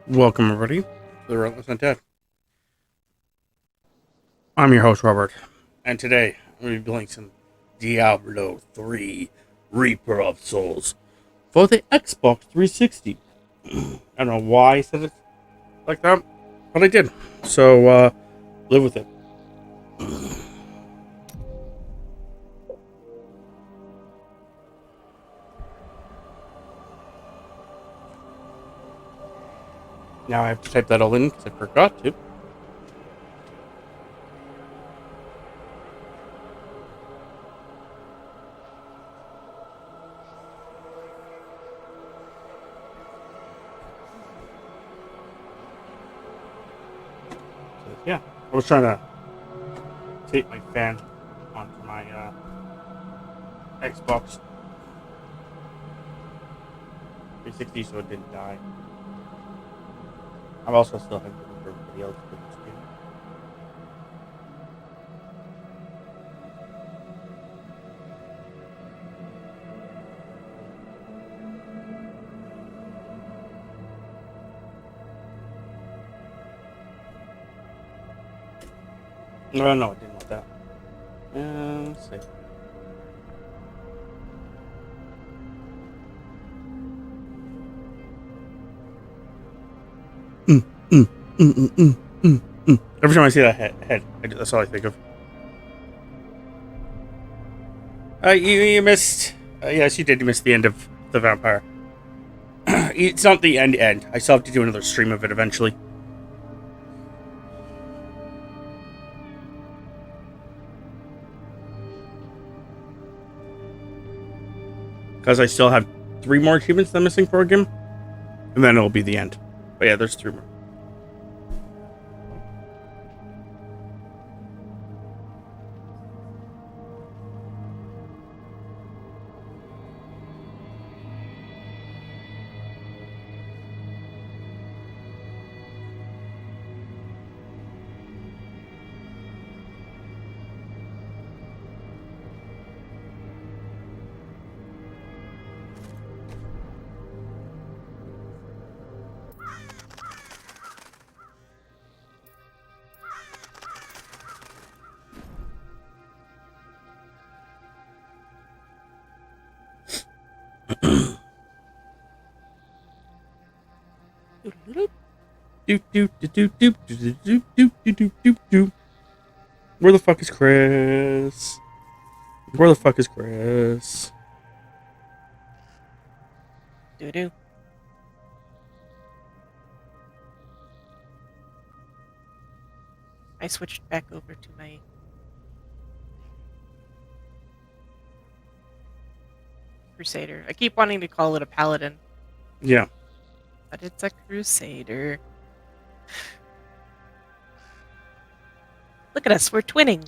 Welcome, everybody, to the Relentless Undead. I'm your host, Robert, and today I'm going to be playing some Diablo 3 Reaper of Souls for the Xbox 360. I don't know why I said it like that, but I did. So, live with it. Now I have to type that all in because I forgot to. Yeah, I was trying to tape my fan onto my Xbox 360 so it didn't die. I'm also still having to look for everybody else for this game. No, I didn't want that. Let's see. Mm, mm, mm, mm, mm, mm, mm. Every time I see that head, that's all I think of. You missed. Yes, you did miss the end of the vampire. It's not the end. I still have to do another stream of it eventually. Because I still have 3 more achievements that I'm missing for a game. And then it'll be the end. But yeah, there's 3 more. Where the fuck is Chris? Where the fuck is Chris? Doo-doo. I switched back over to my Crusader. I keep wanting to call it a Paladin. Yeah. But it's a Crusader. Look at us, we're twinning.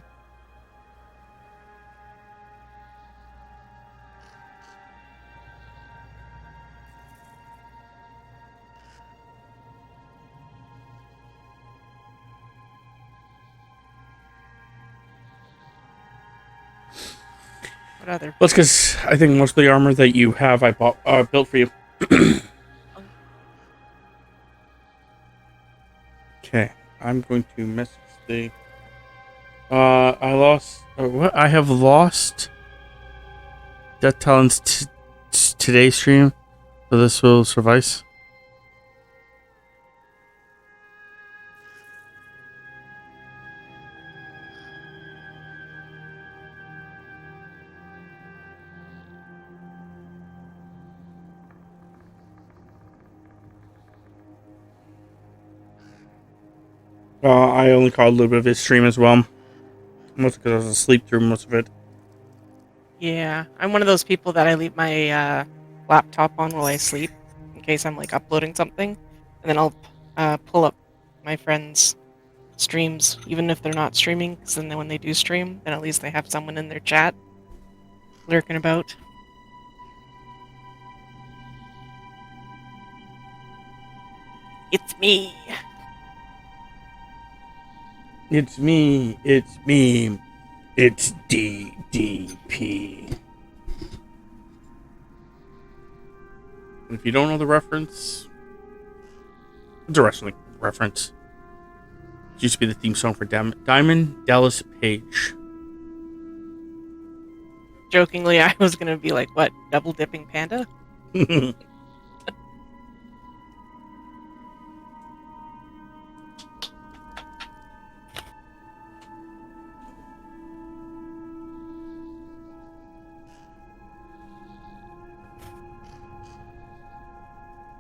What other? That's because I think most of the armor that you have I built for you. Okay, I'm going to message the. I lost. What? I have lost. Death Talent's today's stream, so this will suffice. I only caught a little bit of his stream as well. Mostly because I was asleep through most of it. Yeah, I'm one of those people that I leave my laptop on while I sleep in case I'm like uploading something, and then I'll pull up my friends' streams even if they're not streaming, because then when they do stream, then at least they have someone in their chat lurking about. It's me. It's me. It's me. It's DDP. If you don't know the reference, It's a wrestling reference. It used to be the theme song for Diamond Dallas Page. Jokingly, I was gonna be like, what, double dipping panda? There.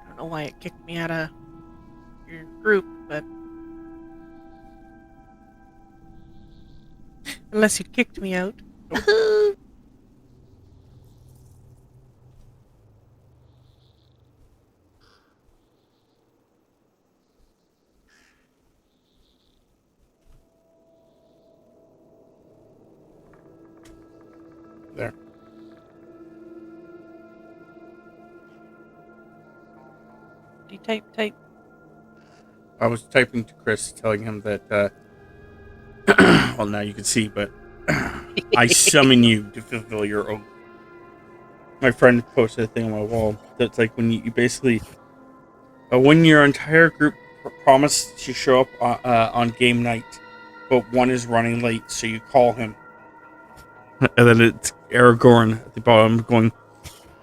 I don't know why it kicked me out of your group, but unless you kicked me out. Do you type? I was typing to Chris, telling him that, well, now you can see, but I summon you to fulfill your oath. My friend posted a thing on my wall that's like when you basically, when your entire group promised to show up on game night, but one is running late, so you call him. And then it's Aragorn at the bottom going,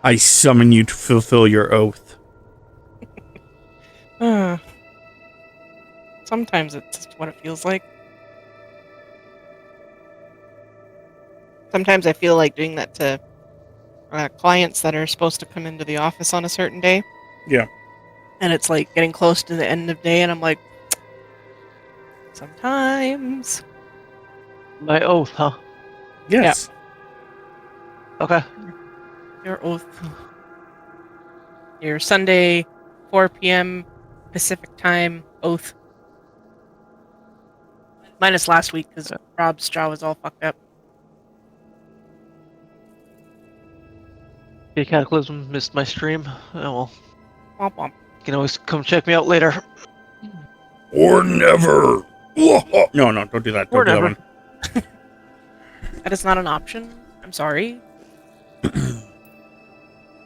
I summon you to fulfill your oath. Sometimes it's just what it feels like. Sometimes I feel like doing that to clients that are supposed to come into the office on a certain day. Yeah. And it's like getting close to the end of day, and I'm like, sometimes. My oath, huh? Yes. Okay. Your oath. Your Sunday, 4 p.m. Pacific time oath. Minus last week, because Rob's jaw was all fucked up. The Cataclysm missed my stream. Oh well. Womp womp. You can always come check me out later. Or never. No, don't do that. Don't Or do that never. one. That is not an option. I'm sorry.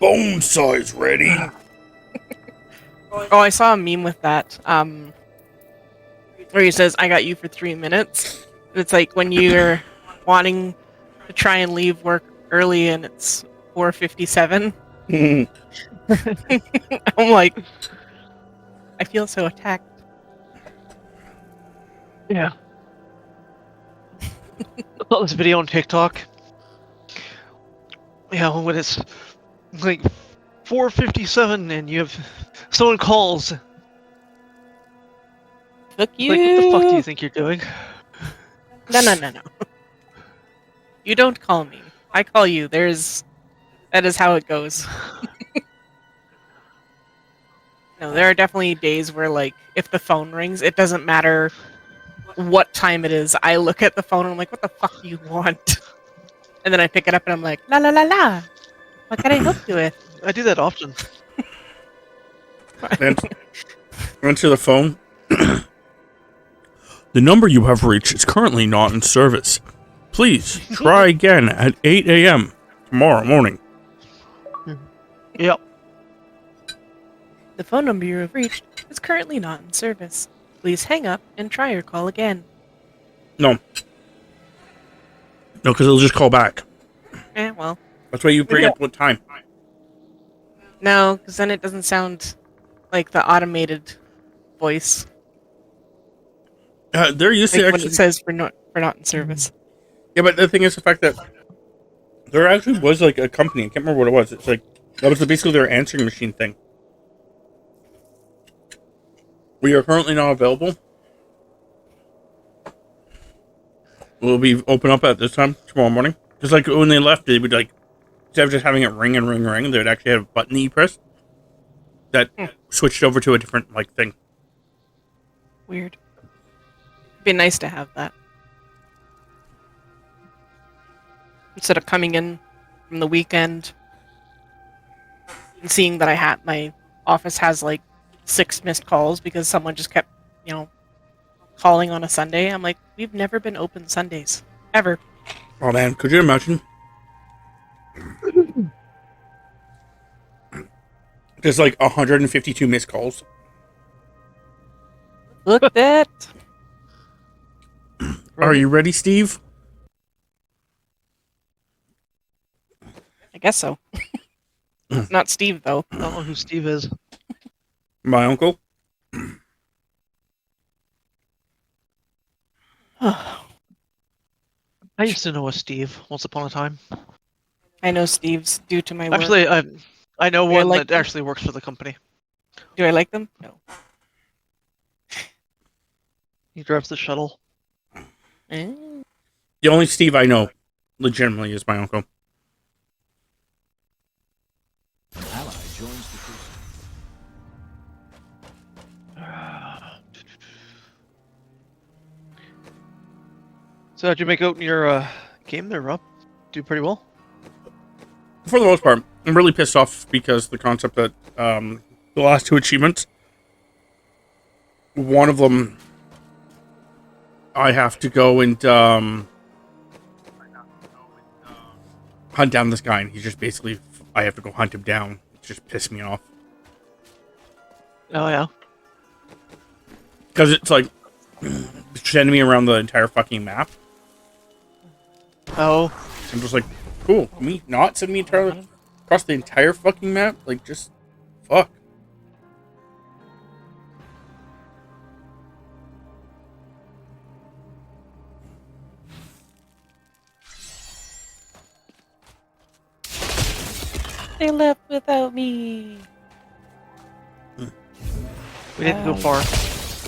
Bone size ready. Oh, I saw a meme with that. Where he says, I got you for 3 minutes. And it's like when you're wanting to try and leave work early and it's 4:57. I'm like, I feel so attacked. Yeah. I saw this video on TikTok. Yeah, when it's like 4:57 and you have someone calls. Fuck you. Like, what the fuck do you think you're doing? No. You don't call me. I call you. That is how it goes. No, there are definitely days where, like, if the phone rings, it doesn't matter what time it is. I look at the phone and I'm like, what the fuck do you want? And then I pick it up and I'm like, la la la la. What can I help you with? I do that often. Answer the phone. The number you have reached is currently not in service. Please try again at 8 a.m. tomorrow morning. Yep. The phone number you have reached is currently not in service. Please hang up and try your call again. No, because it'll just call back. Well. That's why you bring up what time. No, because then it doesn't sound like the automated voice. They're used to Like when actually. it says for not in service. Yeah, but the thing is the fact that there actually was like a company. I can't remember what it was. It's like that was basically their answering machine thing. We are currently not available. We'll be open up at this time tomorrow morning. Just like when they left, they would like instead of just having it ring and ring, they would actually have a button that you press that switched over to a different like thing. Weird. It'd be nice to have that. Instead of coming in from the weekend and seeing that my office has like 6 missed calls because someone just kept, calling on a Sunday. I'm like, we've never been open Sundays. Ever. Oh man, could you imagine? There's like 152 missed calls. Look that. Are you ready, Steve? I guess so. It's not Steve, though. I don't know who Steve is. My uncle? I used to know a Steve once upon a time. I know Steve's due to my work. Actually, I know Do I one like that them? actually works for the company. Do I like them? No. He drives the shuttle. Eh. The only Steve I know, legitimately, is my uncle. Ally joins the crew. So how'd you make out in your game there, Rob? Do pretty well? For the most part, I'm really pissed off because the concept that the last 2 achievements, one of them, I have to go and hunt down this guy, and he's just basically, I have to go hunt him down. It just pissed me off. Oh yeah. Because it's like, sending me around the entire fucking map. Oh. I'm just like, cool, can we not send me entirely across the entire fucking map? Like, just, fuck. They left without me. We didn't go far.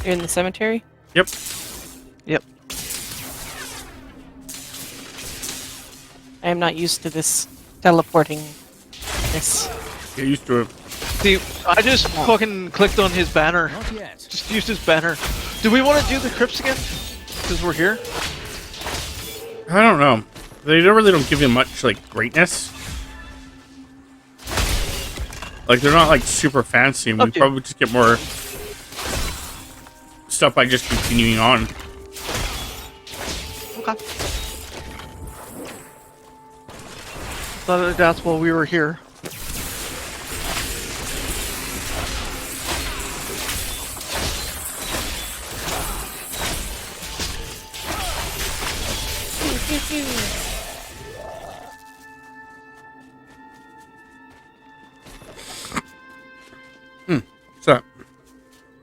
You're in the cemetery? Yep. Yep. I am not used to this teleporting. This. Get used to it. See, I just fucking clicked on his banner. Not yet. Just used his banner. Do we want to do the crypts again? Because we're here? I don't know. They really don't give you much, like, greatness. Like, they're not, like, super fancy, and we Okay. probably just get more stuff by just continuing on. Okay. Thought that's why we were here. What's that?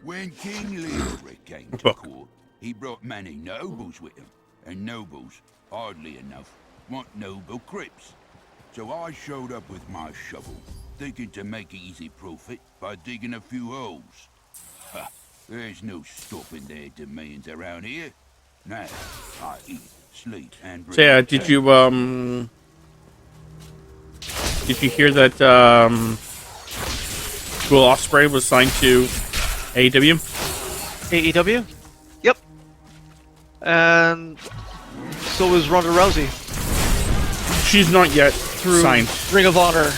When King Leoric came to Book. court, he brought many nobles with him, and nobles, oddly enough, want noble crypts. So I showed up with my shovel, thinking to make easy profit by digging a few holes. Ha, there's no stopping their demands around here. Now, I eat, sleep, and breathe. So, yeah, did you hear that, School Osprey was signed to AEW? AEW? Yep. And so is Ronda Rousey. She's not yet Through signed. Ring of Honor.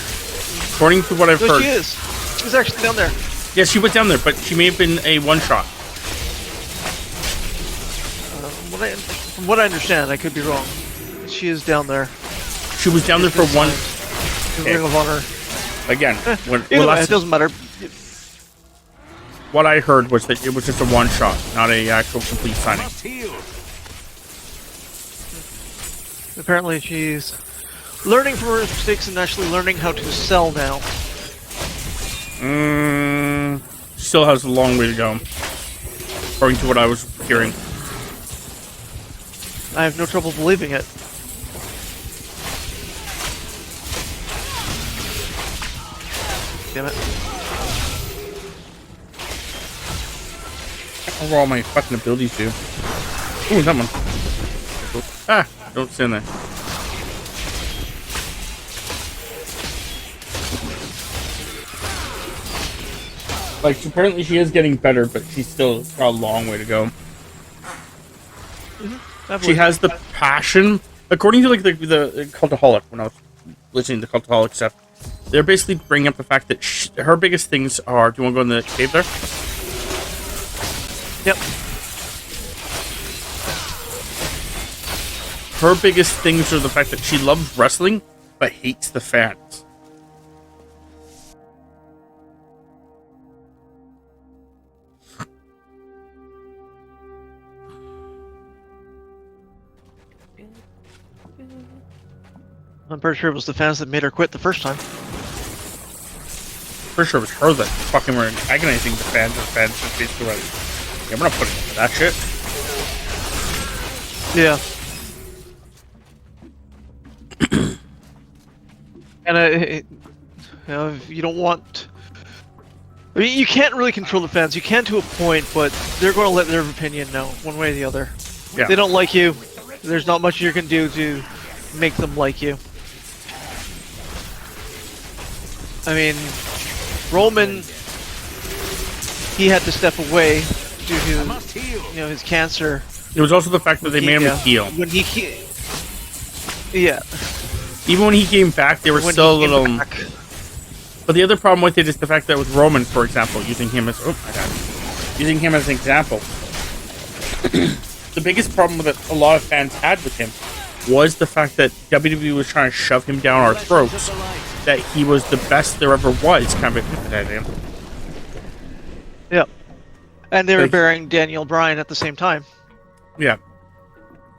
According to what I've No, heard. she is. She's actually down there. Yeah, she went down there, but she may have been a one-shot. From what I understand, I could be wrong. She is down there. She was down there for one... In Ring of Honor. Again, Either way, it doesn't matter. what I heard was that it was just a one-shot, not a actual complete signing. Must heal. Apparently she's learning from her mistakes and actually learning how to sell now. Still has a long way to go, according to what I was hearing. I have no trouble believing it. Damn it. What all my fucking abilities do? Ooh, that one. Ah, don't stand there. Like, apparently she is getting better, but she's still got a long way to go. She has the passion. According to, like, the Cultaholic, when I was listening to Cultaholic stuff, they're basically bringing up the fact that her biggest things are... Do you want to go in the cave there? Yep. Her biggest things are the fact that she loves wrestling, but hates the fans. I'm pretty sure it was the fans that made her quit the first time. Pretty sure it was her that fucking were antagonizing the fans, and the fans just basically like, yeah, we're not putting up with that shit. Yeah. And if you don't want. I mean, you can't really control the fans. You can to a point, but they're going to let their opinion know, one way or the other. Yeah. If they don't like you, there's not much you can do to make them like you. I mean, Roman, he had to step away due to, his cancer. It was also the fact that they made him a heel. When yeah. Even when he came back, they were When still a he came little. back. But the other problem with it is the fact that with Roman, for example, using him as using him as an example, the biggest problem that a lot of fans had with him was the fact that WWE was trying to shove him down our throats, that he was the best there ever was, kind of at him. Yeah. And they were burying Daniel Bryan at the same time. Yeah.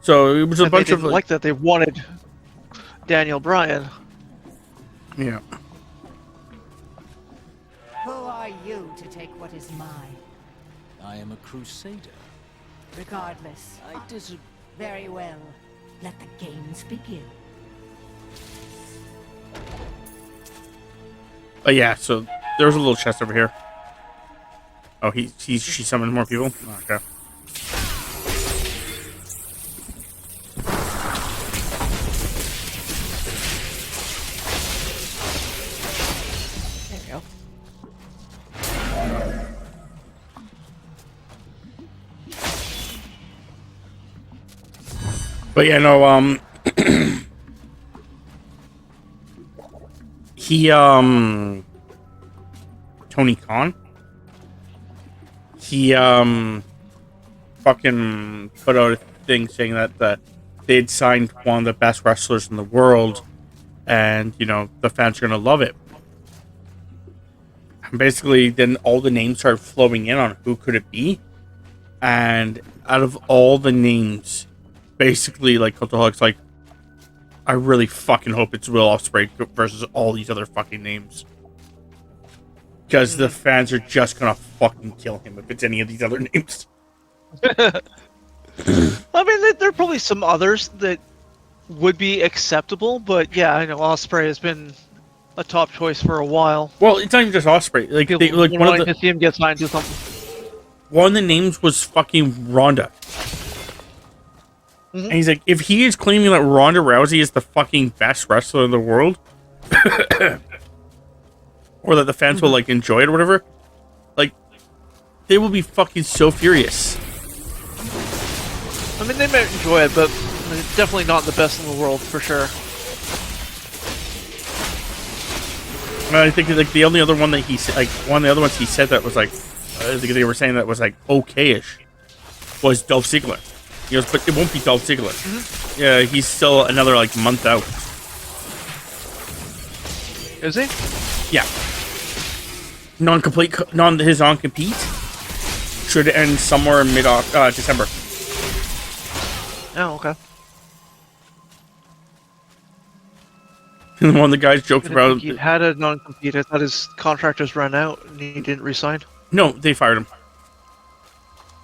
So it was a And bunch they of didn't like that. They wanted Daniel Bryan. Yeah. Who are you to take what is mine? I am a crusader. Regardless. I disagree. Very well. Let the games begin. But yeah, so there was a little chest over here. Oh, she summoned more people? Oh, okay. There we go. But yeah, no, Tony Khan, he, fucking put out a thing saying that, they'd signed one of the best wrestlers in the world, and, the fans are gonna love it. And basically, then all the names started flowing in on who could it be, and out of all the names, basically, like, Cultaholic's like, I really fucking hope it's Will Ospreay versus all these other fucking names. Because the fans are just gonna fucking kill him if it's any of these other names. I mean, there are probably some others that would be acceptable, but yeah, I know Ospreay has been a top choice for a while. Well, it's not even just Ospreay. Like, one of to see him get signed to something. one of the names was fucking Ronda. And he's like, if he is claiming that Ronda Rousey is the fucking best wrestler in the world, or that the fans will, like, enjoy it or whatever, like, they will be fucking so furious. I mean, they might enjoy it, but definitely not the best in the world, for sure. And I think, like, the only other one that he said, like, one of the other ones he said that was, like, I think they were saying that was, like, okay-ish, was Dolph Ziggler. He goes, but it won't be Dolph Ziggler. Yeah, he's still another, like, month out. Is he? Yeah. His non-compete should end somewhere in mid-December. Oh, okay. And one of the guys joked about... He had a non-compete. I thought his contract just ran out and he didn't resign. No, they fired him.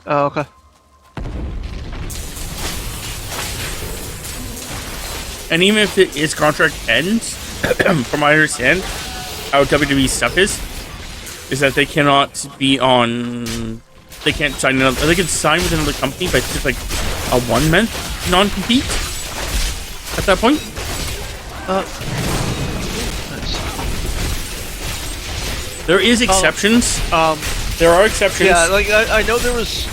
Oh, okay. And even if his contract ends, from what I understand, how WWE stuff is that they cannot be on... They can't sign another... They can sign with another company, but it's just like a 1 month non-compete at that point. Nice. There is exceptions. There are exceptions. Yeah, like, I know there was...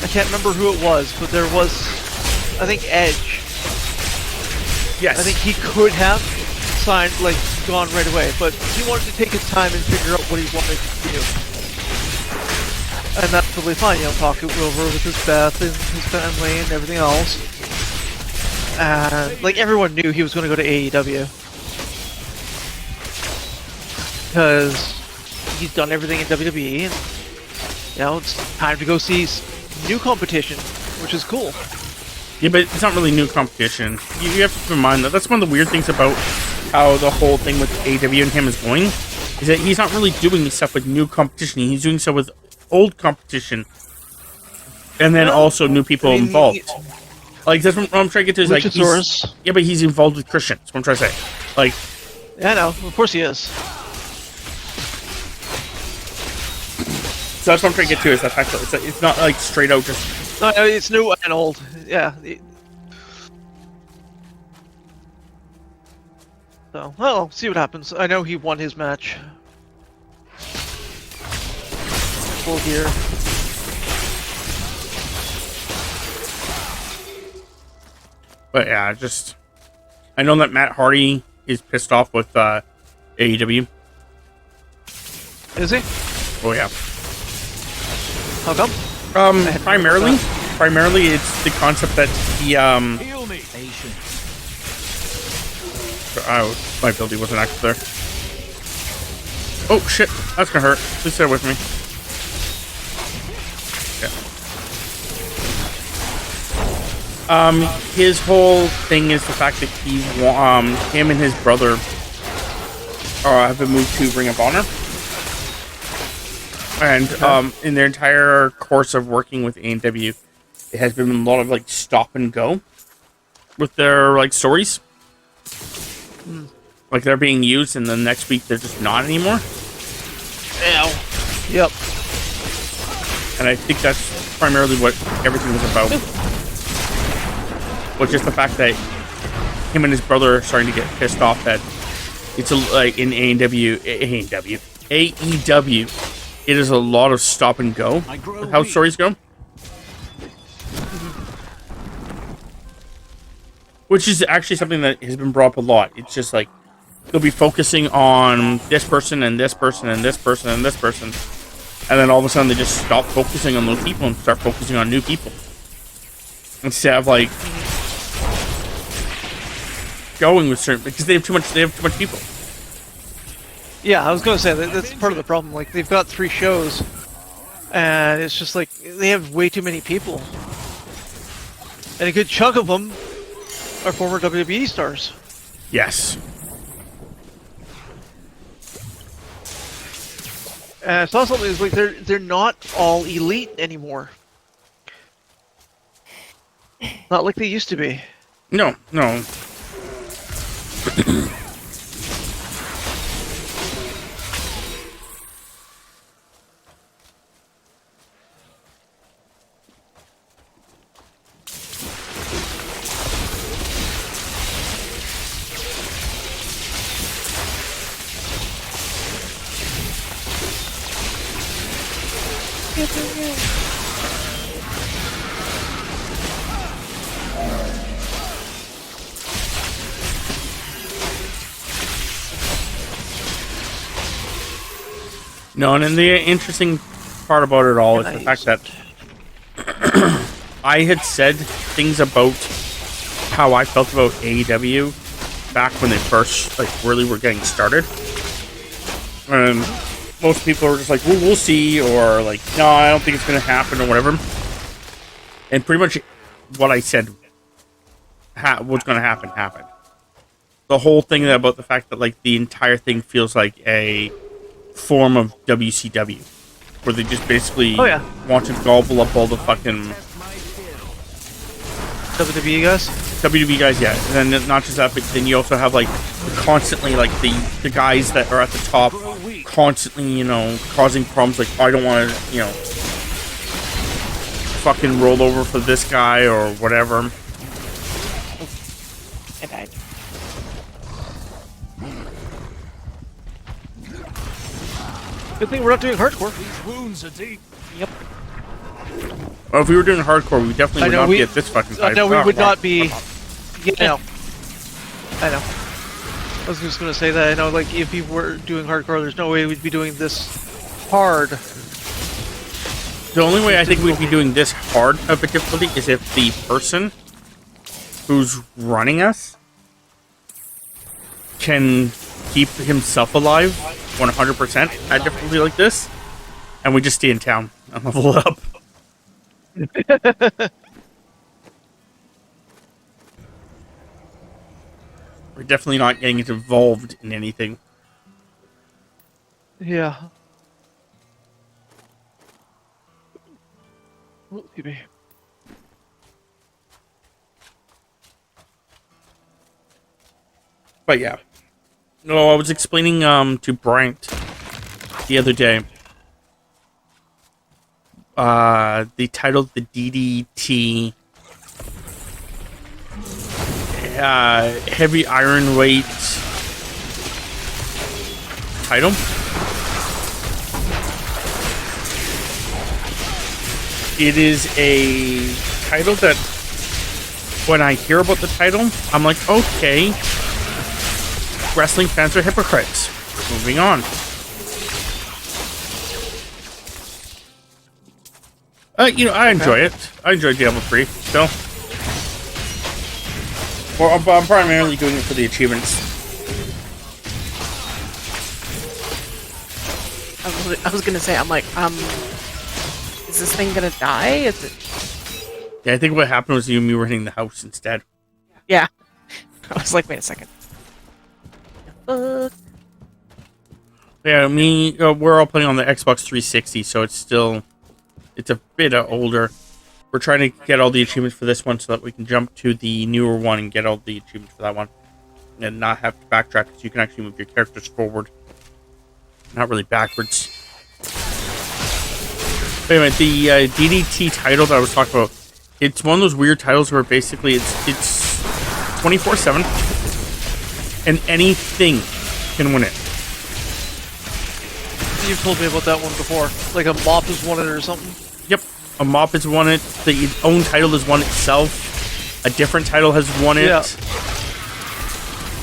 I can't remember who it was, but there was... I think Edge. Yes. I think he could have signed, like, gone right away, but he wanted to take his time and figure out what he wanted to do. And that's totally fine, talk it over with his Beth and his family and everything else. And, like, everyone knew he was going to go to AEW. Because he's done everything in WWE, and, it's time to go see new competition, which is cool. Yeah, but it's not really new competition. You have to keep in mind that that's one of the weird things about how the whole thing with AW and him is going, is that he's not really doing stuff with new competition. He's doing stuff with old competition, and then also new people involved. Like, that's what I'm trying to get to. Is like, yeah, but he's involved with Christians. What I'm trying to say. Like, yeah, I know. Of course he is. So that's what I'm trying to get to, is the fact that it's not like straight out just... No, it's new and old. Yeah. So, well, see what happens. I know he won his match. Full gear. But yeah, just... I know that Matt Hardy is pissed off with AEW. Is he? Oh yeah. How come? Primarily it's the concept that he Heal me. oh, my ability wasn't active there. Oh shit, that's gonna hurt. Please stay with me. Yeah. His whole thing is the fact that he him and his brother have been moved to Ring of Honor. And in their entire course of working with A&W, it has been a lot of like stop and go with their like stories. Like they're being used, and the next week they're just not anymore. Ow. Yep. And I think that's primarily what everything was about. Which is the fact that him and his brother are starting to get pissed off that it's like in AEW, it is a lot of stop and go with how stories go. Which is actually something that has been brought up a lot. It's just like they'll be focusing on this person and this person and this person and this person, and then all of a sudden they just stop focusing on those people and start focusing on new people instead of like going with certain, because they have too much people. Yeah, I was gonna say that's part of the problem. Like they've got 3 shows, and it's just like they have way too many people, and a good chunk of them are former WWE stars. Yes. And I saw something. It's like they're not all elite anymore. Not like they used to be. No. No, and then the interesting part about it all is the fact that I had said things about how I felt about AEW back when they first really were getting started, and most people were just like, "Well, we'll see," or like, "No, I don't think it's going to happen," or whatever. And pretty much what I said, what's going to happen, happened. The whole thing about the fact that the entire thing feels like a form of WCW, where they just basically want to gobble up all the fucking WWE guys. WWE guys, yeah. And then not just that, but then you also have constantly the guys that are at the top constantly, causing problems. Like, I don't want to, fucking roll over for this guy or whatever. I died. Good thing we're not doing hardcore. These wounds are deep. Yep. Well, if we were doing hardcore, we definitely would not be at this fucking time. No, we would not be. Yeah, I know. I was just gonna say that. I know, if we were doing hardcore, there's no way we'd be doing this hard. The only way I think we'd be doing this hard of a difficulty is if the person who's running us can keep himself alive 100% at difficulty like this, and we just stay in town and level up. We're definitely not getting involved in anything. Yeah. Oh, excuse me. But yeah. No, I was explaining to Bryant the other day. They titled the DDT heavy iron weight title. It is a title that when I hear about the title, I'm like, okay, wrestling fans are hypocrites. Moving on. I enjoy it. I enjoy Diablo 3 still. Well, I'm primarily doing it for the achievements. I was gonna say, I'm like, is this thing gonna die? Is it? Yeah, I think what happened was you and me were hitting the house instead. Yeah. I was like, wait a second. Fuck. Yeah, we're all playing on the Xbox 360, so it's a bit older. We're trying to get all the achievements for this one so that we can jump to the newer one and get all the achievements for that one. And not have to backtrack, because you can actually move your characters forward. Not really backwards. But anyway, the DDT title that I was talking about, it's one of those weird titles where basically it's 24/7, and anything can win it. You've told me about that one before. Like a mop has won it or something. Yep. A mop has won it. The own title has won itself. A different title has won it. Yeah.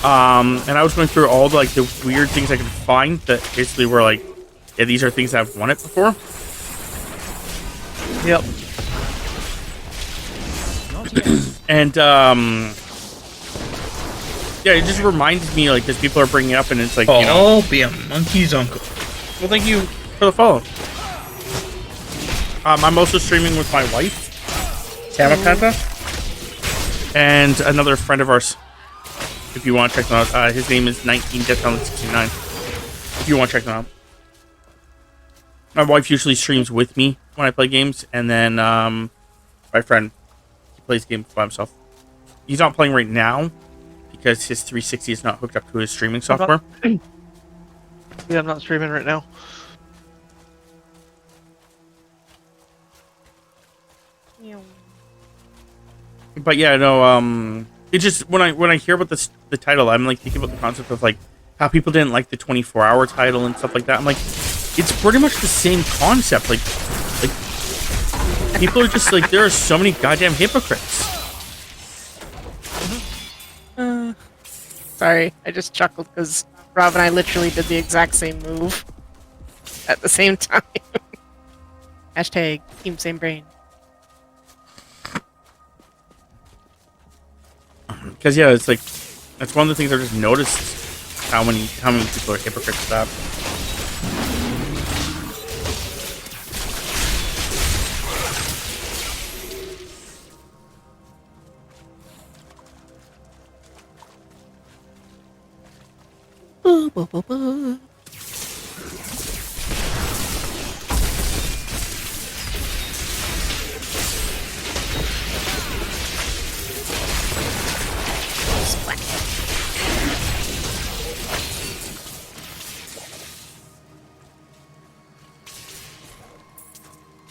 And I was going through all the weird things I could find that basically were like, yeah, these are things that have won it before. Yep. And yeah, it just reminds me, like, because people are bringing it up, and it's like, be a monkey's uncle. Well, thank you for the follow. I'm also streaming with my wife, Tamapanta, and another friend of ours. If you want to check them out, his name is 19deathtalent69. If you want to check them out. My wife usually streams with me when I play games, and then my friend, he plays games by himself. He's not playing right now because his 360 is not hooked up to his streaming software. Yeah, I'm not streaming right now. But yeah, no, it just when I hear about the title, I'm like thinking about the concept of like how people didn't like the 24-hour title and stuff like that. I'm like, it's pretty much the same concept. Like people are just like, there are so many goddamn hypocrites. Sorry, I just chuckled because Rob and I literally did the exact same move at the same time. Hashtag team same brain. Because yeah, it's like that's one of the things I just noticed how many people are hypocrites with that.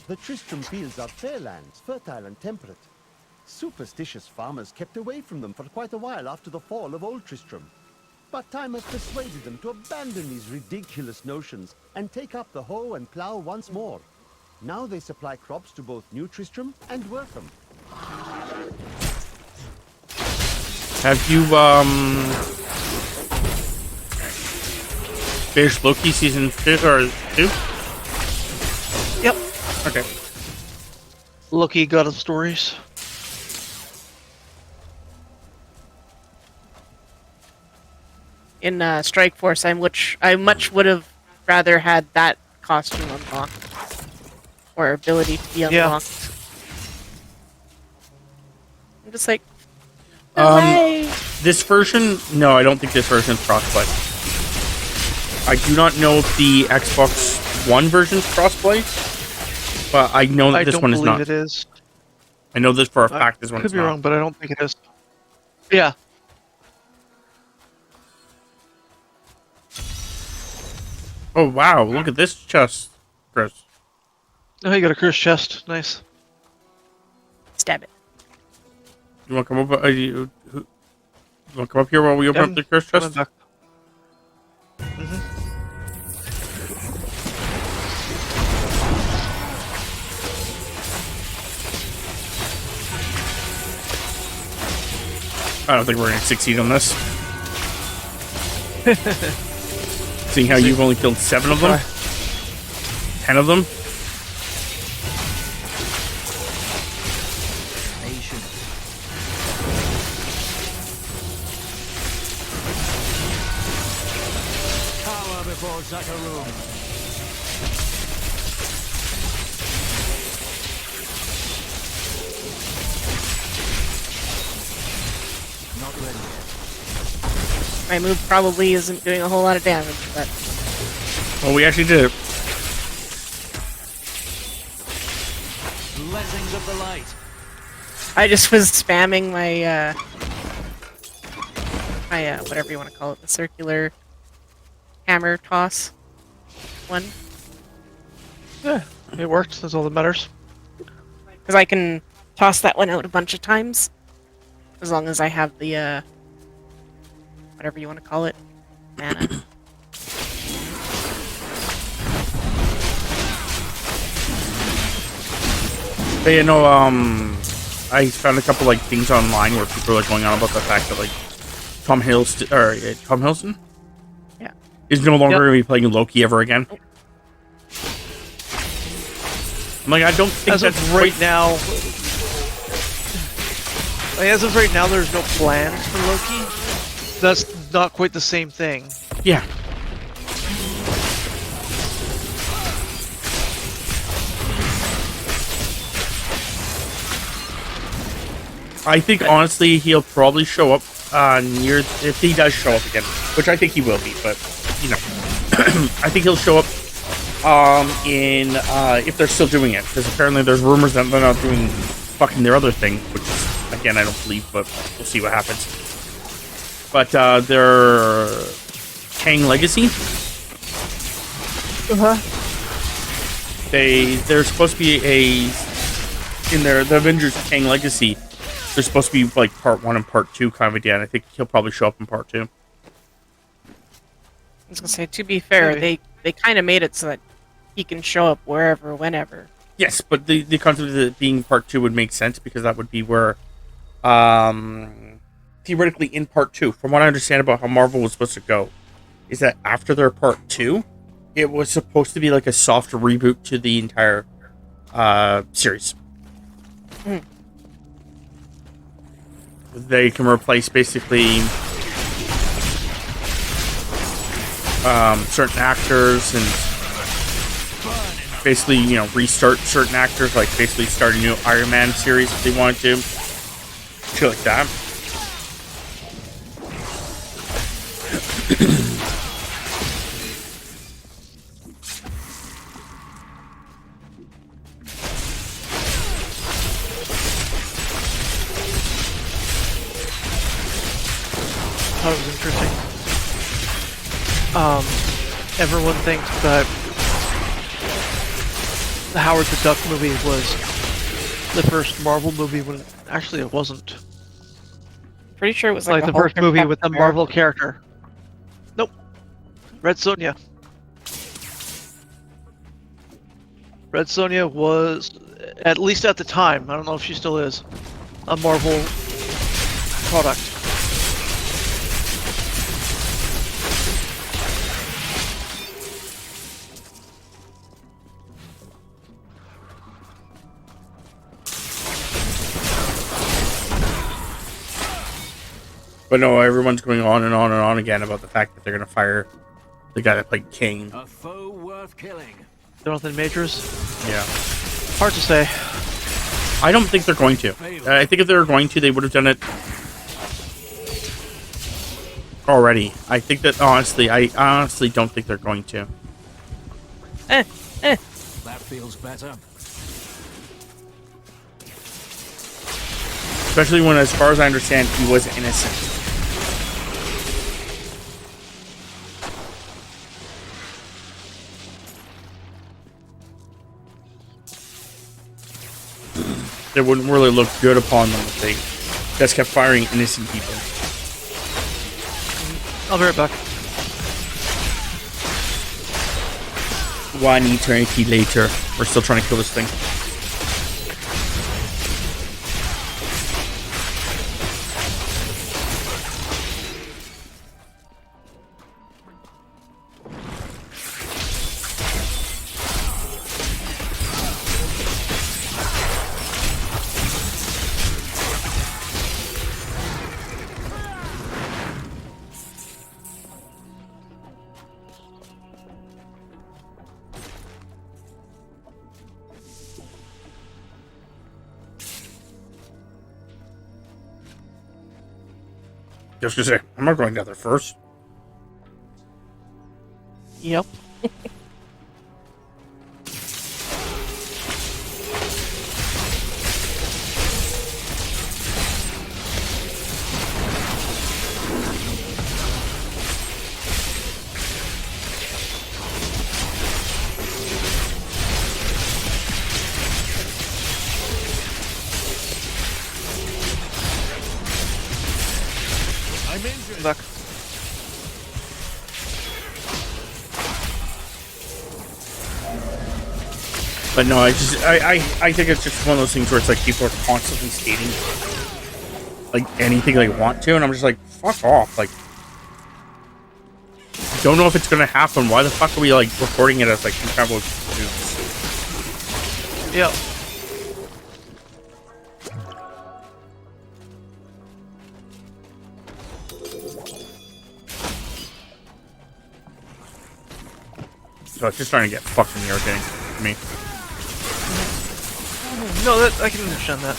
The Tristram fields are fair lands, fertile and temperate. Superstitious farmers kept away from them for quite a while after the fall of Old Tristram. But time has persuaded them to abandon these ridiculous notions and take up the hoe and plough once more. Now they supply crops to both New Tristram and Wortham. Have you finished Loki season 2 or 2? Yep. Okay. Loki, God of Stories. In Strike Force, I much would have rather had that costume unlocked. Or ability to be unlocked. Yeah. I'm just like, hooray! This version, no, I don't think this version is crossplay. I do not know if the Xbox One version is crossplay, but I know that this one is not. I don't believe it is. I know this for a fact. This one Could is be not. wrong, but I don't think it is. Yeah. Oh wow! Look at this chest, Chris. Oh, you got a cursed chest. Nice. Stab it. You want to come up? You want to come up here while we open up the cursed Coming chest? back. I don't think we're going to succeed on this. Seeing how you've only killed 7 of them, 10 of them. Power before Zakarum. Not ready yet. My move probably isn't doing a whole lot of damage, but Well, we actually did it. Blessings of the light. I just was spamming my whatever you want to call it, the circular hammer toss one, Yeah, it worked. That's all that matters. because I can toss that one out a bunch of times as long as I have the whatever you want to call it, mana. But you know, I found a couple like things online where people are like going on about the fact that like Tom Hiddleston, Yeah. is no longer Yep. going to be playing Loki ever again. I'm like, I don't think As that's of right now, as of right now, there's no plans for Loki. That's not quite the same thing. Yeah. I think honestly he'll probably show up near if he does show up again, which I think he will be, but you know, I think he'll show up in if they're still doing it, because apparently there's rumors that they're not doing fucking their other thing, which again I don't believe, but we'll see what happens. But their Kang Legacy, there's supposed to be in the Avengers Kang Legacy. There's supposed to be like part 1 and part 2 kind of idea, and I think he'll probably show up in part 2. I was gonna say, to be fair, Maybe. they kind of made it so that he can show up wherever, whenever. Yes, but the concept of it being part 2 would make sense, because that would be where, theoretically in part 2, from what I understand about how Marvel was supposed to go, is that after their part 2, it was supposed to be like a soft reboot to the entire series. They can replace basically certain actors and basically, you know, restart certain actors, like basically start a new Iron Man series if they wanted to. Shit like that. That was interesting. Everyone thinks that the Howard the Duck movie was the first Marvel movie, when actually it wasn't. Pretty sure it was It's like a the whole first movie Captain with a America. Marvel character. Nope. Red Sonja. Red Sonja was, at least at the time, I don't know if she still is, a Marvel product. But no, everyone's going on and on and on again about the fact that they're going to fire the guy that played Kane. A foe worth killing. Jonathan Majors? Yeah. Hard to say. I don't think they're going to. I think if they were going to, they would have done it already. I think that I honestly don't think they're going to. Eh. That feels better. Especially when, as far as I understand, he was innocent. It wouldn't really look good upon them if they just kept firing innocent people. I'll be right back. 1 eternity later, we're still trying to kill this thing. Just gonna say, I'm not going down there first. Yep. I'm injured. Back. But no, I think it's just one of those things where it's like people are constantly stating like anything they want to, and I'm just like, fuck off. Like, don't know if it's gonna happen. Why the fuck are we like reporting it as like some kind of news? Yep. So it's just starting to get fucking irritating to me. No, that I can understand that.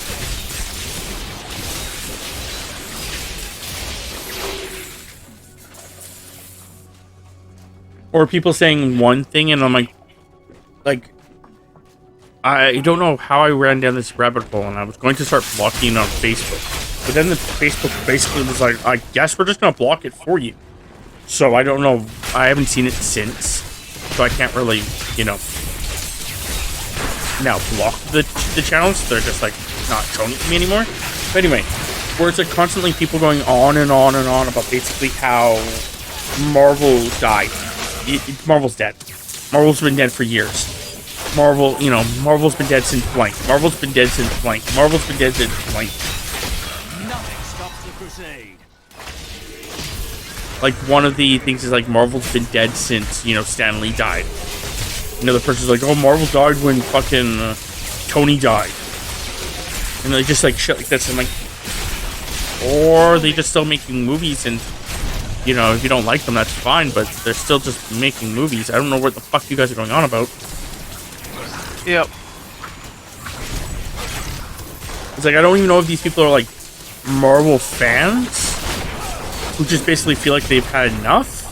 Or people saying one thing, and I'm like, I don't know how I ran down this rabbit hole, and I was going to start blocking on Facebook. But then the Facebook basically was like, I guess we're just going to block it for you. So I don't know. I haven't seen it since. So I can't really, now block the channels. They're just like not showing it to me anymore. But anyway, where it's like constantly people going on and on and on about basically how Marvel died. Marvel's dead. Marvel's been dead for years. Marvel's been dead since blank. Marvel's been dead since blank. Marvel's been dead since blank. Nothing stops the crusade. Like, one of the things is like Marvel's been dead since, Stan Lee died. Another person's like, oh, Marvel died when fucking Tony died. And they just like shit like this. I'm like, or they just still making movies, and if you don't like them, that's fine, but they're still just making movies. I don't know what the fuck you guys are going on about. Yep. It's like, I don't even know if these people are like Marvel fans who just basically feel like they've had enough,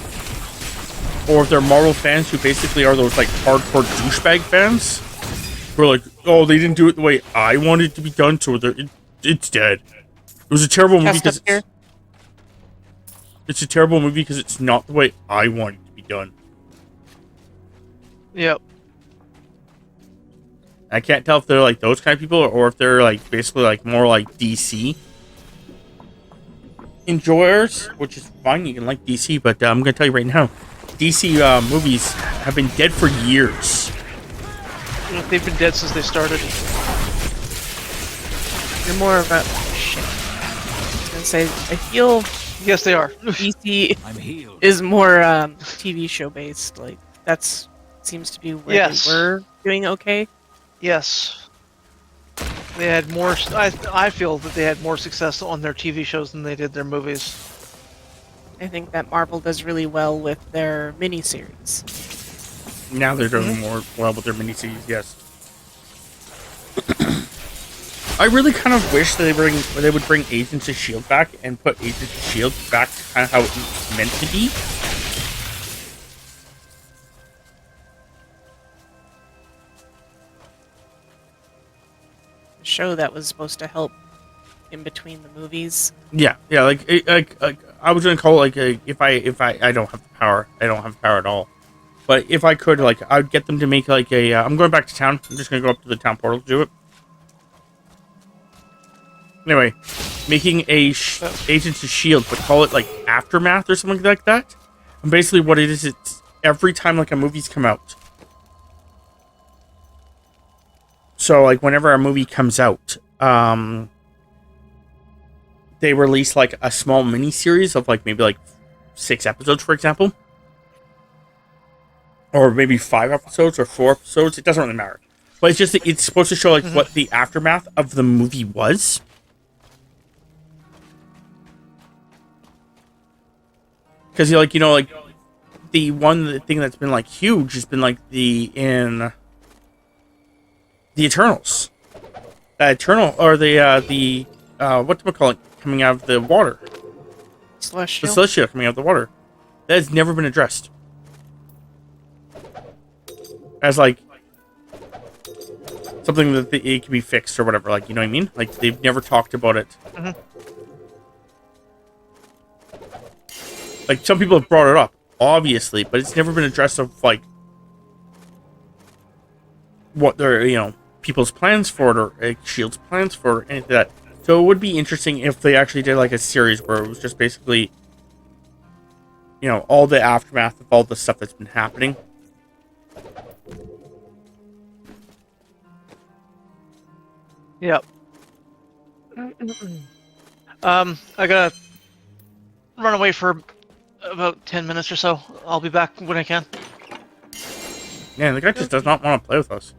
or if they're Marvel fans who basically are those like hardcore douchebag fans who are like, oh, they didn't do it the way I wanted it to be done, so it's dead. It was a terrible movie because it's a terrible movie because it's not the way I want it to be done. Yep. I can't tell if they're like those kind of people, or if they're like basically like more like DC enjoyers, which is fine. You can like DC, but I'm gonna tell you right now, DC movies have been dead for years. They've been dead since they started. You're more of a shit. I was gonna say, I feel Yes, they are. DC I'm healed. is more TV show based. Like, that's seems to be where Yes. they were doing okay. Yes. They had more. I feel that they had more success on their TV shows than they did their movies. I think that Marvel does really well with their miniseries. Now they're doing more well with their miniseries, yes. I really kind of wish that they would bring Agents of Shield back and put Agents of Shield back to kind of how it's meant to be. The show that was supposed to help in between the movies. Yeah, like I was gonna call it like if I don't have the power, I don't have the power at all. But if I could, like, I'd get them to make like a. I'm going back to town. I'm just gonna go up to the town portal to do it. Anyway, making a Agents of Shield, but call it like Aftermath or something like that. And basically, what it is, it's every time like a movie's come out. So like whenever a movie comes out, they release like a small mini series of like maybe like 6 episodes, for example, or maybe 5 episodes or 4 episodes. It doesn't really matter, but it's just it's supposed to show like what the aftermath of the movie was. Because like like the thing that's been like huge has been like the Eternals, whatchamacallit, coming out of the water, Celestial. the Celestia coming out of the water, that has never been addressed as like something that it can be fixed or whatever. Like, you know what I mean? Like, they've never talked about it. Like, some people have brought it up, obviously, but it's never been addressed of, like, what their, people's plans for it, or S.H.I.E.L.D.'s plans for it, anything like that. So it would be interesting if they actually did, like, a series where it was just basically, all the aftermath of all the stuff that's been happening. Yep. I gotta run away for about 10 minutes or so. I'll be back when I can. Man, the guy just does not want to play with us.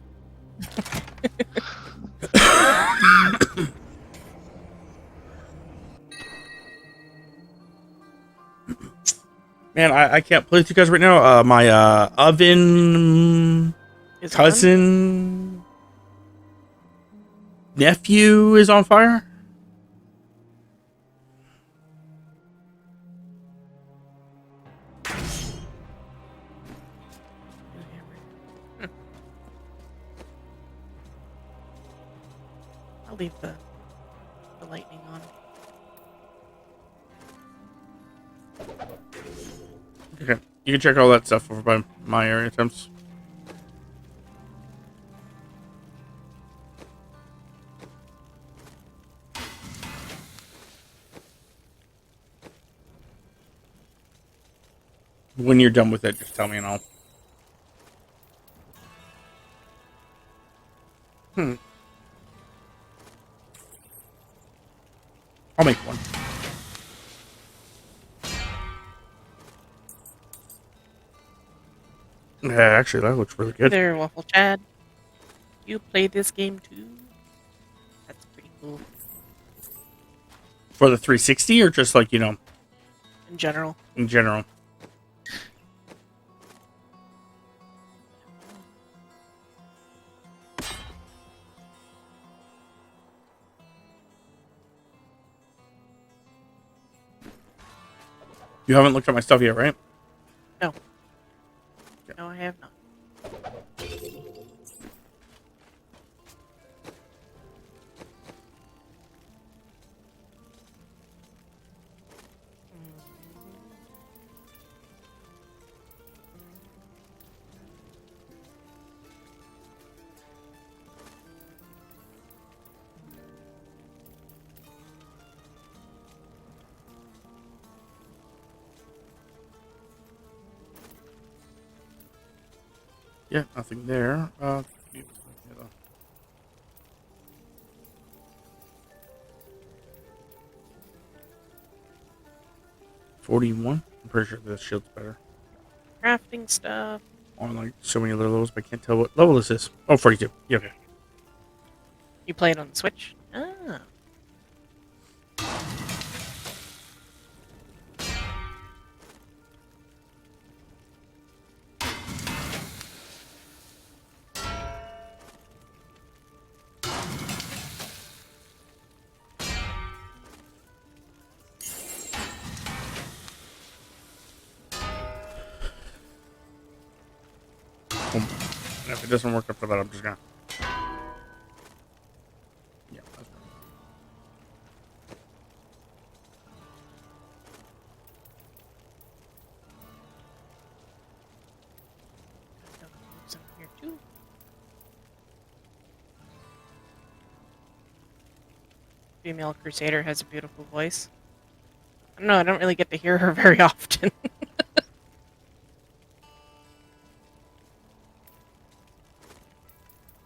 Man, I can't play with you guys right now. My oven Is cousin nephew is on fire. I'll leave the lightning on. Okay, you can check all that stuff over by my area, Temps. When you're done with it, just tell me and I'll... I'll make one. Yeah, actually, that looks really good. There, Waffle Chad. You play this game too? That's pretty cool. For the 360 or just like, In general. in general? You haven't looked at my stuff yet, right? No. No, I have not. Yeah, nothing there. 41. I'm pretty sure the shield's better. Crafting stuff. On like so many other levels, but I can't tell what level this is. Oh, 42. Yeah, okay. You play it on the Switch? Ah. And if it doesn't work after that, I'm just gonna. Yeah, that's fine. Some here too. Female Crusader has a beautiful voice. I don't know, I don't really get to hear her very often.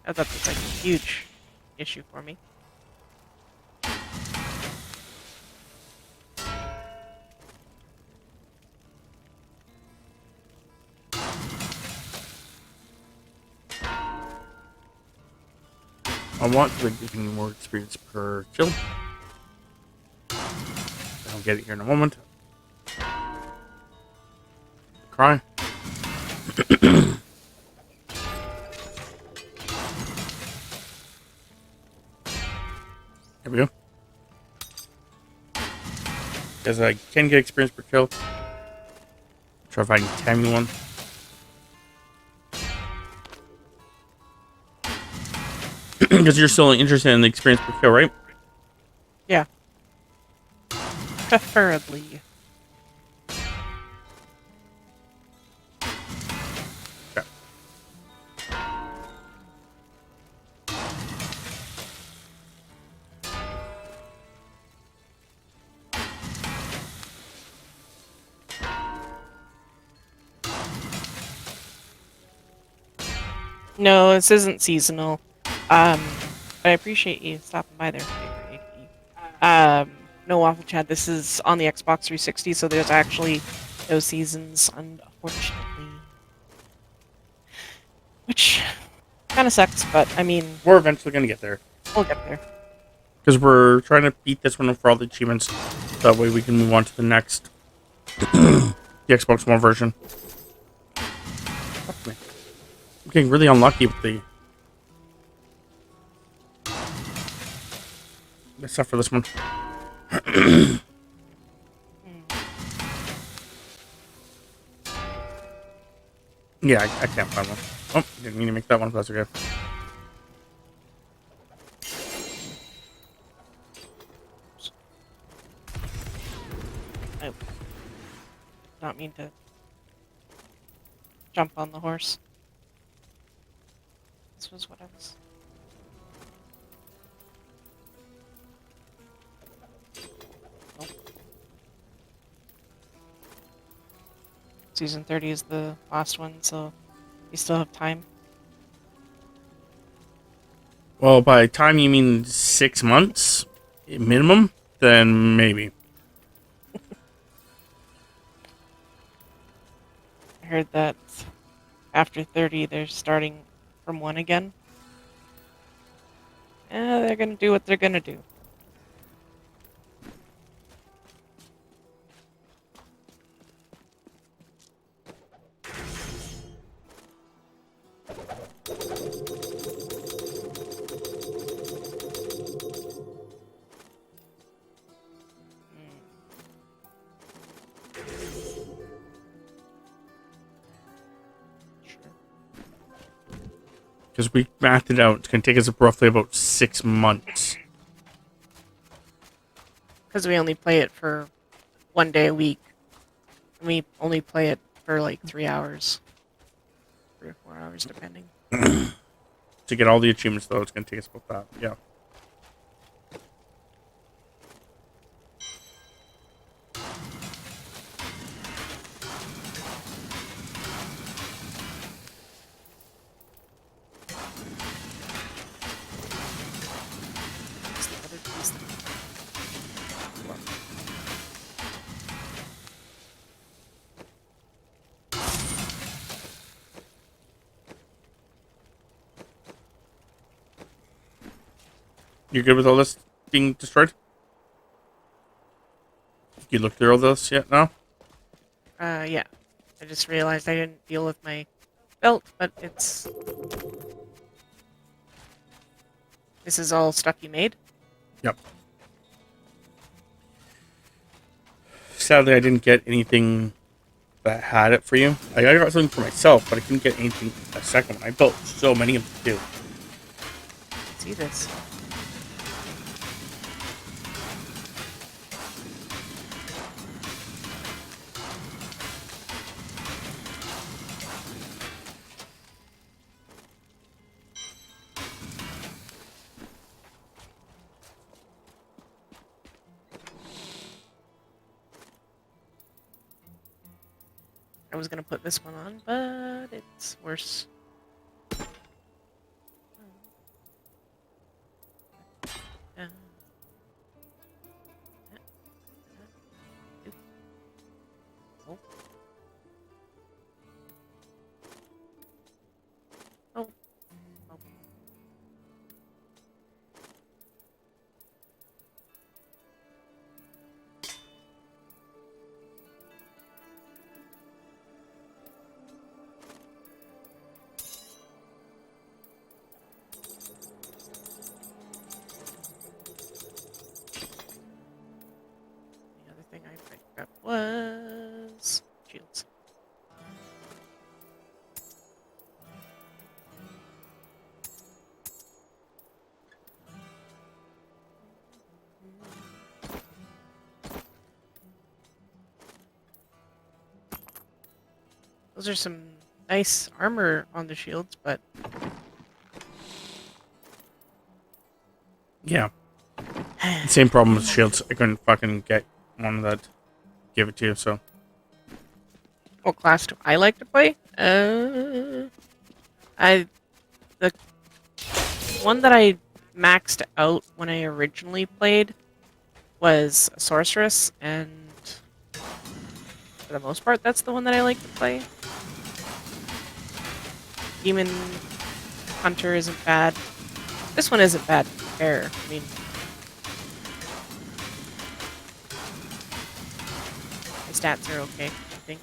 I thought that's like a huge issue for me. I want to give me more experience per kill. I'll get it here in a moment. Cry. There we go. Because I can get experience per kill. Try if I can Tammy one. Because you're still interested in the experience per kill, right? Yeah. Preferably. Okay. No, this isn't seasonal. But I appreciate you stopping by there. Favorite AP. No Waffle Chad, this is on the Xbox 360, so there's actually no seasons, unfortunately. Which kind of sucks, but I mean, We're eventually going to get there. we'll get there. Because we're trying to beat this one for all the achievements. That way we can move on to the next. The Xbox One version. Fuck me. I'm getting really unlucky with the stuff for this one. Yeah, I can't find one. Oh, didn't mean to make that one, but that's okay. I not mean to jump on the horse. This was what I was. Nope. Season 30 is the last one, so we still have time. Well, by time you mean 6 months minimum, then maybe. I heard that after 30, they're starting from 1 again. They're gonna do what they're gonna do. Because we mathed it out. It's going to take us roughly about 6 months. Because we only play it for 1 day a week. And we only play it for like 3 hours. 3 or 4 hours, depending. To get all the achievements, though, it's going to take us about that. Yeah. What's the other piece that- You good with all this being destroyed? You looked through all this yet now? Yeah. I just realized I didn't deal with my belt, but it's... This is all stuff you made? Yep. Sadly, I didn't get anything that had it for you. Like, I got something for myself, but I couldn't get anything a second one. I built so many of them too. See this. I was gonna put this one on, but it's worse. Oh. Oh. Oh. The other thing I picked up was shields. Those are some nice armor on the shields, but Yeah. Same problem with shields. I couldn't fucking get one that give it to you, so. what class do I like to play? The one that I maxed out when I originally played was a sorceress, and for the most part, that's the one that I like to play. Demon Hunter isn't bad. This one isn't bad to compare. I mean, my stats are okay, I think.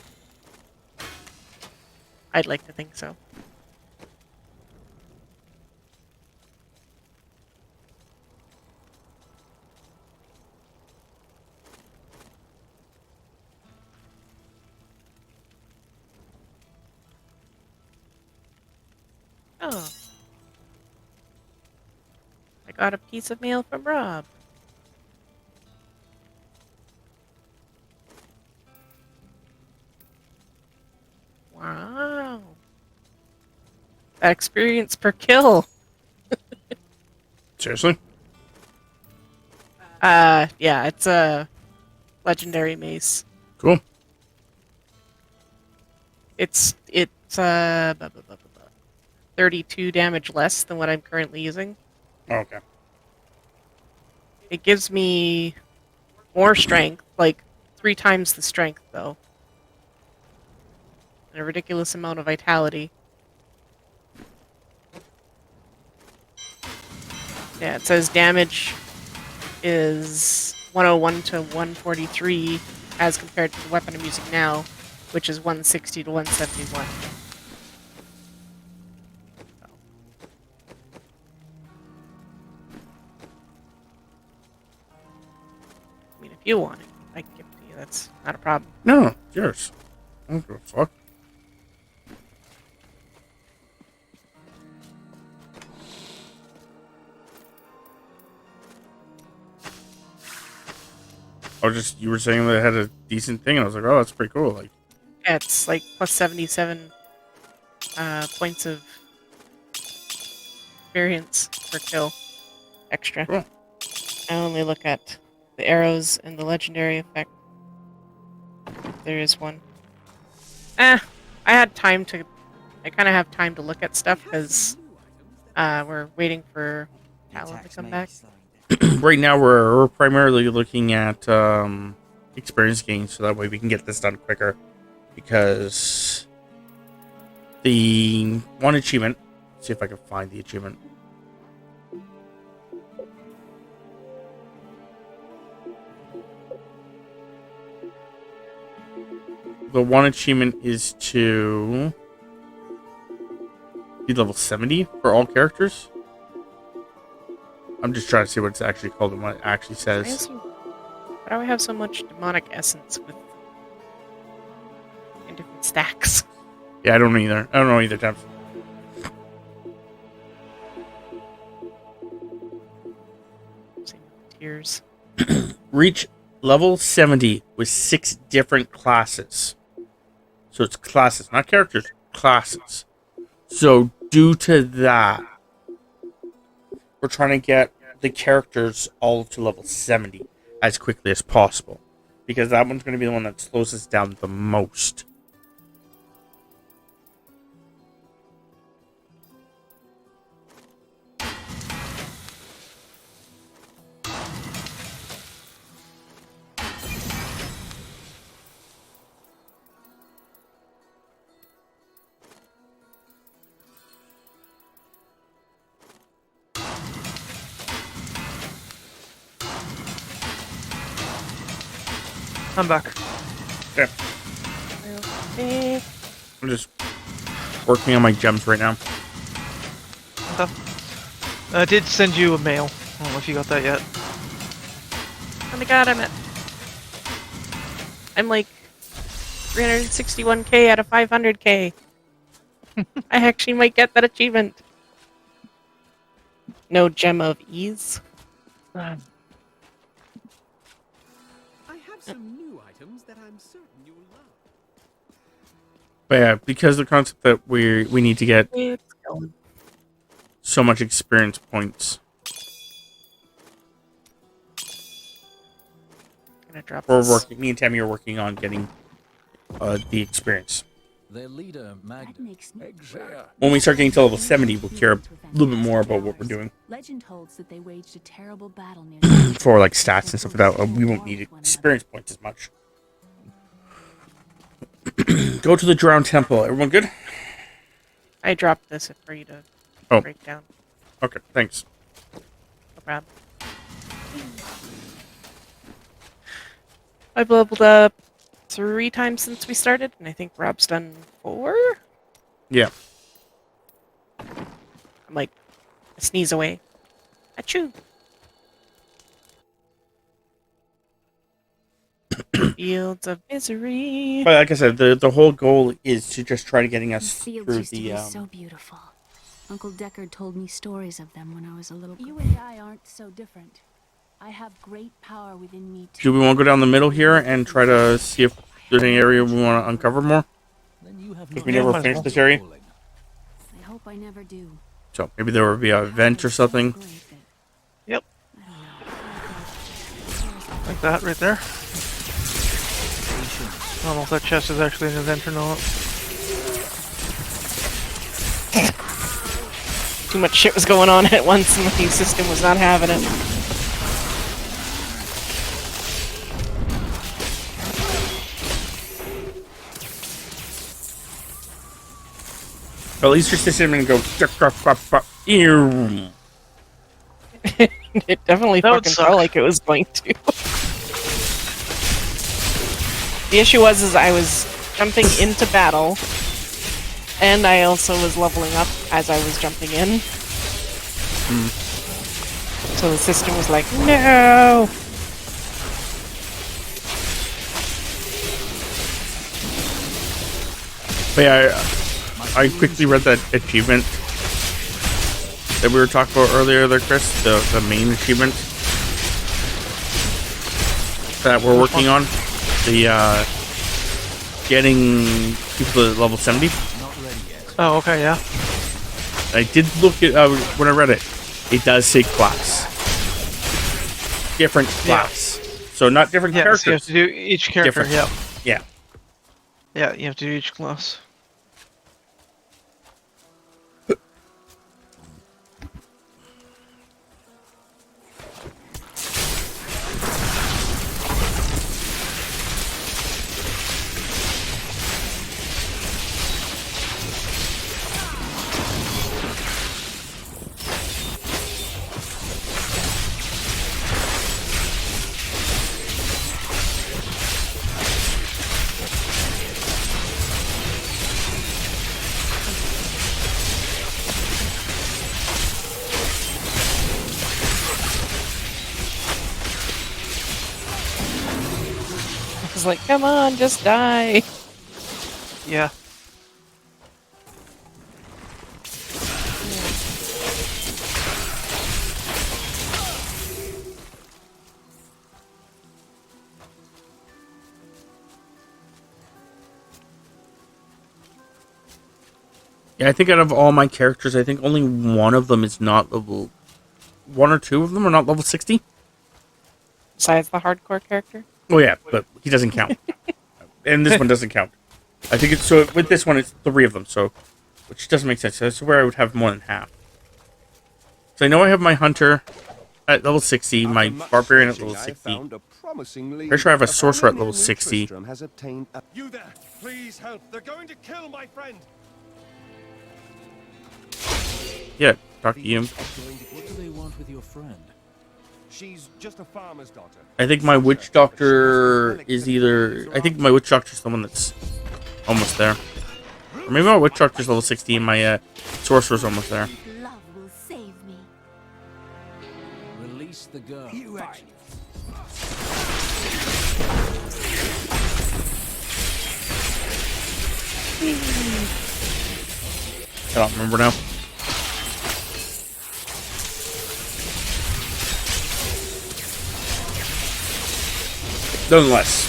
I'd like to think so. Oh. I got a piece of mail from Rob. Wow. That experience per kill. Seriously? Yeah, it's a legendary mace. Cool. It's 32 damage less than what I'm currently using. Okay. It gives me more strength, like 3 times the strength though. And a ridiculous amount of vitality. Yeah, it says damage is 101 to 143 as compared to the weapon I'm using now, which is 160 to 171. I mean, if you want it, I can give it to you. That's not a problem. No, yours. I don't give a fuck. You were saying that it had a decent thing, and I was like, oh, that's pretty cool. Like, Yeah, it's like plus 77 points of experience per kill extra. Cool. I only look at the arrows and the legendary effect. There is one. I had time to... I kind of have time to look at stuff because we're waiting for Talon to come back. right now, we're primarily looking at experience gains, so that way we can get this done quicker. Because the one achievement... Let's see if I can find the achievement. The one achievement is to be level 70 for all characters. I'm just trying to see what it's actually called and what it actually says. Why do I have so much demonic essence with in different stacks. Yeah, I don't know either. I don't know either, Temps. Same with tiers. Reach level 70 with 6 different classes. So it's classes, not characters, classes. So due to that, we're trying to get the characters all to level 70 as quickly as possible. Because that one's going to be the one that slows us down the most. I'm back. Okay. Eh, I'm just working on my gems right now. Okay. I did send you a mail. I don't know if you got that yet. Oh my god, I'm like 361k out of 500k. I actually might get that achievement. No gem of ease. I have some new items that I'm certain you'll love. But yeah, because the concept that we need to get It's going. so much experience points. Gonna drop We're this. working. Me and Tammy are working on getting the experience. Their leader, Magda. When we start getting to level 70, we'll care a little bit more about what we're doing. Legend holds that they waged a terrible battle near For like stats and stuff like that, we won't need experience points as much. Go to the Drowned Temple. Everyone good? I dropped this for you to Oh. break down. Okay, thanks. No problem. I've leveled up 3 times since we started, and I think Rob's done 4? Yeah. I'm like a sneeze away. Achoo! Fields of Misery. But like I said, the whole goal is to just try to getting us These fields through used to the be so beautiful. Uncle Deckard told me stories of them when I was a little girl. You and I aren't so different. I have great power within me too. Do we want to go down the middle here and try to see if there's any area we want to uncover more? Then you have Because we Yeah, never might as finished well. this area. I hope I never do. So maybe there will be an event or something. Yep. Like that right there. I don't know if that chest is actually an event or not. Too much shit was going on at once, and the system was not having it. At least your system and go. Ew. It definitely That would fucking suck. felt like it was going to. The issue was I was jumping into battle, and I also was leveling up as I was jumping in. So the system was like, no! But yeah, I quickly read that achievement that we were talking about earlier there, Chris. The main achievement that we're working on. The getting people to level 70. Oh, okay, yeah. I did look at when I read it. It does say class, different class. So not different Yeah, so you have characters. to do each character, Different. yeah. Yeah. Yeah, you have to do each class. I was like, come on, just die. Yeah. Yeah, I think out of all my characters, I think only one of them is not level... One or two of them are not level 60. Besides the hardcore character. Oh yeah, but he doesn't count. And this one doesn't count. I think it's... So with this one, it's 3 of them, so... Which doesn't make sense. That's where I would have more than half. So I know I have my Hunter at level 60, my Barbarian at level 60. Pretty sure I have a Sorcerer at level 60. You there! Please help! They're going to kill my friend! Yeah, talk to you. What do they want with your friend? She's just a farmer's daughter. I think my Witch Doctor is either... I think my Witch Doctor is the one that's almost there. Or maybe my Witch Doctor is level 60 and my Sorcerer's almost there. Love will save me. Release the girl. I don't remember now. Nonetheless.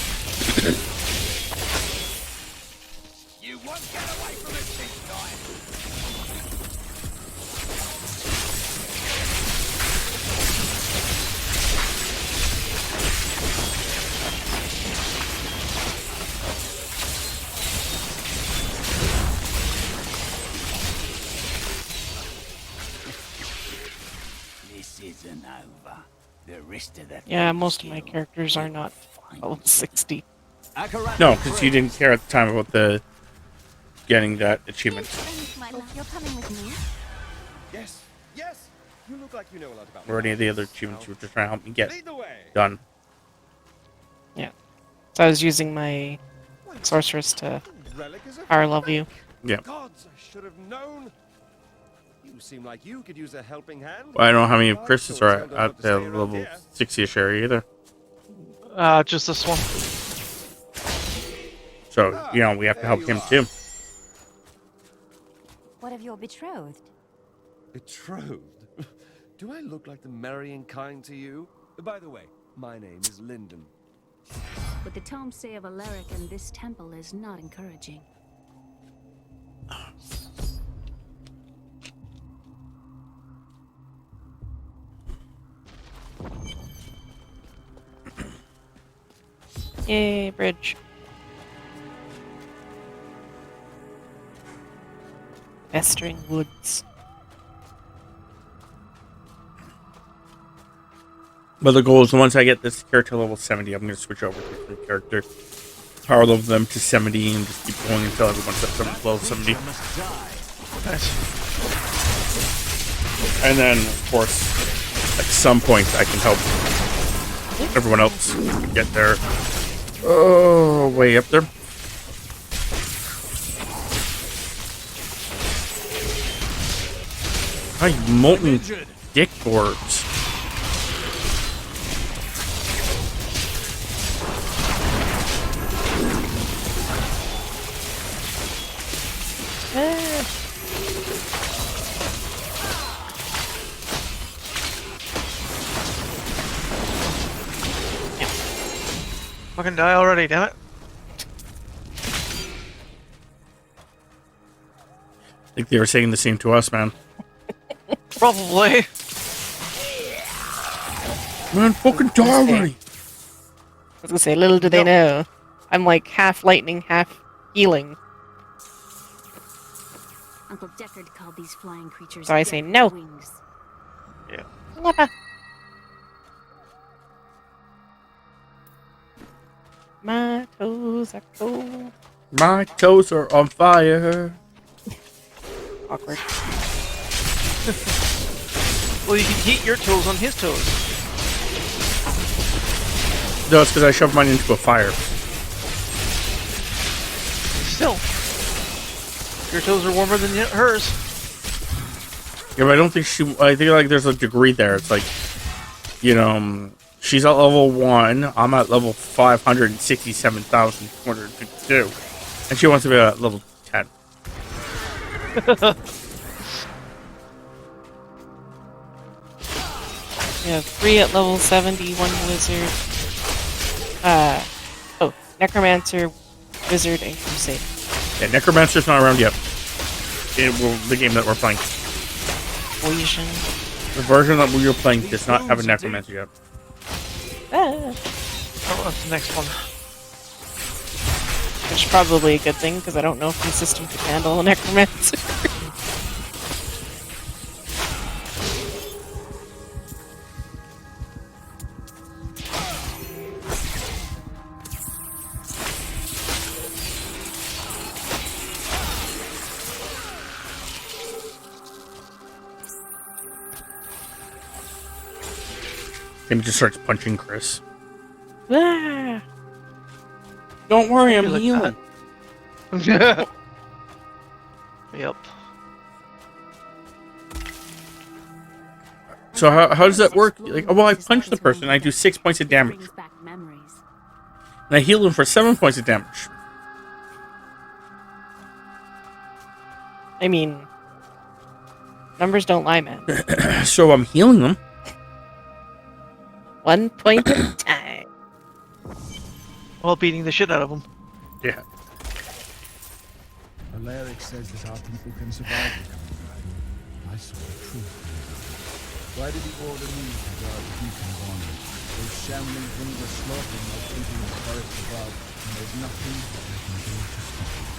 You won't get away from it this time! This isn't over. The rest of the Yeah, most of my characters are not level 60. No, because you didn't care at the time about the getting that achievement. You're coming with me? Yes, yes! You look like you know a lot about Or any of the other achievements you were just trying to help me get Lead the way! done. Yeah. So I was using my sorceress to Relic is a power level you. Yeah. Gods, I should have known! You seem like you could use a helping hand. Well, I don't know how many of Chris's are at the level 60-ish area either. Just this one. So, you know, we have to help him too. What of your betrothed? Betrothed? Do I look like the marrying kind to you? By the way, my name is Lyndon. What the tomes say of Alaric and this temple is not encouraging. Yay, bridge. Festering woods. But the goal is once I get this character level 70, I'm going to switch over to a different character. Power level them to 70 and just keep going until everyone's at level 70. Nice. And then, of course, at some point I can help everyone else get there. Oh, way up there. Hi, molten dick boards. Fucking die already, damn it. I think they were saying the same to us, man. Probably. Man, fucking die already. I was gonna say, little do they know. I'm like half lightning, half healing. Uncle Deckard called these flying creatures So I say death no. wings. Yeah. Never. My toes are cold. My toes are on fire. Awkward. Well, you can heat your toes on his toes. No, it's because I shoved mine into a fire. Still. Your toes are warmer than hers. Yeah, but I don't think I think like there's a degree there. It's like, you know, she's at level 1. I'm at level 567,252. And she wants to be a level 10. We have 3 at level 70, 1 wizard. Necromancer, wizard, and crusade. Yeah, Necromancer's not around yet. The game that we're playing. Poison. The version that we were playing does not have a Necromancer yet. Ah. Oh, that's the next one. Which is probably a good thing, because I don't know if the system can handle a necromancer. Tim just starts punching Chris. Ah. Don't worry, I'm Like healing. Yep. So how does that work? Like, well, I punch the person, and I do 6 points of damage. Brings back memories. And I heal them for 7 points of damage. I mean, numbers don't lie, man. So I'm healing them. 1 point at a time. While beating the shit out of them. Yeah. Alaric says that our people can survive the coming battle. I saw the truth. Why did he order me to guard the beacon of honor? Those shambling things are slaughtering our people in the forest above, and there's nothing I can do to stop it.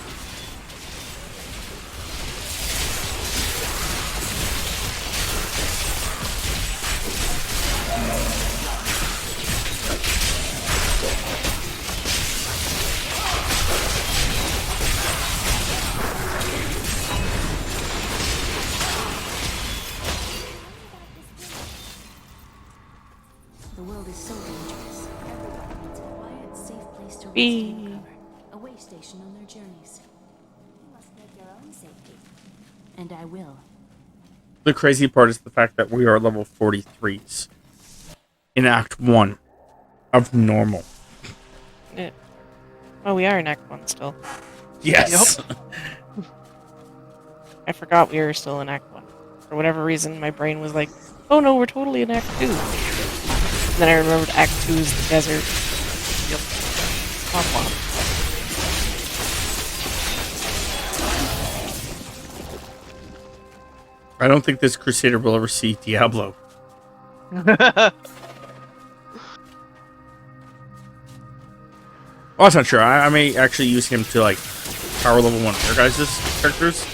The world is so dangerous. Everybody needs a quiet, safe place to rest Whee. and recover. A way station on their journeys. You must make your own safety. And I will. The crazy part is the fact that we are level 43s in Act 1 of normal. Yeah. Oh, we are in Act 1 still. Yes. I forgot we were still in Act 1. For whatever reason, my brain was like, oh no, we're totally in Act 2. And then I remembered Act 2 is the desert. Yep. Womp womp. I don't think this Crusader will ever see Diablo. Well, that's not sure. I may actually use him to, like, power level one of your guys' characters.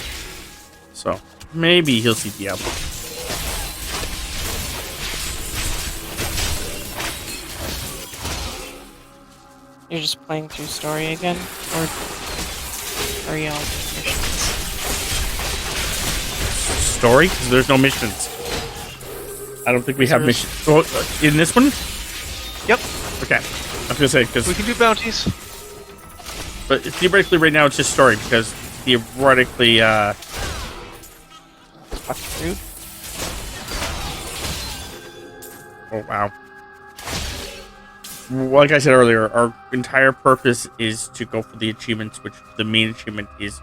So, maybe he'll see Diablo. You're just playing through story again? Or are you all just missions? Story? 'Cause there's no missions. I don't think we have missions. Oh, in this one? Yep. Okay. I was going to say, because... We can do bounties. But theoretically, right now, it's just story, because theoretically, Fuck, rude. Oh, wow. Like I said earlier, our entire purpose is to go for the achievements, which the main achievement is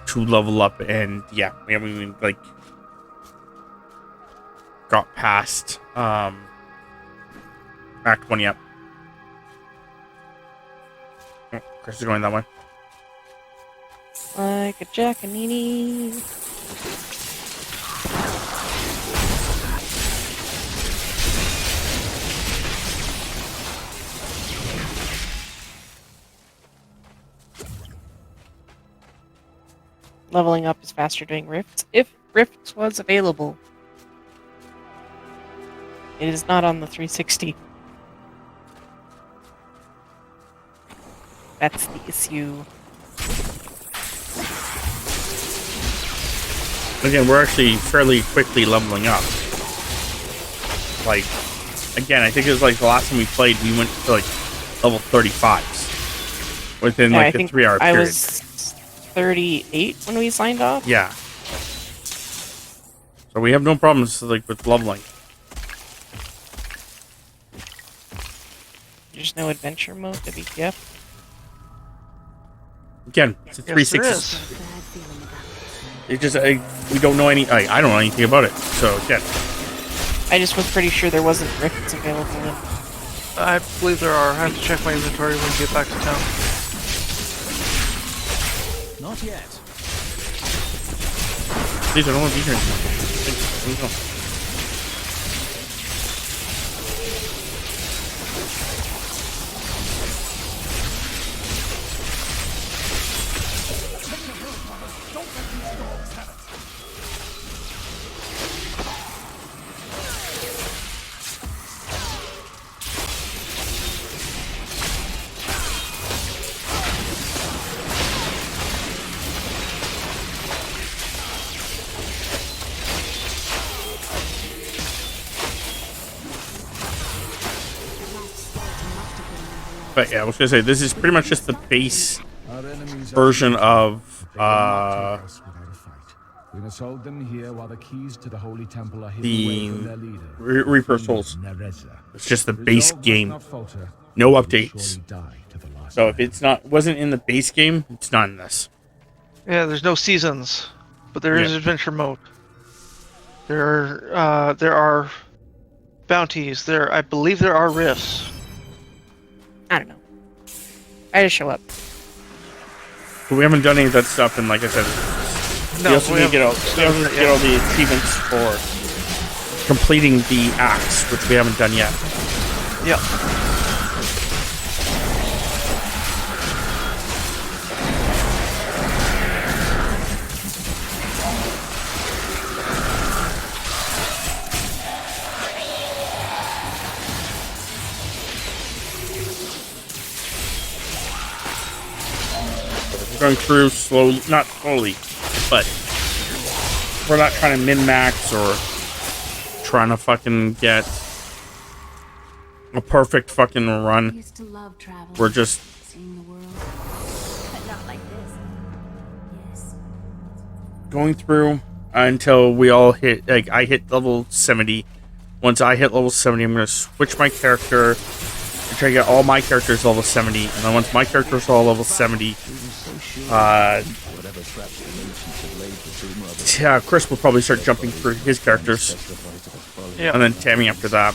to level up, and yeah, we haven't even, like, got past, Act 1 yet. Oh, Chris is going that way. Like a jackanini. Leveling up is faster doing rifts. If rifts was available. It is not on the 360. That's the issue. Again, we're actually fairly quickly leveling up. Like, again, I think it was like the last time we played, we went to like level 35s within Yeah, like I a think 3-hour period. I was 38 when we signed off. Yeah. So we have no problems like with leveling. There's no adventure mode, WTF. Again, it's a Yes, there 360. is. It just we don't know any. I don't know anything about it. So again, I just was pretty sure there wasn't rifts available. I believe there are. I have to check my inventory when we get back to town. Not yet. please, I don't want to be here anymore. Let me go. But yeah, I was gonna say this is pretty much just the base version of We must hold them here while the keys to the Holy Temple are hidden the away from their leader. Reaper Souls. It's just the base Resolve must game, not falter. no They will updates. surely die to the last So if man. it's wasn't in the base game, it's not in this. Yeah, there's no seasons, but there is Yeah. adventure mode. There are bounties. I believe there are rifts. I don't know. I just show up. But we haven't done any of that stuff, and like I said, No, we also need to get all haven't- the achievements for completing the axe, which we haven't done yet. Yeah. We're going through slowly, not slowly, but we're not trying to min-max or trying to fucking get a perfect fucking I run. used to love traveling. We're just Seeing the world. But not like this. Yes. going through until we all hit, like, I hit level 70. Once I hit level 70, I'm going to switch my character and try to get all my characters level 70. And then once my characters are all level 70, yeah, Chris will probably start jumping through his characters. Yeah. And then Tammy after that.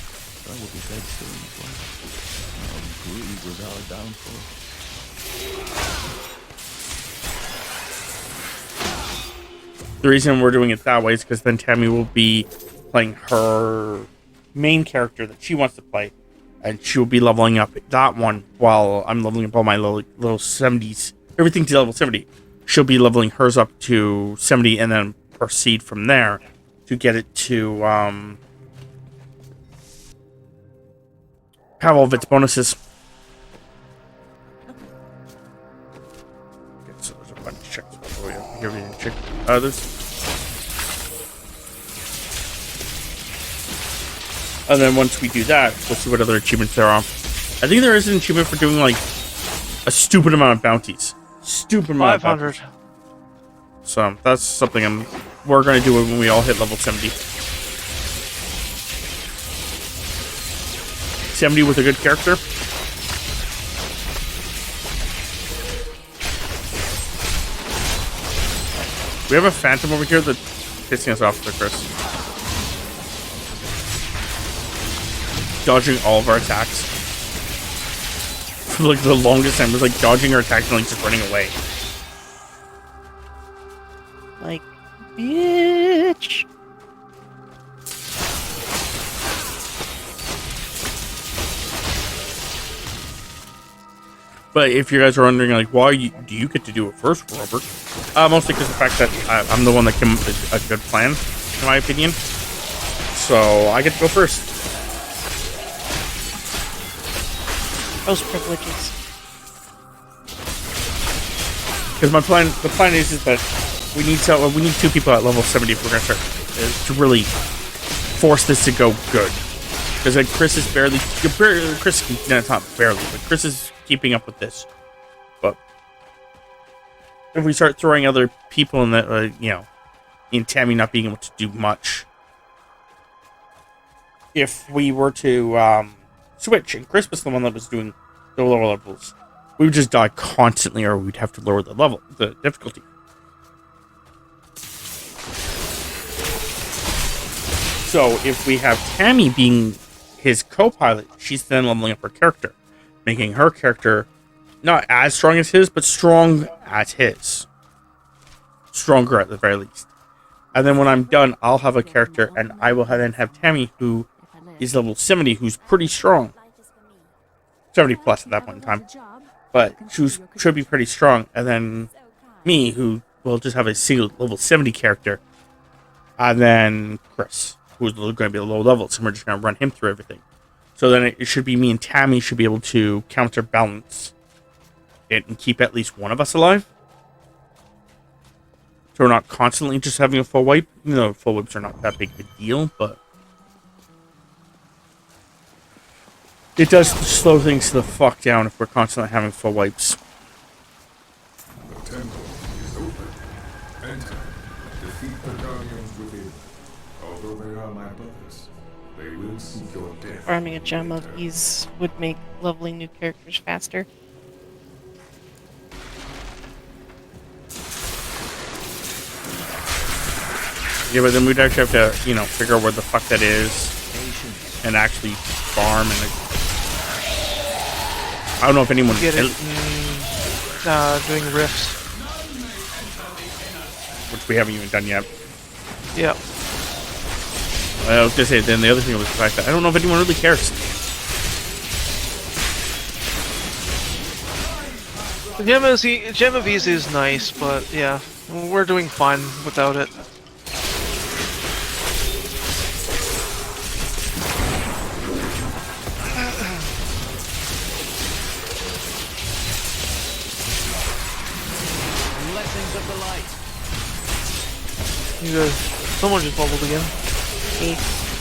The reason we're doing it that way is because then Tammy will be playing her main character that she wants to play, and she will be leveling up that one while I'm leveling up all my little 70s, everything to level 70. She'll be leveling hers up to 70 and then proceed from there to get it to have all of its bonuses. Okay, so there's a bunch of checks. Oh yeah, give me a check others. And then once we do that, we'll see what other achievements there are. I think there is an achievement for doing like a stupid amount of bounties. Stupid amount of 500. bounties. So that's something we're gonna do when we all hit level 70. 70 with a good character. We have a phantom over here that's pissing us off there, Chris. Dodging all of our attacks. For like the longest time, it was like dodging our attacks and like just running away. Like, bitch. But if you guys are wondering, like, why do you get to do it first, Robert? Mostly because the fact that I'm the one that came up with a good plan, in my opinion. So I get to go first. Those privileges. Because the plan is that we need two people at level 70 if we're gonna start to really force this to go good. Because like Chris is not barely, but Chris is keeping up with this. But if we start throwing other people in that, in Tammy not being able to do much, if we were to switch and Chris was the one that was doing the lower levels, we would just die constantly, or we'd have to lower the difficulty. So if we have Tammy being his co-pilot, she's then leveling up her character, making her character not as strong as his, but strong as his. Stronger at the very least. And then when I'm done, I'll have a character, and I will then have Tammy, who is level 70, who's pretty strong. 70 plus at that point in time. But she should be pretty strong. And then me, who will just have a single level 70 character. And then Chris, who's going to be a low level, so we're just going to run him through everything. So then it should be me and Tammy should be able to counterbalance it and keep at least one of us alive. So we're not constantly just having a full wipe. You know, full wipes are not that big of a deal, but it does slow things the fuck down if we're constantly having full wipes. The temple is open. Enter. Defeat the guardians within. Although they are my brothers, they will seek your death. Farming a gem of ease would make leveling new characters faster. Yeah, but then we'd actually have to, you know, figure out where the fuck that is and actually farm. And I don't know if anyone get it doing rifts, which we haven't even done yet. Yeah. I was gonna say, then the other thing was the fact that I don't know if anyone really cares. The gem of ease is nice, but yeah, we're doing fine without it. You guys, someone just bubbled again. Me.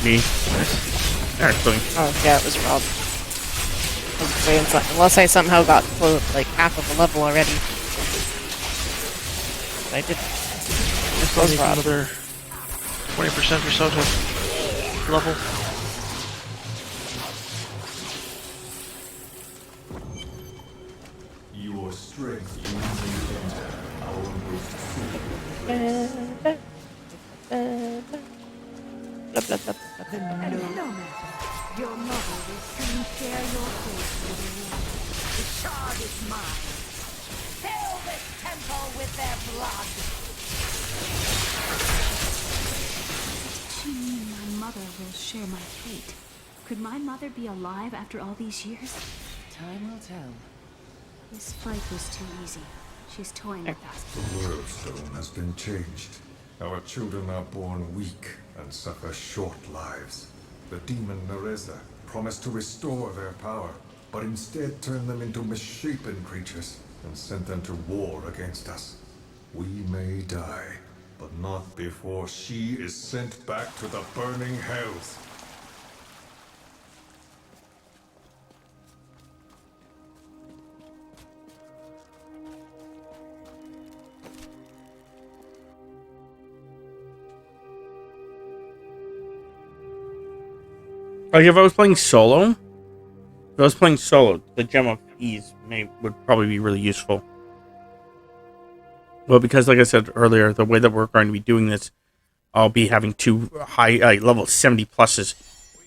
Nice. Actually. Oh, yeah, it was Rob. I was playing unless I somehow got to, like, half of a level already. But I did. I still need another 20% or so to level. Your strength will enter our most Blah, blah, blah, blah. No matter. Your mother will soon share your fate with you. The shard is mine. Fill this temple with their blood. She mean my mother will share my fate. Could my mother be alive after all these years? Time will tell. This fight was too easy. She's toying with us. The world stone has been changed. Our children are born weak and suffer short lives. The demon Nereza promised to restore their power, but instead turned them into misshapen creatures and sent them to war against us. We may die, but not before she is sent back to the burning hells. Like if I was playing solo, the gem of ease would probably be really useful. Well, because like I said earlier, the way that we're going to be doing this, I'll be having two high level 70 pluses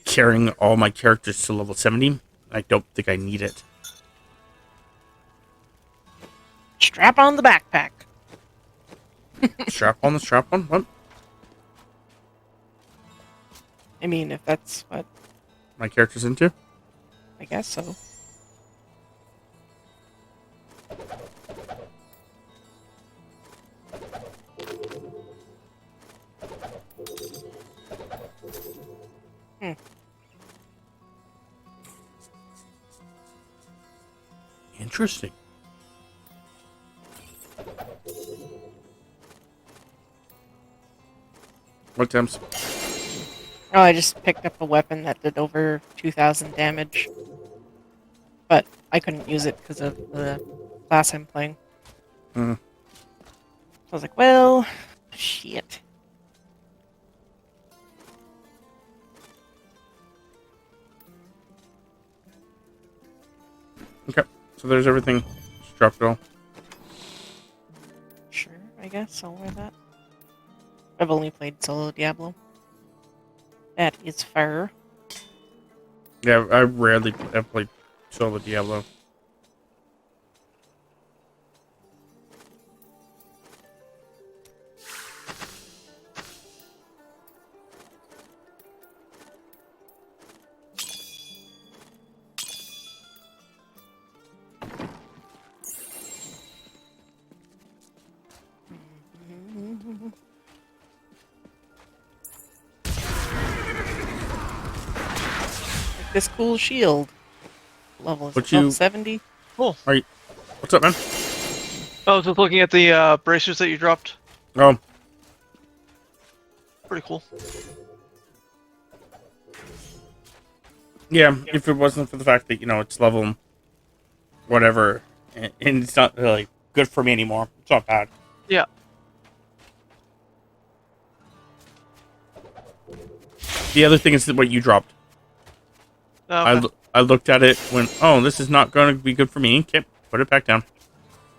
carrying all my characters to level 70. I don't think I need it. Strap on the backpack. Strap on? What? I mean, if that's what My character's into? I guess so. Interesting. What temps? Oh, I just picked up a weapon that did over 2,000 damage. But I couldn't use it because of the class I'm playing. Hmm. I was like, well, shit. Okay, so there's everything drop it all. Sure, I guess I'll wear that. I've only played solo Diablo. That is fair. Yeah, I rarely have played solo Diablo. Like this cool shield. Level is But level you- 70. Cool. Are you, what's up, man? I was just looking at the bracers that you dropped. Oh, Pretty cool. yeah. If it wasn't for the fact that it's level whatever, and it's not like good for me anymore, it's not bad. Yeah. The other thing is what you dropped. Okay. I looked at it, went, oh, this is not going to be good for me. Okay, put it back down.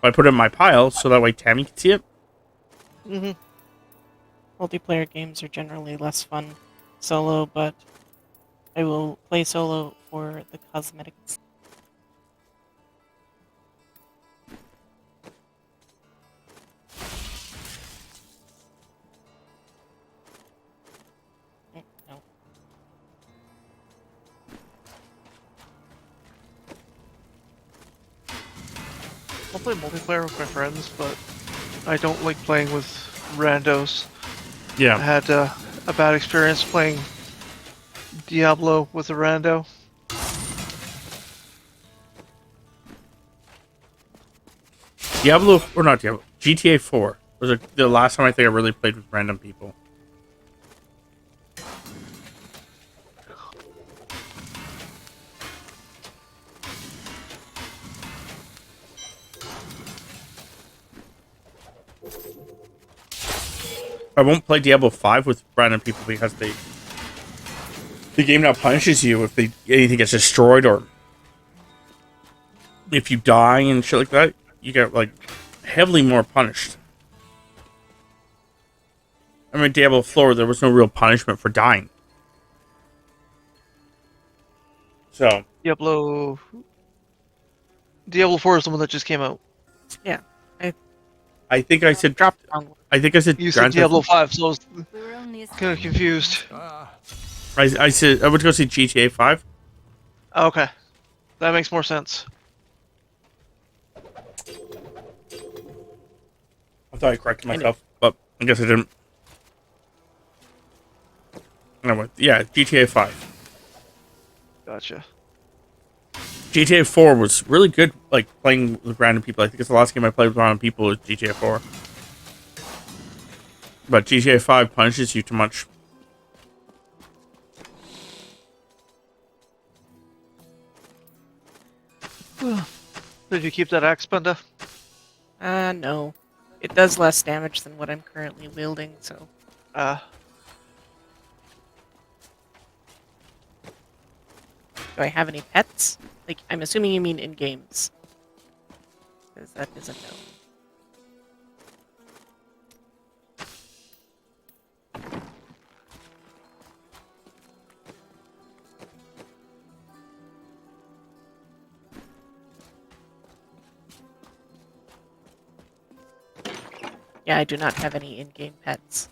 I put it in my pile so that way Tammy can see it. Mm-hmm. Multiplayer games are generally less fun solo, but I will play solo for the cosmetics. No. I'll play multiplayer with my friends, but I don't like playing with randos. I Yeah. had a bad experience playing Diablo with a rando. Diablo, or not Diablo, GTA 4 was the last time I think I really played with random people. I won't play Diablo 5 with random people because the game now punishes you if anything gets destroyed or if you die and shit like that. You get like heavily more punished. I mean, Diablo 4, there was no real punishment for dying. So Diablo 4 is the one that just came out. Yeah. I think I said Dropped wrong one. I think I said You said Grand Diablo Theft. 5, so I was We were only kind of confused. I said I would go see GTA 5. Okay. That makes more sense. I thought I corrected myself, but I guess I didn't. Anyway, yeah, GTA 5. Gotcha. GTA 4 was really good, like, playing with random people. I think it's the last game I played with random people was GTA 4. But GTA 5 punishes you too much. Did you keep that axe, Bunda? No. It does less damage than what I'm currently wielding, so... Do I have any pets? Like, I'm assuming you mean in games. Because that is a no. Yeah, I do not have any in-game pets.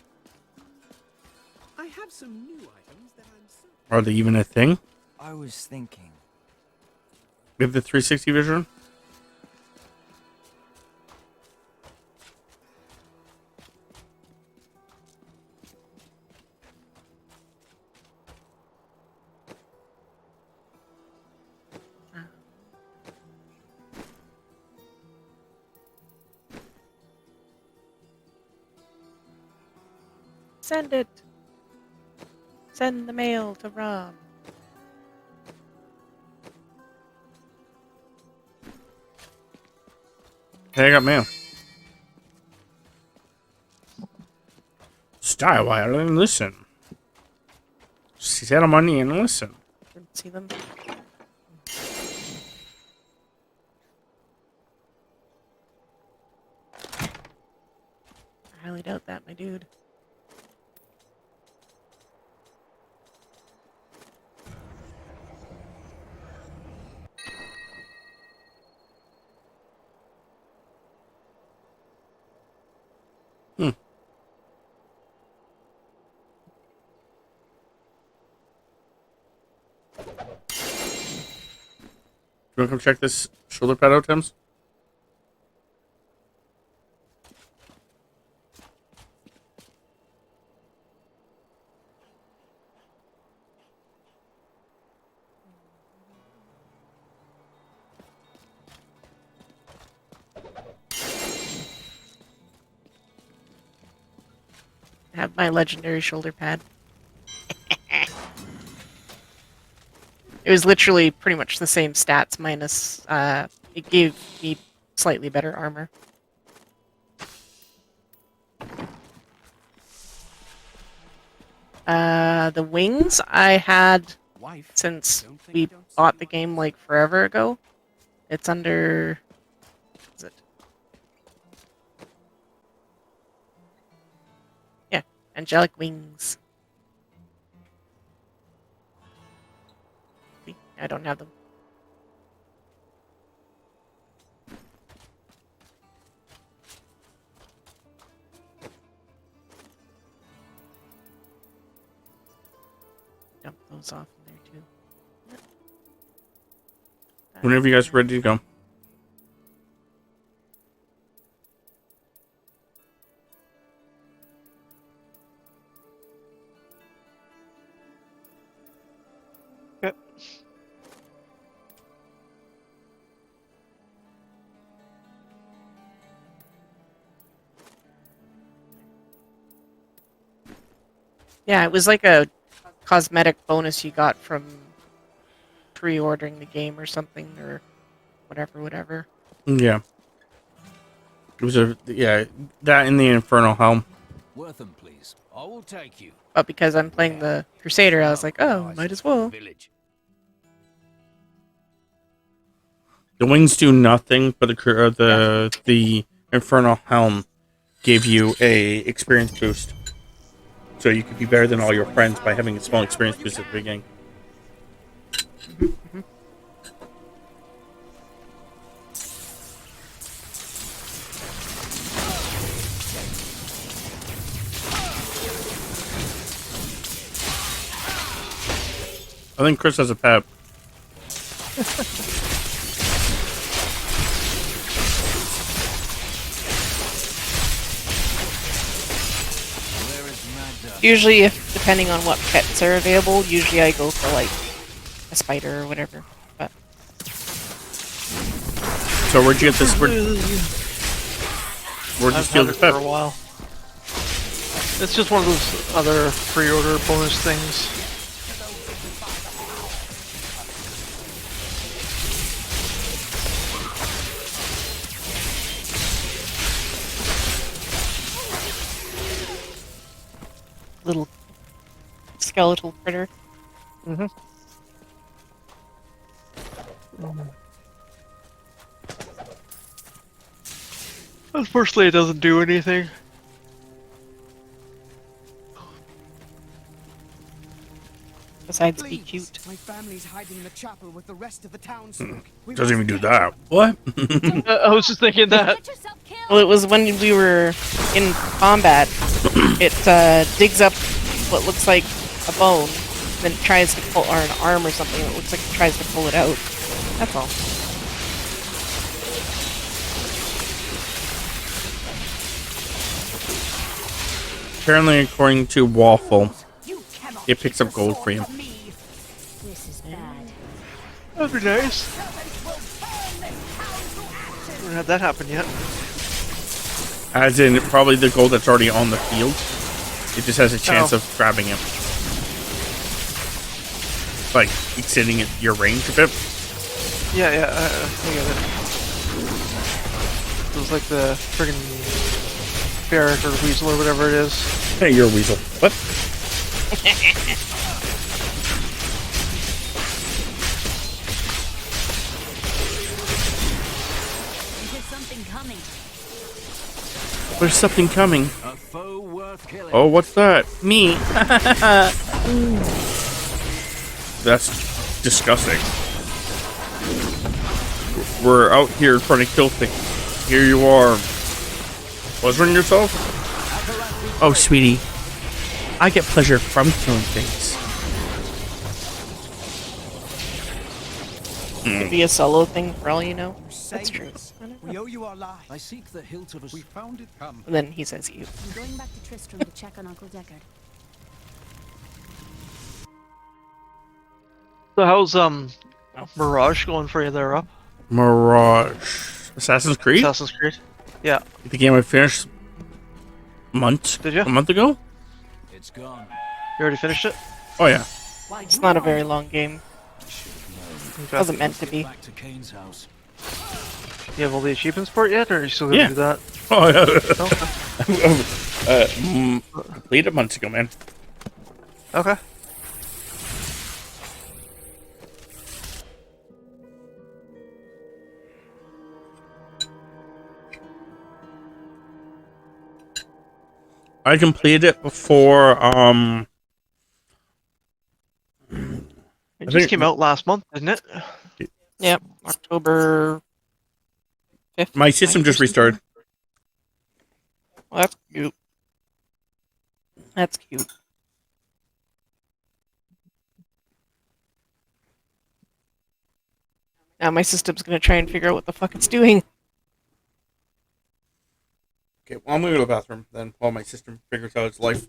I have some new items that I'm certain. Are they even a thing? I was thinking. We have the 360 vision? Send it! Send the mail to Rob. Hey, I got mail. Style while and listen. Set on money and listen. Didn't see them. I highly doubt that, my dude. You want to come check this shoulder pad out, Tim's? I have my legendary shoulder pad. It was literally pretty much the same stats minus it gave me slightly better armor. The wings I had since we bought the game like forever ago. It's under... What is it? Yeah, angelic wings. See, I don't have them. Dump those off in there too. Whenever you guys are ready to go. Yep. Yeah, it was like a cosmetic bonus you got from pre-ordering the game or something, or whatever. Yeah. It was that in the Infernal Helm. Worth them, please. I will take you. But because I'm playing the Crusader, I was like, oh, might as well. The wings do nothing, but the Infernal Helm gave you a experience boost. So you could be better than all your friends by having a small experience boost at the beginning. I think Chris has a pet. Usually, if depending on what pets are available, usually I go for like a spider or whatever. But so where'd you get this? Where'd you steal the pet? For a while. It's just one of those other pre-order bonus things. little skeletal critter. Mm-hmm. Unfortunately, it doesn't do anything. Besides be cute. My family's hiding in the chapel with the rest of the townsfolk. Doesn't even do that. What? I was just thinking that. Well, it was when we were in combat. It digs up what looks like a bone, then it tries to pull, or an arm or something. It looks like it tries to pull it out. That's all. Apparently, according to Waffle, it picks up gold for you. This is bad. That'd be nice. Haven't had that happen yet. As in, probably the gold that's already on the field. It just has a chance of grabbing it. Like, exceeding your range a bit. Yeah, I get it. It was like the friggin' ferret or weasel or whatever it is. Hey, you're a weasel. What? There's something coming. There's something coming. A foe worth killing. Oh, what's that? Me. That's disgusting. We're out here trying to kill things. Here you are. Pleasuring yourself? Oh, sweetie. I get pleasure from killing things. Could be a solo thing for all you know. That's true. We owe you our lives. I seek the hilt of a... We found it. Come. And then he says you. I'm going back to Tristram to check on Uncle Deckard. So how's Mirage going for you there, up? Mirage. Assassin's Creed? Assassin's Creed. Yeah. The game I finished a month ago? It's gone. You already finished it? Oh yeah. It's not a very long game. Okay. Wasn't meant to be. Back to Kane's house. You have all the achievements for it yet, or are you still gonna do that? Oh yeah. Completed months ago, man. Okay. I completed it before It just came out last month, didn't it? Yep, October 5th. My system just restarted. Well, that's cute. That's cute. Now my system's gonna try and figure out what the fuck it's doing. Okay, well, I'm gonna go to the bathroom then while my system figures out its life.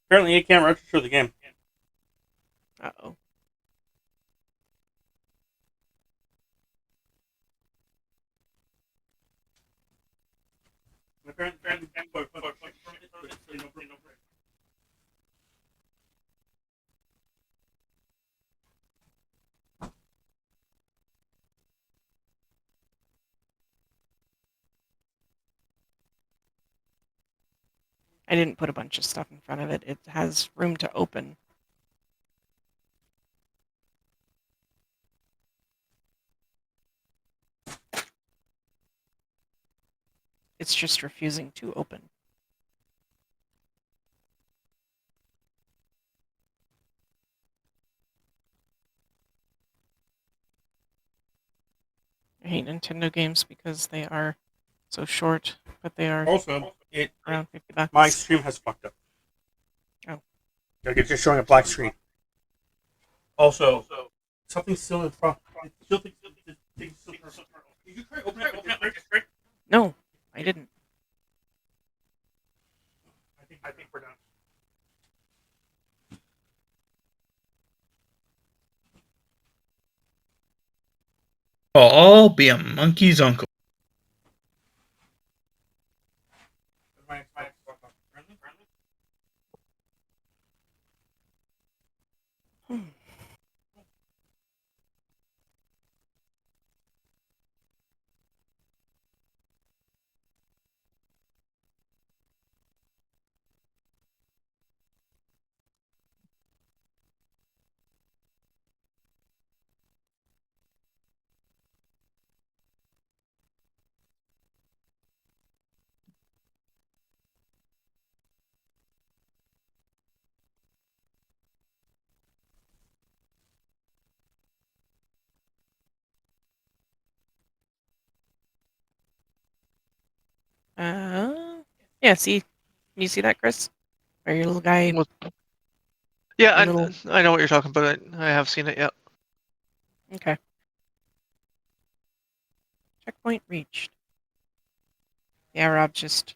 Apparently, it can't register the game. Uh-oh. I didn't put a bunch of stuff in front of it. It has room to open. It's just refusing to open. I hate Nintendo games because they are so short, but they are Also, around $50. My stream has fucked up. Oh. Like, it's just showing a black screen. Also, something's still in front. Did you try open it? No, I didn't. I think we're done. I'll be a monkey's uncle. Yeah, see? Can you see that, Chris? Or your little guy? Yeah, I little... know what you're talking about. I have seen it, yeah. Okay. Checkpoint reached. Yeah, Rob's just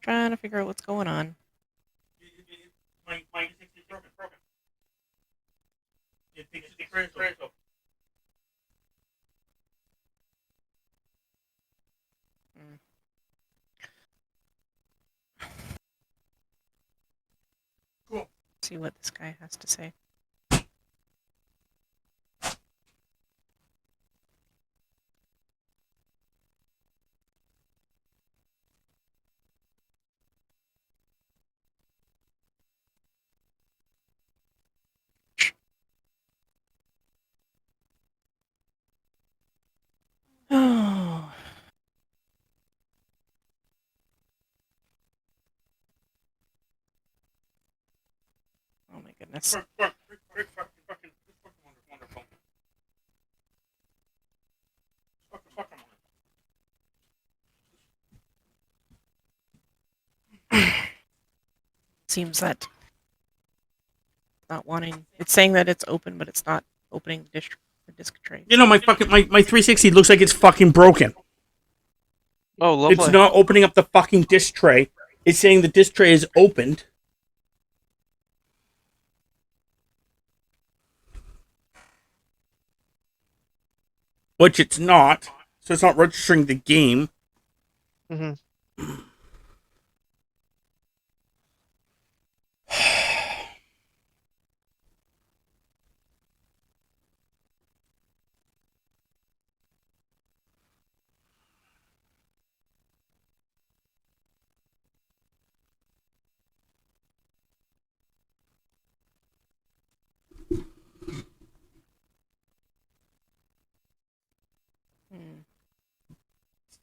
trying to figure out what's going on. Cool. See what this guy has to say. goodness. Seems that not wanting. It's saying that it's open, but it's not opening the disc tray. You know, my 360 looks like it's fucking broken. Oh, lovely. It's not opening up the fucking disc tray. It's saying the disc tray is opened. Which it's not. So it's not registering the game. Mm-hmm.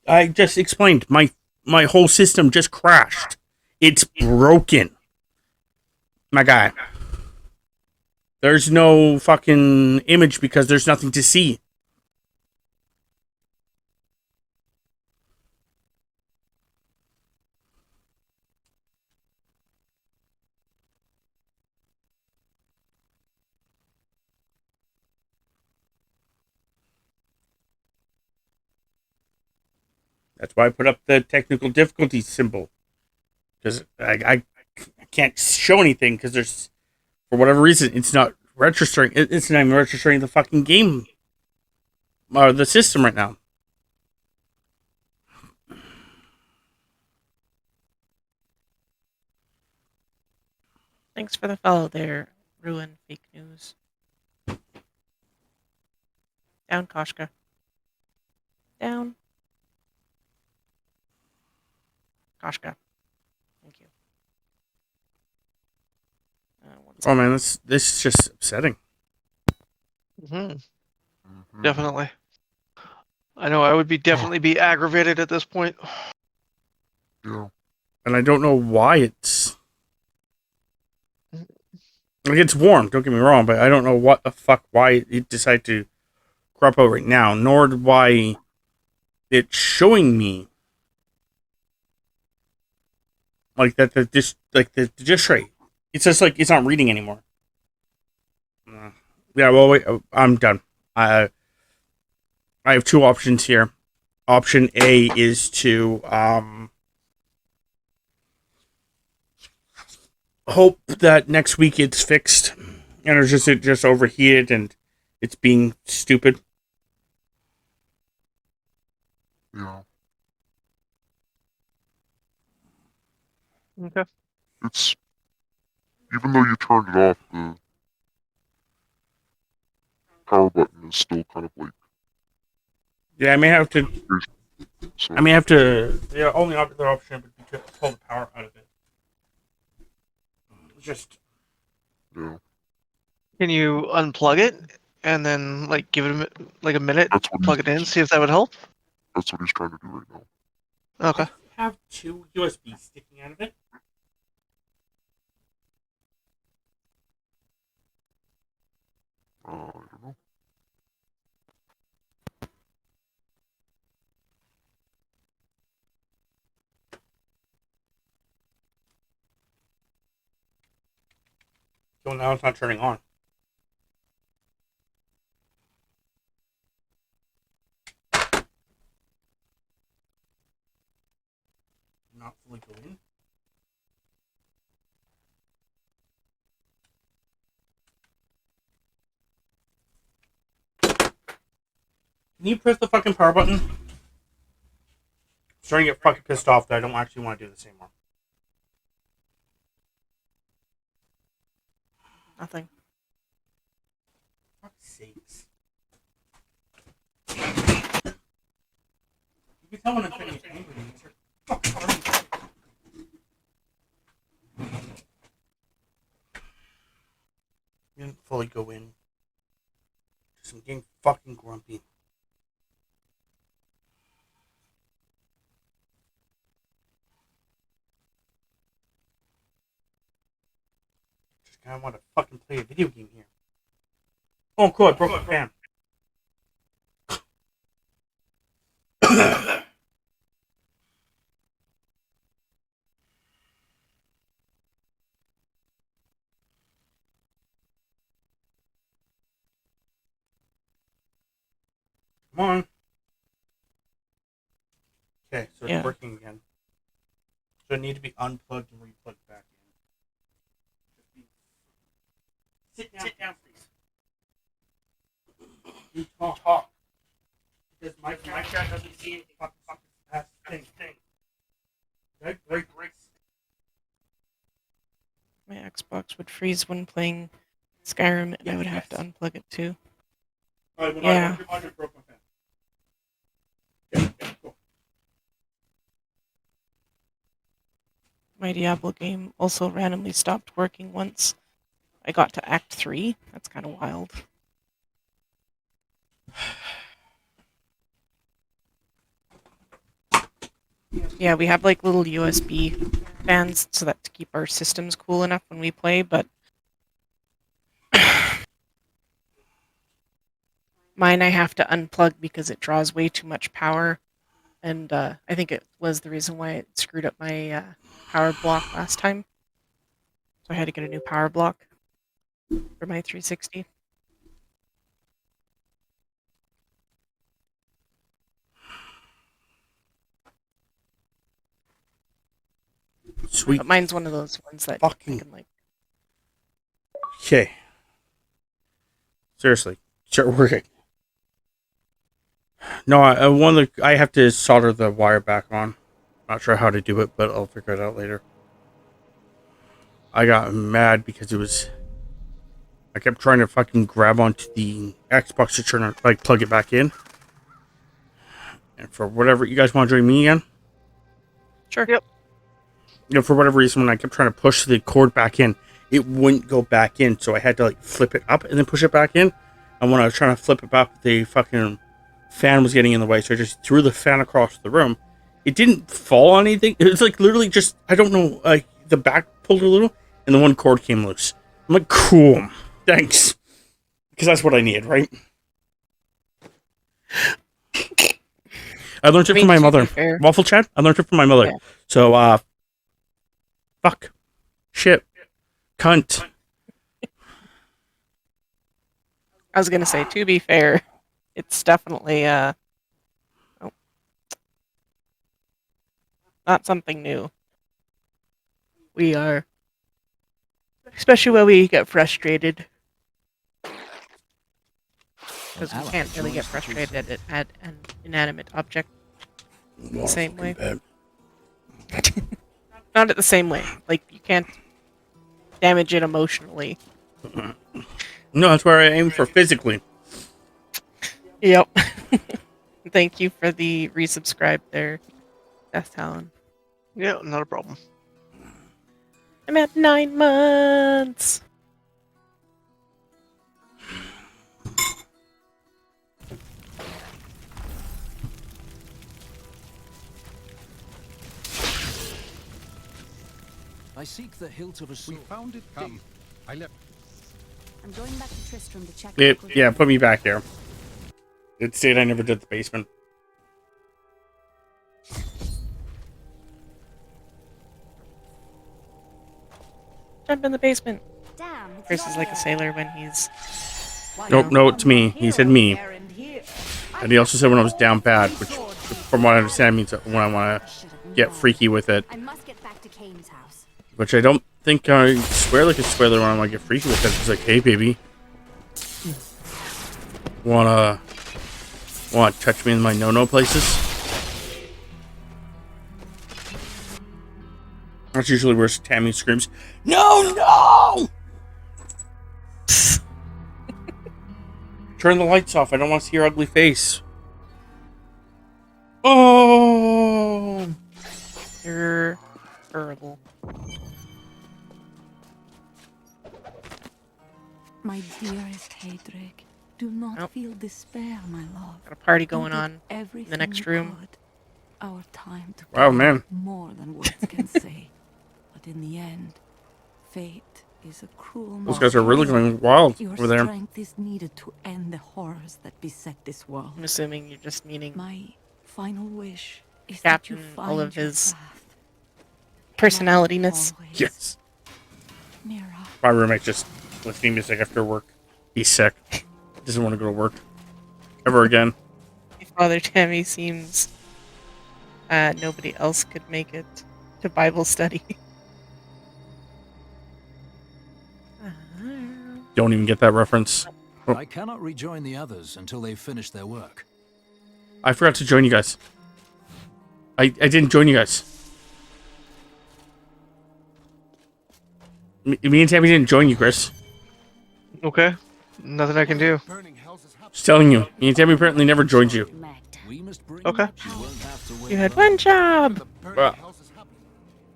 I just explained. My whole system just crashed. It's broken. My guy. There's no fucking image because there's nothing to see. That's why I put up the technical difficulty symbol. Because I can't show anything because there's, for whatever reason, it's not registering. It's not even registering the fucking game or the system right now. Thanks for the follow there, Ruin Fake News. Down, Koshka. Down. Koshka. Thank you. Oh man, this is just upsetting. Mm-hmm. Definitely. I know I would definitely be aggravated at this point. Yeah. And I don't know why it's... Like, it's warm, don't get me wrong, but I don't know what the fuck, why it decided to crop out right now, nor why it's showing me like that the dish tray. It's just like it's not reading anymore. Yeah, well, wait, I'm done. I have two options here. Option A is to hope that next week it's fixed and it just overheated and it's being stupid. Yeah. Okay. It's, even though you turned it off, the power button is still kind of like... Yeah, I may have to... So. I may have to... The only other option would be to pull the power out of it. Just... Yeah. Can you unplug it and then like give it a minute, plug it in, see if that would help? That's what he's trying to do right now. Okay. I have two USB sticking out of it. I don't know. So now it's not turning on. Not fully going. Can you press the fucking power button? I'm starting to get fucking pissed off that I don't actually want to do this anymore. Nothing. Fuck's sakes. You can tell when I'm getting angry. Didn't fully go in. Just I'm getting fucking grumpy. Just kind of want to fucking play a video game here. Oh, cool! I broke my fan. Come on. Okay, so it's working again. So it need to be unplugged and replugged back in. Sit down, please. You talk. Because my cat doesn't see anything. Fuck that thing. Right? My Xbox would freeze when playing Skyrim, and I would have to unplug it too. Yeah. Cool. My Diablo game also randomly stopped working once I got to Act 3. That's kind of wild. Yeah, we have like little USB fans so that to keep our systems cool enough when we play, but mine I have to unplug because it draws way too much power, and I think it was the reason why it screwed up my power block last time. So I had to get a new power block for my 360. Sweet. But mine's one of those ones that fucking I can like. Okay. Seriously, start working. No, I have to solder the wire back on. Not sure how to do it, but I'll figure it out later. I got mad because I kept trying to fucking grab onto the Xbox to turn it, like plug it back in. And for whatever, you guys want to join me again? Sure. Yep. You know, for whatever reason, when I kept trying to push the cord back in, it wouldn't go back in. So I had to like flip it up and then push it back in. And when I was trying to flip it back, the fucking fan was getting in the way. So I just threw the fan across the room. It didn't fall on anything. It was like literally just, I don't know, like the back pulled a little and the one cord came loose. I'm like, cool. Thanks. Because that's what I need, right? I learned it from my mother. Waffle Chat? I learned it from my mother. Yeah. So, fuck. Shit. Cunt. I was gonna say, to be fair, it's definitely, not something new. We are, especially when we get frustrated. Because we can't really get frustrated at an inanimate object the same way. Not at the same way. Like, you can't damage it emotionally. No, that's where I aim for physically. Yep. Thank you for the resubscribe there, Death Talon. Yeah, not a problem. I'm at 9 months! I seek the hilt of a sword. We found it. Come. I left. I'm going back to Tristram to check. Yeah, put me back here. It said I never did the basement. Jump in the basement. Damn, Chris is like a sailor when he's... Nope, no, it's me. He said me. And he also said when I was down bad, which, from what I understand, means that when I want to get freaky with it. I must get back to Kane's house. Which I don't think I swear like a spoiler when I want to get freaky with it. It's like, hey, baby. Wanna touch me in my no-no places? That's usually where Tammy screams, "No, no!" Turn the lights off. I don't want to see your ugly face. Oh! You're horrible. My dearest Hadric, do not feel despair, my love. Got a party going on in the next room. Our time to wow, man. more than words can say. But in the end, fate is a cruel Those guys are really mockery. going wild Your over there. strength is needed to end the horrors that beset this world. I'm assuming you're just meaning My final wish is that you Captain find all of your his path. personalityness. Always. Yes. Mira. My roommate just listening to music after work. He's sick. Doesn't want to go to work ever again. Father Tammy seems nobody else could make it to Bible study. Don't even get that reference. Oh, I cannot rejoin the others until they've finished their work. I forgot to join you guys. I didn't join you guys. Me and Tammy didn't join you, Chris. Okay. Nothing I can do. Just telling you. Me and Tammy apparently never joined you. Okay. You had one job. Well,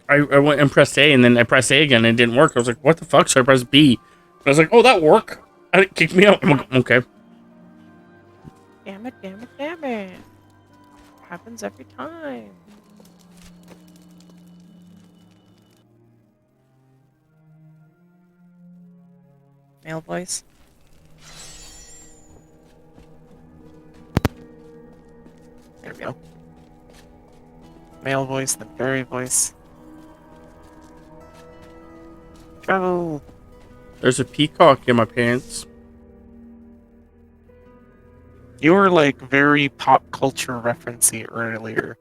I went and pressed A, and then I pressed A again, and it didn't work. I was like, what the fuck? So I pressed B. And I was like, oh, that worked. And it kicked me out. I'm like, okay. Damn it, damn it, damn it. Happens every time. Male voice. There we go. Male voice, then fairy voice. Travel. There's a peacock in my pants. You were like very pop culture referencey earlier.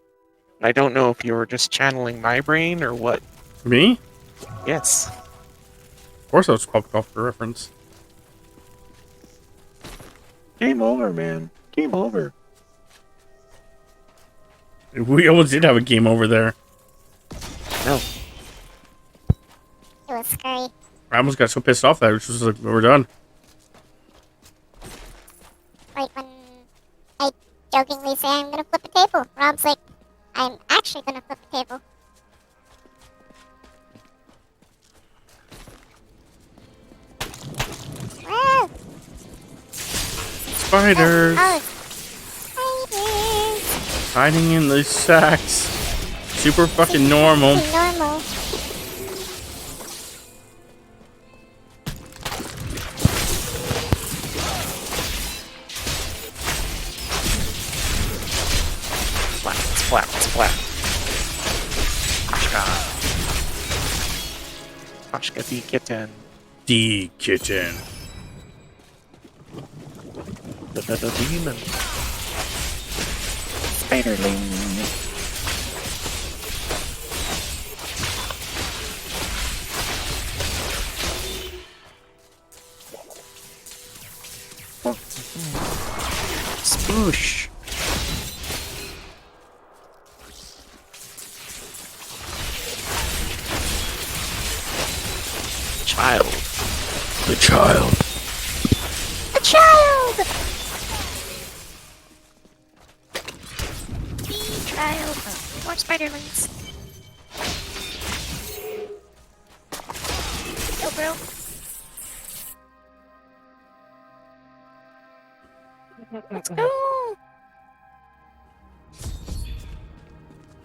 I don't know if you were just channeling my brain or what. Me? Yes. Of course I was pop culture reference. Game over, man. Game over. We almost did have a game over there. No. It was scary. I almost got so pissed off that it was just like, we're done. Right when I jokingly say I'm gonna flip a table, Rob's like, I'm actually gonna flip a table. Woo! Spiders! Oh, spiders! Hiding in the sacks. Super fucking normal. Normal. Splat, splat. Koshka. Koshka the kitten. The kitten. The demon. Spiderling. Spoosh. Child. The child. A child! The child. More spiderlings. Go, bro. Let's go.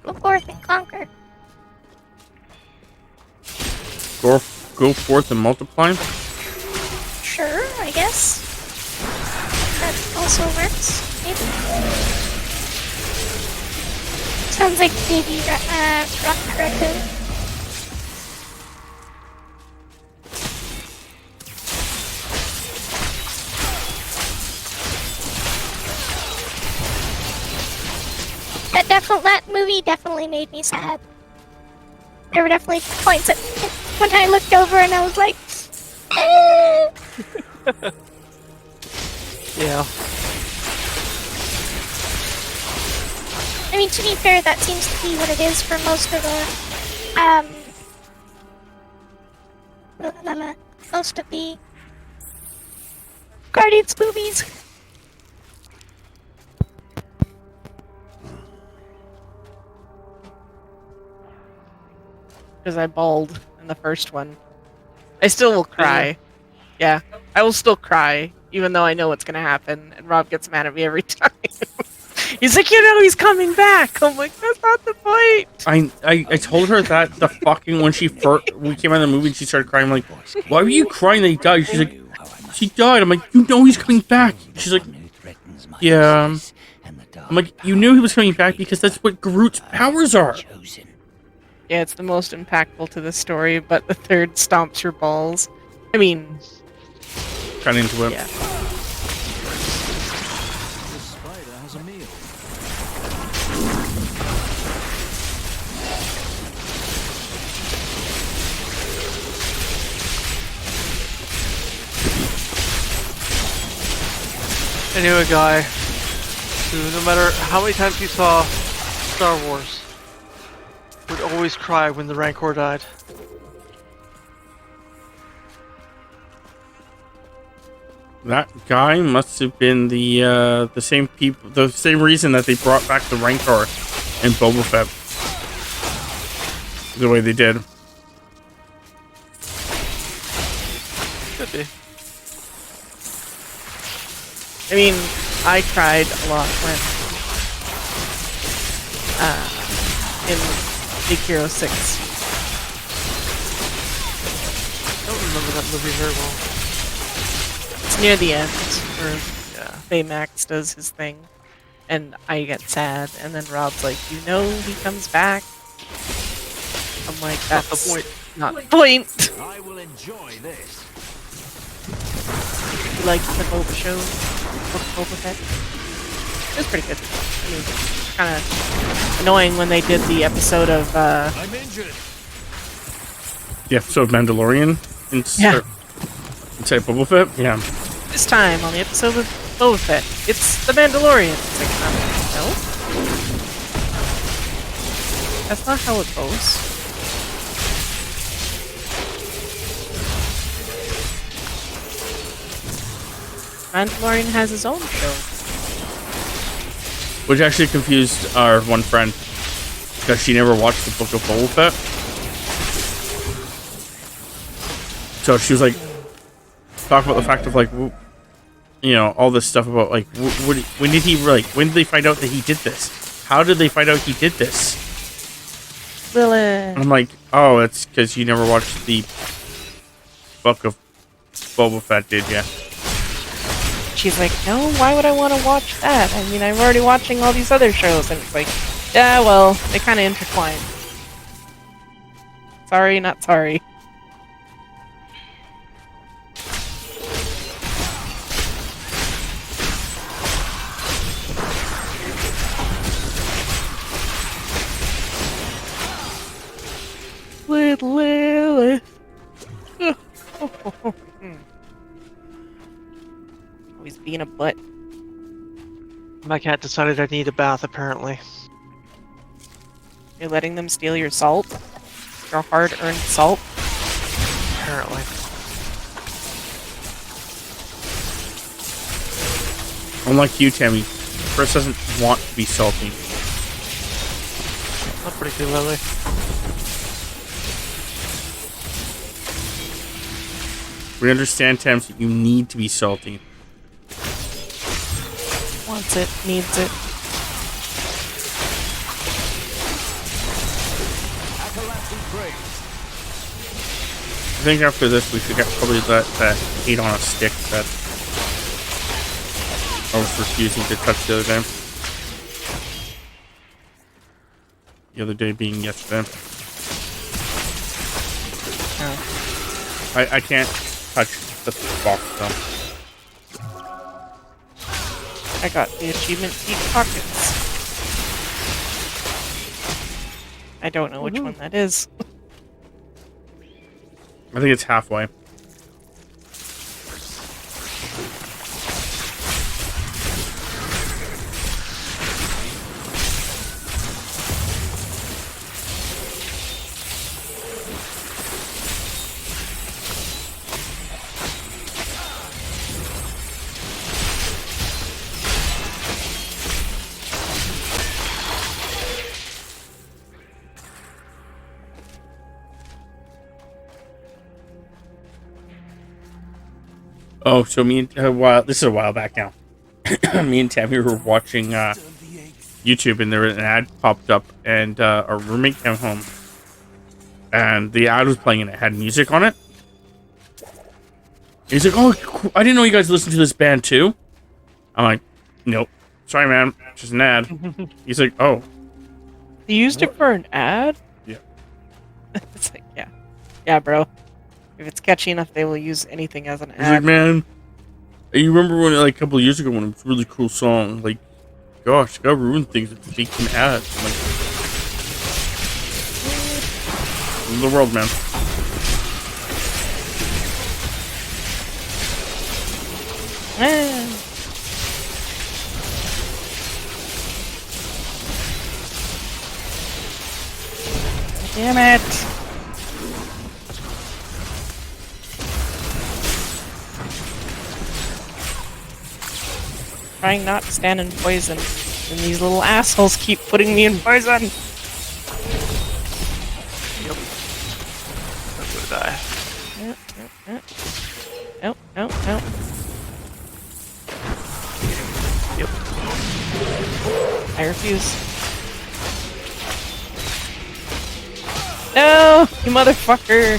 Go forth and conquer. Go forth and multiply. Sure, I guess. That also works. Maybe. Sounds like baby rock raccoon. That movie definitely made me sad. There were definitely points at when I looked over and I was like, Yeah. I mean, to be fair, that seems to be what it is for most of the Guardians movies. Because I bawled in the first one. I still will cry. Yeah, I will still cry, even though I know what's gonna happen, and Rob gets mad at me every time. He's like, you know he's coming back! I'm like, that's That's not the point. I told her that the fucking when we came out of the movie and she started crying. I'm like, why were you crying that he died? She's like, she died. I'm like, you know he's coming back. She's like, yeah. I'm like, you knew he was coming back because that's what Groot's powers are. Yeah, it's the most impactful to the story, but the third stomps your balls. I mean, kind of into it. Yeah. The spider has a meal. Anyway, guy, no matter how many times you saw Star Wars, would always cry when the Rancor died. That guy must have been the same people, the same reason that they brought back the Rancor and Boba Fett. The way they did. Could be. I mean, I cried a lot when in Big Hero 6. I don't remember that movie very well. It's near the end where Baymax does his thing, and I get sad, and then Rob's like, you know he comes back. I'm like, that's not the point. I will enjoy this. You like the Boba show? Boba Fett? It was pretty good. I mean, kind of annoying when they did the episode of I'm injured. The episode of Mandalorian instead of Boba Fett? Yeah. This time on the episode of Boba Fett, it's the Mandalorian. It's like, no. That's not how it goes. Mandalorian has his own show. Which actually confused our one friend because she never watched the Book of Boba Fett. So she was like, talk about the fact of like, you know, all this stuff about like, when did they find out that he did this? How did they find out he did this? Lilith. And I'm like, oh, it's because you never watched the Book of Boba Fett, did ya? She's like, no, why would I want to watch that? I mean, I'm already watching all these other shows. And it's like, yeah, well, they kind of intertwine. Sorry, not sorry. With Lilith. Always being a butt. My cat decided I need a bath, apparently. You're letting them steal your salt? Your hard-earned salt? Apparently. Unlike you, Tammy, Chris doesn't want to be salty. Not pretty good, Lily. We understand, Tams, that you need to be salty. Wants it, needs it. I think after this, we should probably let that hate on a stick that I was refusing to touch the other day. The other day being yesterday. I can't touch the box though. I got the achievement deep pockets. I don't know which one that is. I think it's halfway. Oh, so me and this is a while back now. Me and Tammy were watching YouTube, and there was an ad popped up, and our roommate came home, and the ad was playing, and it had music on it. He's like, "Oh, cool. I didn't know you guys listened to this band too." I'm like, "Nope, sorry, man, just an ad." He's like, "Oh." They used it for an ad? Yeah. It's like, yeah. Yeah, bro. If it's catchy enough, they will use anything as an He's ad. like, "Man, you remember when, like, a couple of years ago when it was a really cool song? Like, gosh, you gotta ruin things with making ads." I'm like, in the world, man. Damn it! Trying not to stand in poison, and these little assholes keep putting me in poison. Yep. I'm gonna die. Nope, nope, nope. Yep. I refuse. No, you motherfucker!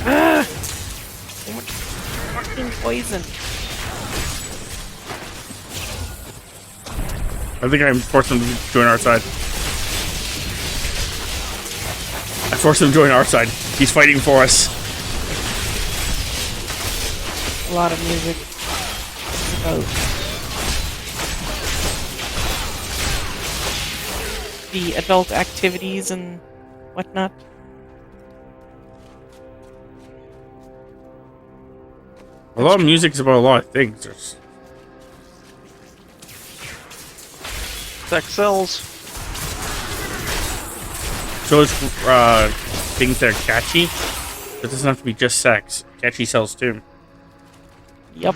Ah! So much fucking poison. I think I forced him to join our side. I forced him to join our side. He's fighting for us. A lot of music. About the adult activities and whatnot. A lot of music is about a lot of things. There's Sex sells. so it's things that are catchy. It doesn't have to be just sex. Catchy sells too. Yep.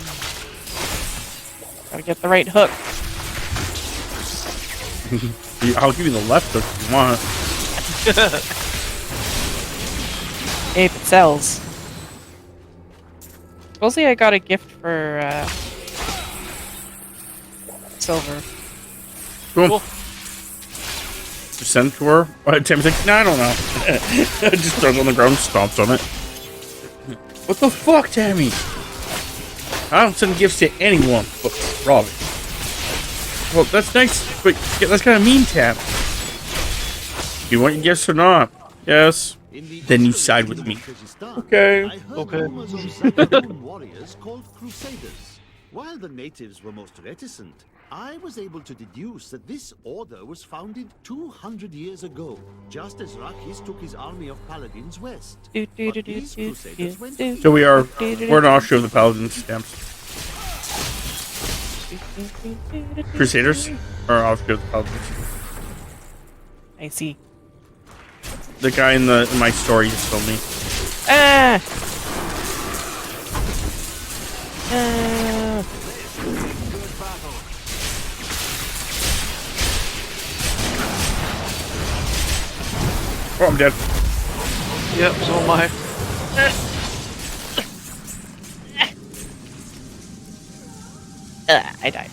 Gotta get the right hook. I'll give you the left hook if you want. Hey, if it sells. Supposedly I got a gift for silver. Cool. Just send it to her. Tammy's like, "No, I don't know." Just throws it on the ground, stomps on it. What the fuck, Tammy? I don't send gifts to anyone but Robin. Well, that's nice, but that's kind of mean, Tam. Do you want your gifts or not? Yes. Then you side with me. Okay. Okay. Warriors called Crusaders. While the natives were most reticent, I was able to deduce that this order was founded 200 years ago, just as Rakis took his army of paladins west. But these Crusaders went So we're an offshoot of the Paladins stamps. Crusaders are offshoot of the Paladins. I see. The guy in my story just told me. Ah! Oh, I'm dead. Yep, so am I. I died.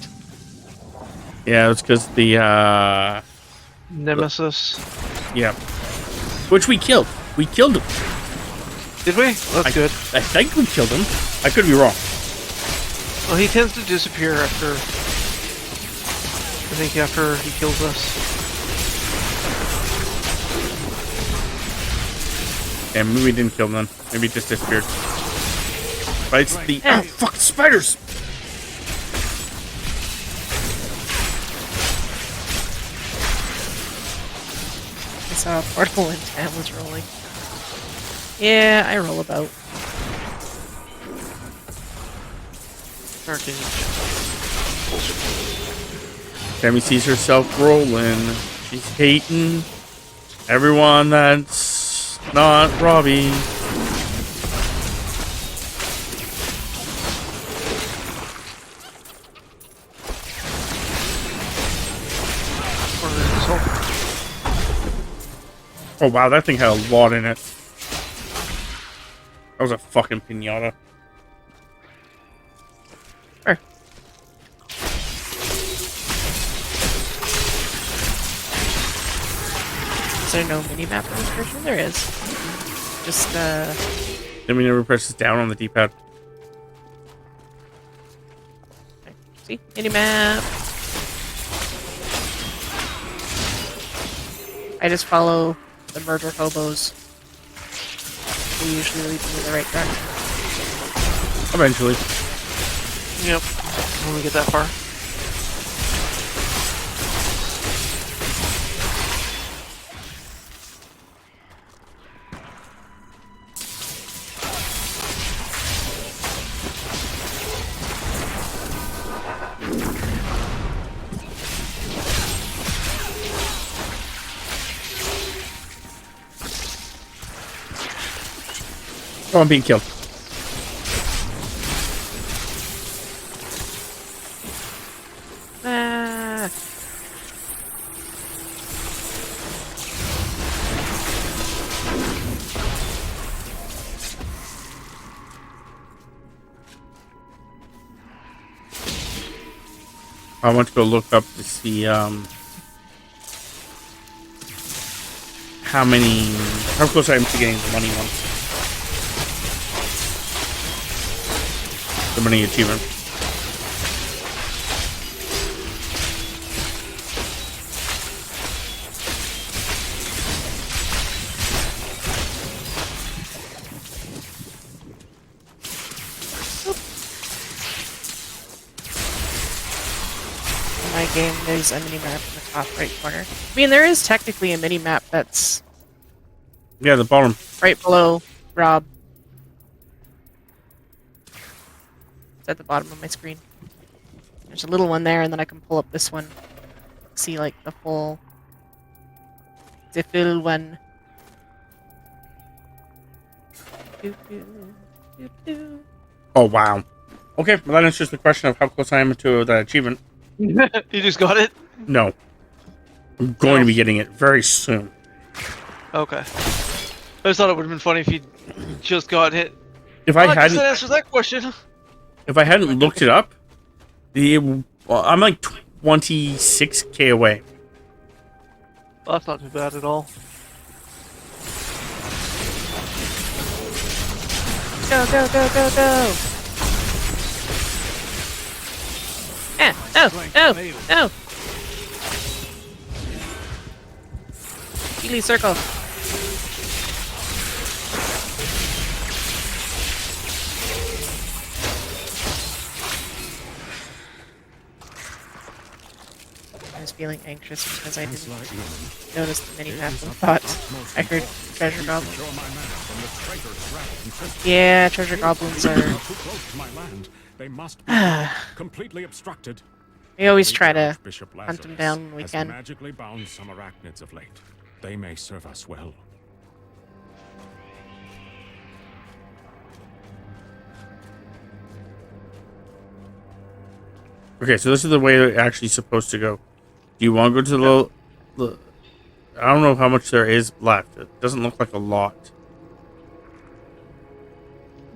Yeah, it's because the Nemesis. Yeah. Which we killed. We killed him. Did we? That's good. I think we killed him. I could be wrong. Well, he tends to disappear after... I think after he kills us. Yeah, maybe we didn't kill them. Maybe it just disappeared. But it's the... Oh, fuck, spiders! I saw a portal and Tam was rolling. Yeah, I roll about. Tammy sees herself rolling. She's hating everyone that's not Robbie. Oh wow, that thing had a lot in it. That was a fucking pinata. there no mini-map in this version? There is. Just, Then we never presses down on the D-pad. see? Mini-map. I just follow the murder hobos. They usually lead me in the right direction. Eventually. Yep. When we get that far. Oh, I'm being killed. Ah. I want to go look up to see how close I am to getting the money one. The money achievement. In my game, there's a mini-map in the top right corner. I mean, there is technically a mini-map that's... Yeah, the bottom. Right below Rob. It's at the bottom of my screen. There's a little one there, and then I can pull up this one. See, like, the full... The full one. Oh, wow. Okay, well then it's just a question of how close I am to the achievement. You just got it? No. I'm going to be getting it very soon. Okay. I just thought it would have been funny if you just got it. If I guess hadn't... that answers that question. If I hadn't looked it up, I'm like 26k away. Well, that's not too bad at all. Go, go, go, go, go! No! No! Healy circle. I was feeling anxious because I didn't notice the mini-map and thought I heard treasure goblins. Yeah, treasure goblins are... They must be completely obstructed. We always try to hunt them down when we has can. magically bound some arachnids of late. They may serve us well. Okay, so this is the way it's actually supposed to go. Do you want to go to the... I don't know how much there is left. It doesn't look like a lot.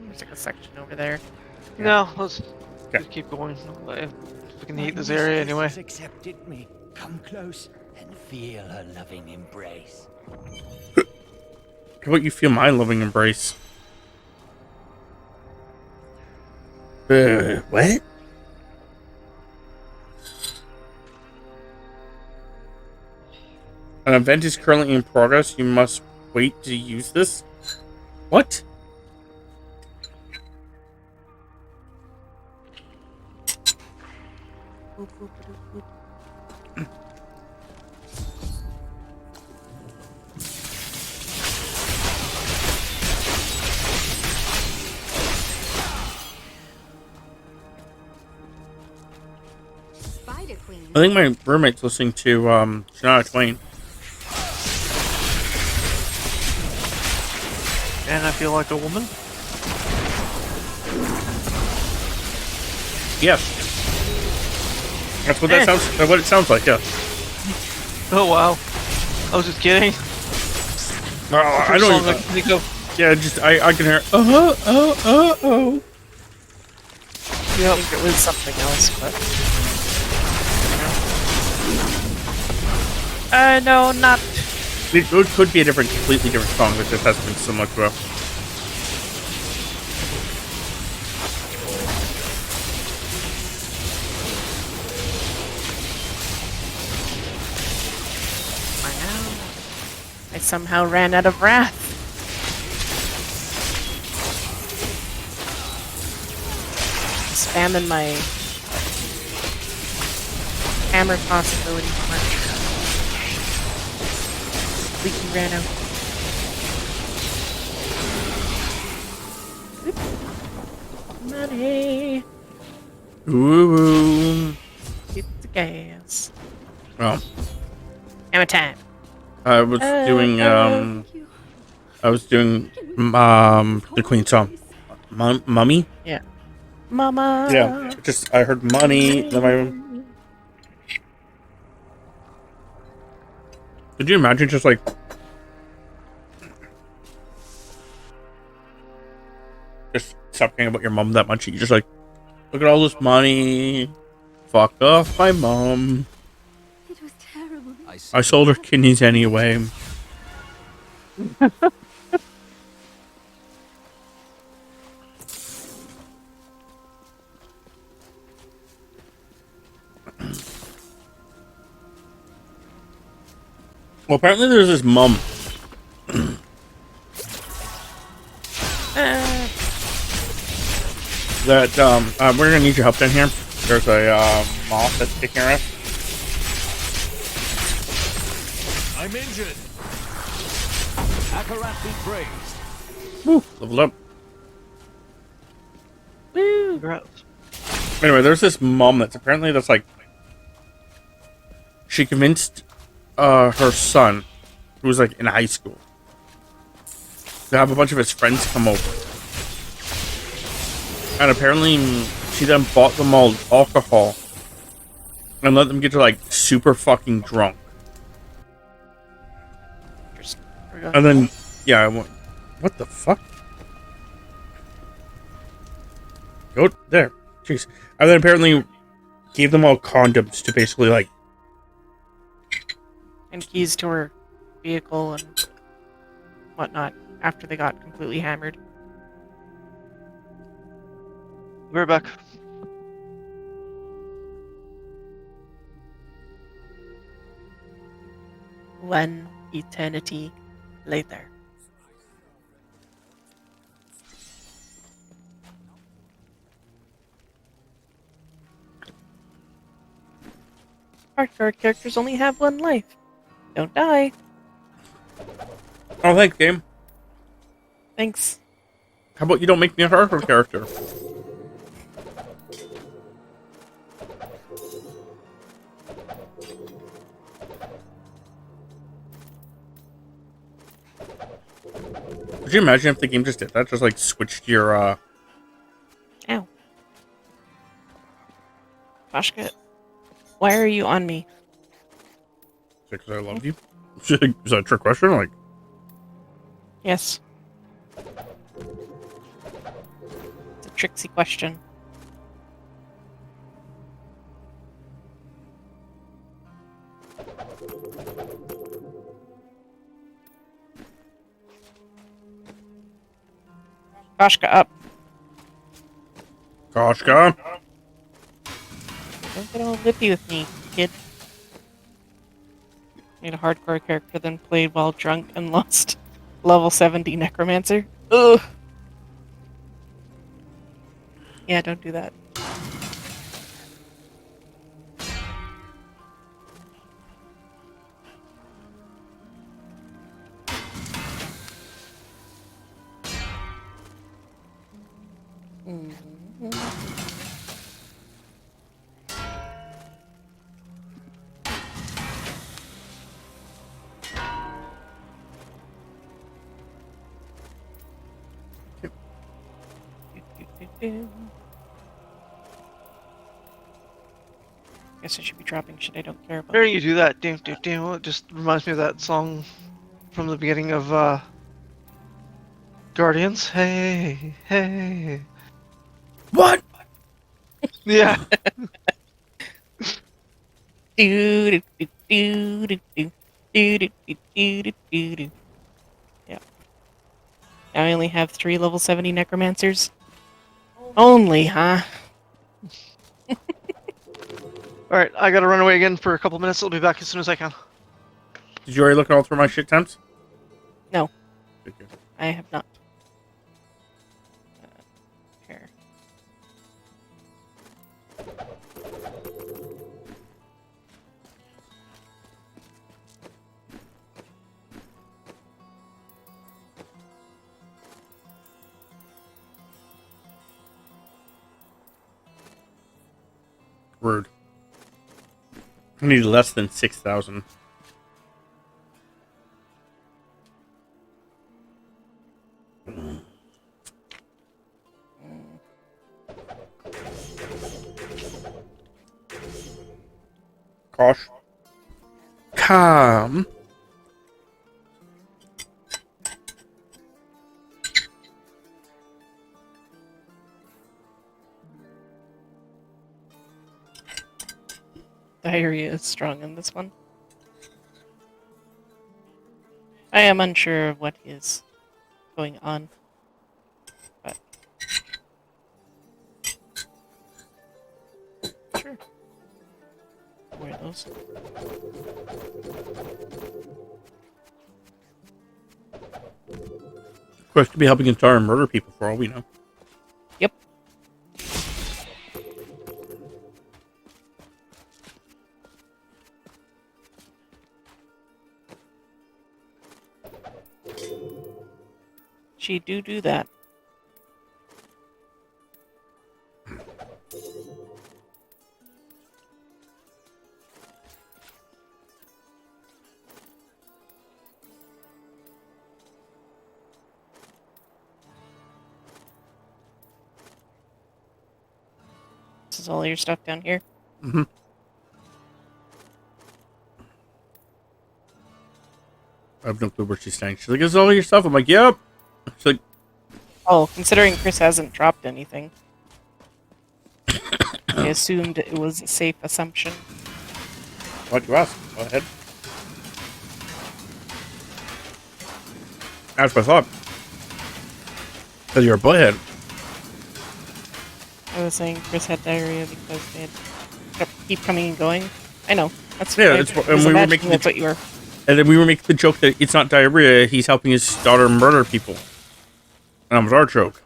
There's like a section over there. No, let's just keep going. We can hate this area anyway. Accepted me. Come close and feel her loving embrace. How about you feel my loving embrace? What? An event is currently in progress. You must wait to use this. What? I think my roommate's listening to Shania Twain. And I feel like a woman? Yes. That's what that sounds. What it sounds like. Yeah. Oh wow. I was just kidding. I don't. Yeah, just I can hear. Oh. Yeah, I think it was something else, but. No, not It could be a completely different song, but just has been similar to it. I somehow ran out of wrath. Spamming my hammer possibility too much. Leaky ran out. Money. Ooh. It's the gas. Well. Hammer time. I was doing the Queen song, Mummy. Yeah, Mama. Yeah, just I heard money. Then could you imagine just like just stop caring about your mom that much? You just like look at all this money. Fuck off, my mom. It was terrible. I sold her kidneys anyway. Well, apparently there's this mum. That we're gonna need your help down here. There's a moth that's kicking her ass. I'm injured. Akarat be praised. Woo, leveled up. Woo. Congrats. Anyway, there's this mom that's like she convinced her son, who was like in high school, to have a bunch of his friends come over. And apparently she then bought them all alcohol and let them get to like super fucking drunk. And then, yeah, I went, what the fuck? Go there. Jeez. And then apparently gave them all condoms to basically like... And keys to her vehicle and whatnot after they got completely hammered. We're back. One eternity later. Hardcore characters only have one life. Don't die. Oh, thanks, game. Thanks. How about you don't make me a hardcore character? Could you imagine if the game just did that? Just like switched your Ow. Pashka, why are you on me? Because I love you? Is that a trick question? Like, Yes. It's a tricksy question. Koshka, up. Koshka? Don't get all lippy with me, kid. Made a hardcore character, then played while drunk and lost level 70 necromancer. Ugh. Yeah, don't do that. Guess I should be dropping shit I don't care about. Where you do that, it just reminds me of that song from the beginning of Guardians. Hey, hey. What? Yeah. Do, do, do, do, do, do. Do-do-do-do-do-do. Yeah. Now I only have 3 level 70 necromancers. Only, huh? Alright, I gotta run away again for a couple minutes. I'll be back as soon as I can. Did you already look all through my shit temps? No. Thank you. I have not. Here. Rude. I need less than 6,000. Gosh. Come. Diarrhea is strong in this one. I am unsure of what is going on. But sure. Wear those. Of course, could be helping Star and murder people for all we know. Yep. She do that. This is all your stuff down here? Mm-hmm. I have no clue where she's staying. She's like, "Is all your stuff?" I'm like, "Yep." She's like, Oh, considering Chris hasn't dropped anything. I assumed it was a safe assumption. "Why'd you ask?" Go ahead. That's what I thought. Because you're a butthead. I was saying Chris had diarrhea because they had keep coming and going. I know. That's Yeah, I it's, was and we were imagining making that's what you were. And then we were making the joke that it's not diarrhea. He's helping his daughter murder people. And that was our joke.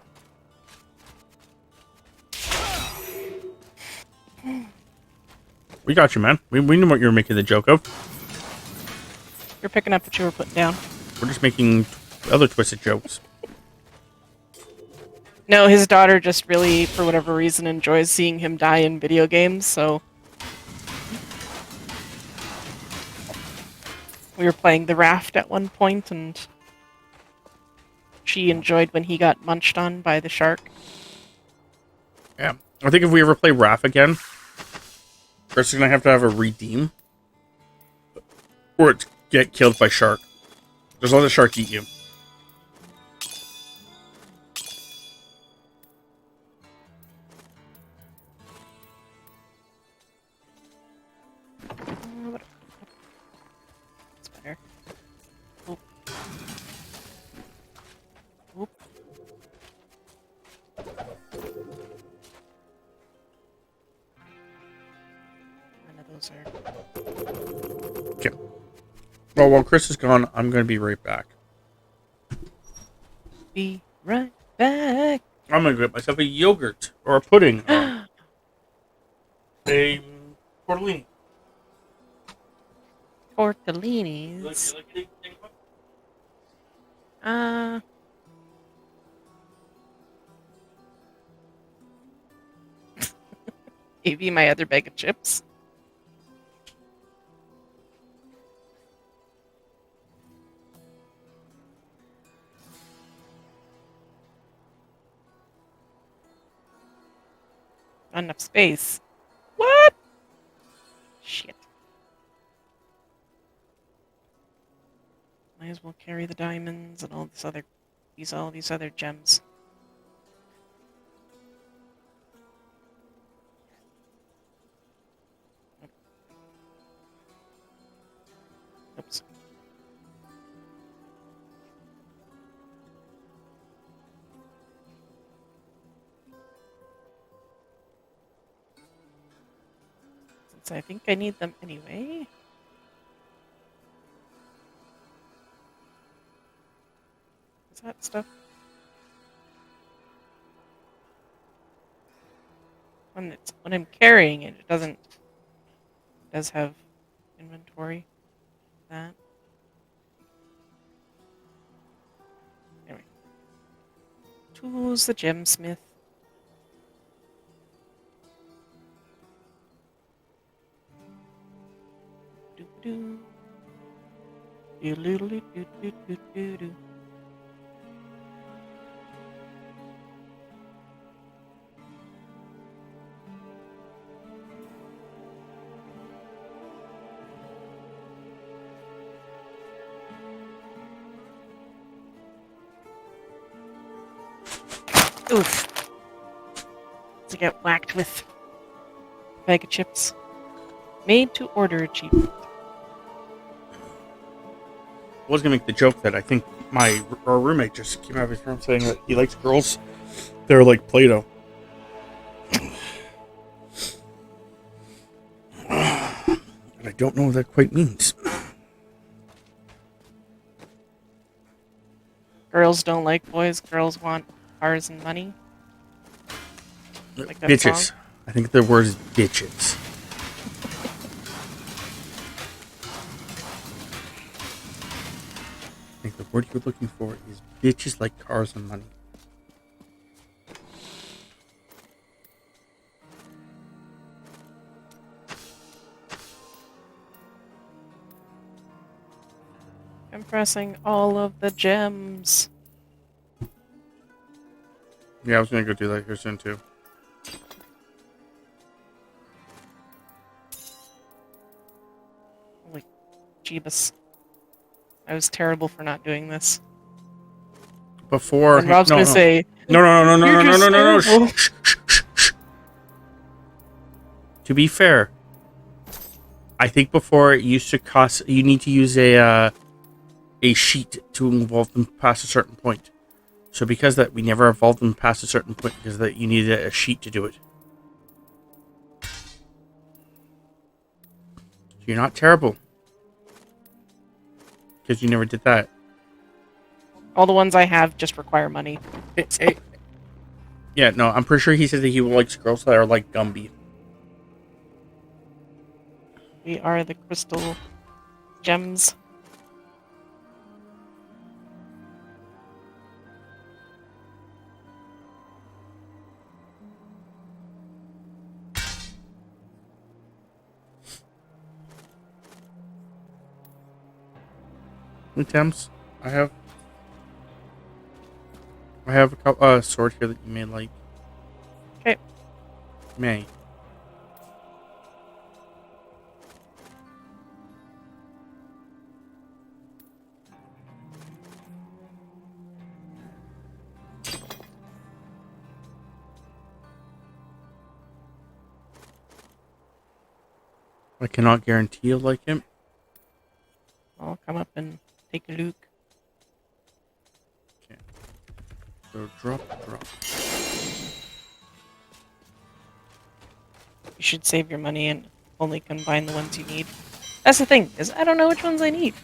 We got you, man. We knew what you were making the joke of. You're picking up what you were putting down. We're just making other twisted jokes. No, his daughter just really, for whatever reason, enjoys seeing him die in video games, so... We were playing the raft at one point, and... she enjoyed when he got munched on by the shark. Yeah. I think if we ever play Raph again, Chris is going to have a redeem. Or it's get killed by shark. Just let the shark eat you. That's better. Oop. Oop. None of those are... Okay. Well, while Chris is gone, I'm going to be right back. Be right back. I'm going to get myself a yogurt. Or a pudding. Or a tortellini. Tortellinis. Gave you my other bag of chips. Not enough space. What? Shit. Might as well carry the diamonds and all these other gems. Oops. Since I think I need them anyway. Is that stuff? When I'm carrying it, it doesn't. It does have inventory. That. Anyway. Tools, the gemsmith. Do do do do do do do do do. Oof. To get whacked with a bag of chips. Made to order achievement. I was gonna make the joke that I think our roommate just came out of his room saying that he likes girls. They're like Play-Doh. And I don't know what that quite means. Girls don't like boys. Girls want cars and money. Like that Bitches. song? I think the word is bitches. I think the word you're looking for is bitches like cars and money. Compressing all of the gems. Yeah, I was gonna go do that here soon too. Holy Jeebus. I was terrible for not doing this. Before And Rob's gonna say, no. "You're just terrible." Shh. To be fair, I think before it used to cost. You need to use a sheet to evolve them past a certain point. So because that we never evolved them past a certain point because that you needed a sheet to do it. So you're not terrible. Because you never did that. All the ones I have just require money. Yeah, no, I'm pretty sure he said that he likes girls that are like Gumby. We are the crystal gems. Attempts. I have a couple sword here that you may like. Okay. May. I cannot guarantee you'll like him. I'll come up and take a look. Okay. So drop. You should save your money and only combine the ones you need. That's the thing, is I don't know which ones I need.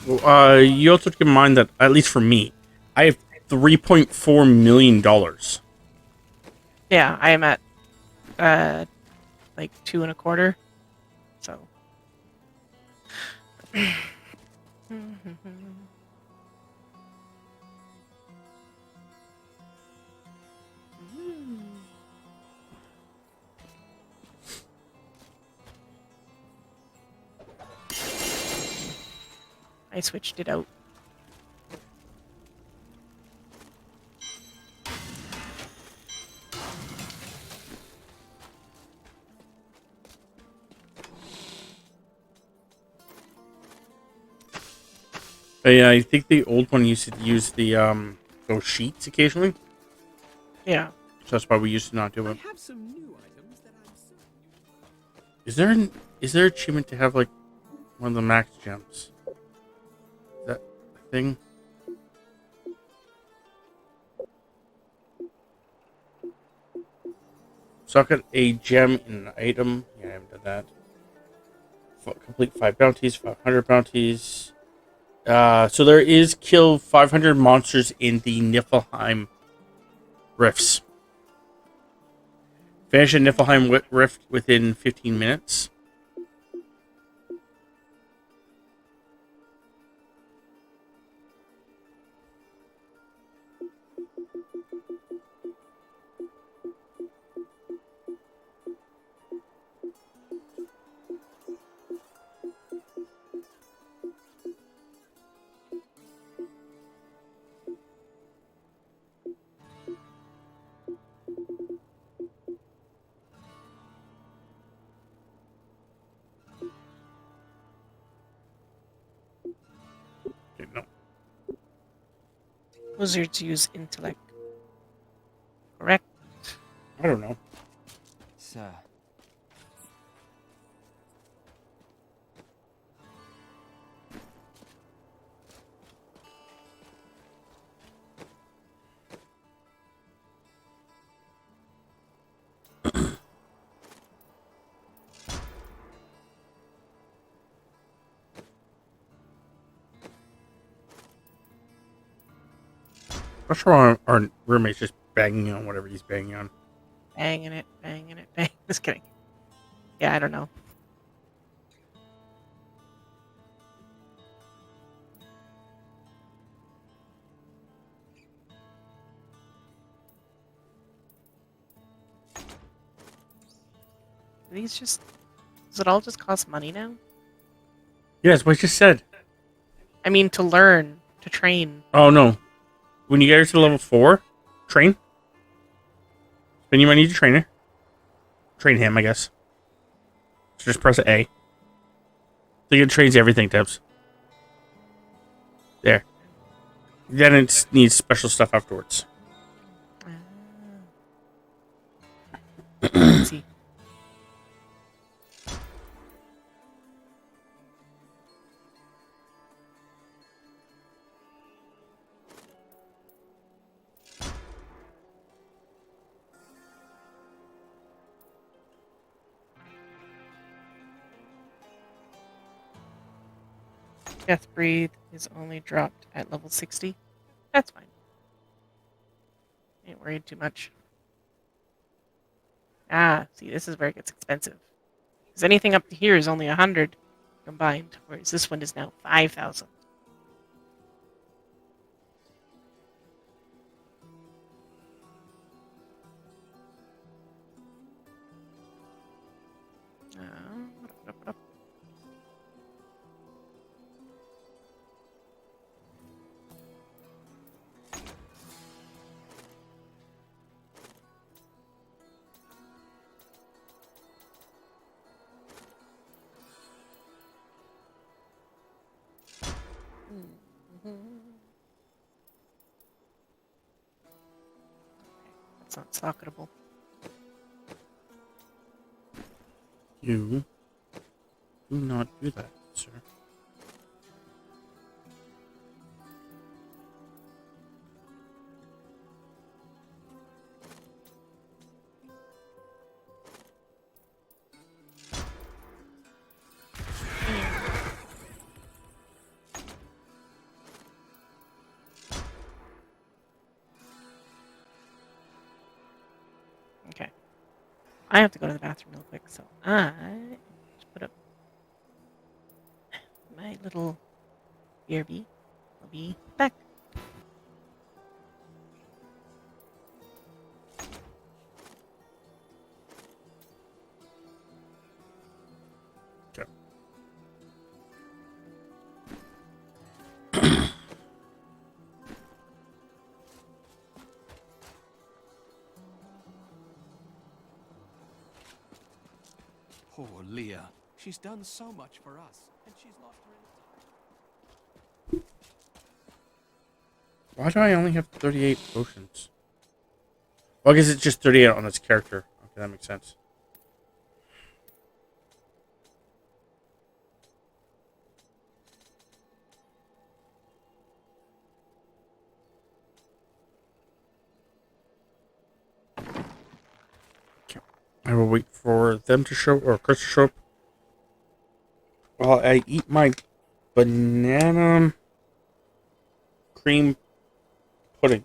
Well, you also keep in mind that, at least for me, I have $3.4 million. Yeah, I am at like 2.25. So I switched it out. I think the old one used to use the those sheets occasionally. Yeah. So that's why we used to not do it. I have some new items that I'm certain you Is there achievement to have like one of the max gems? Is that a thing? Socket a gem in an item. Yeah, haven't done that. Complete 5 bounties, 500 bounties. So there is kill 500 monsters in the Niflheim rifts. Finish a Niflheim rift within 15 minutes. Okay, no. Wizards use intellect. Correct? I don't know. Sir. I'm sure our roommate's just banging on whatever he's banging on. Banging it, banging it, bang. Just kidding. Yeah, I don't know. These just... Does it all just cost money now? Yeah, that's what I just said. I mean, to learn, to train. Oh, no. When you get her to level 4, train. Then you might need to train her. Train him, I guess. So just press A. I think it trains everything, Tibbs. There. Then it needs special stuff afterwards. Let's see. Death Breathe is only dropped at level 60. That's fine. Ain't worried too much. Ah, see, this is where it gets expensive. Because anything up to here is only 100 combined, whereas this one is now 5,000. That's not socketable. You do not do that, sir. Okay. I have to go to the bathroom real quick, so I just put up my little BRB. I'll be back. Okay. Poor Leah. She's done so much for us, and she's lost her. Why do I only have 38 potions? Well, I guess it's just 38 on its character. Okay, that makes sense. I will wait for them to show or Chris to show up while I eat my banana cream pudding.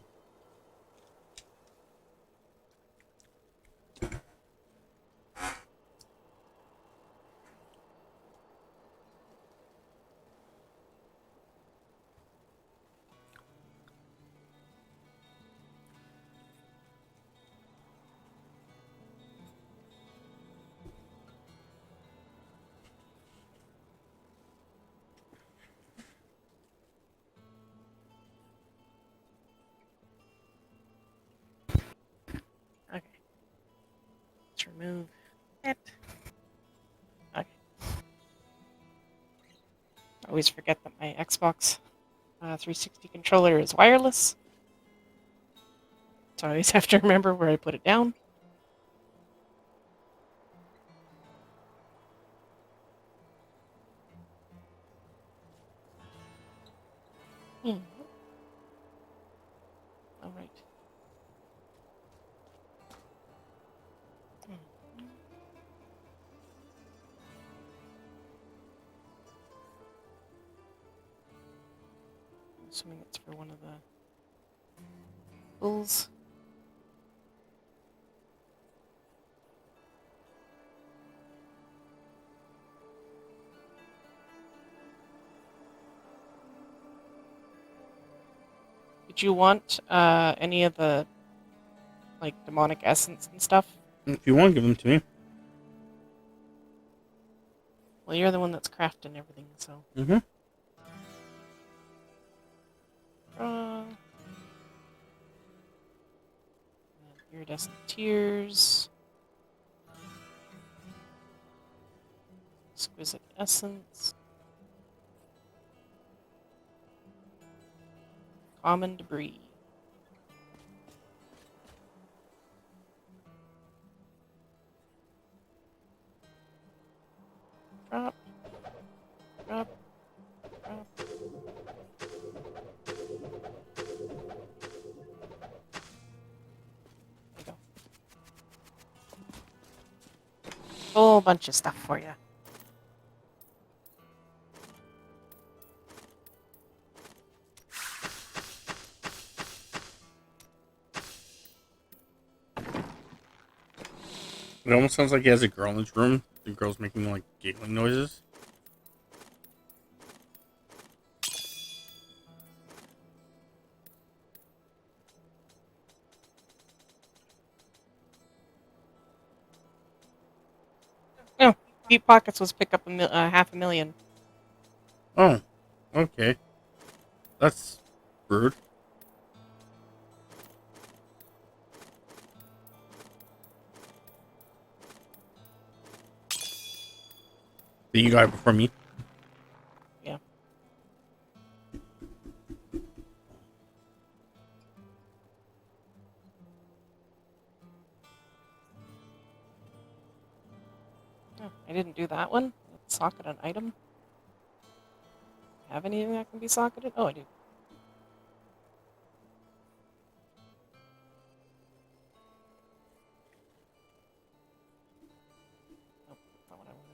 Okay. Let's remove it. Okay. I always forget that my Xbox 360 controller is wireless. So I always have to remember where I put it down. All right. I'm assuming it's for one of the bulls. Did you want any of the like demonic essence and stuff? If you want to give them to me. Well, you're the one that's crafting everything, so. Mm-hmm. Iridescent tears. Exquisite essence. Common debris. Drop. Drop. Drop. There you go. Whole bunch of stuff for you. It almost sounds like he has a girl in his room. The girl's making like giggling noises. No, Deep Pockets was pick up $500,000. Oh, okay. That's rude. You got it before me? Yeah. Oh, I didn't do that one. Socket an item. Have anything that can be socketed? Oh, I do. Nope, not what I wanted.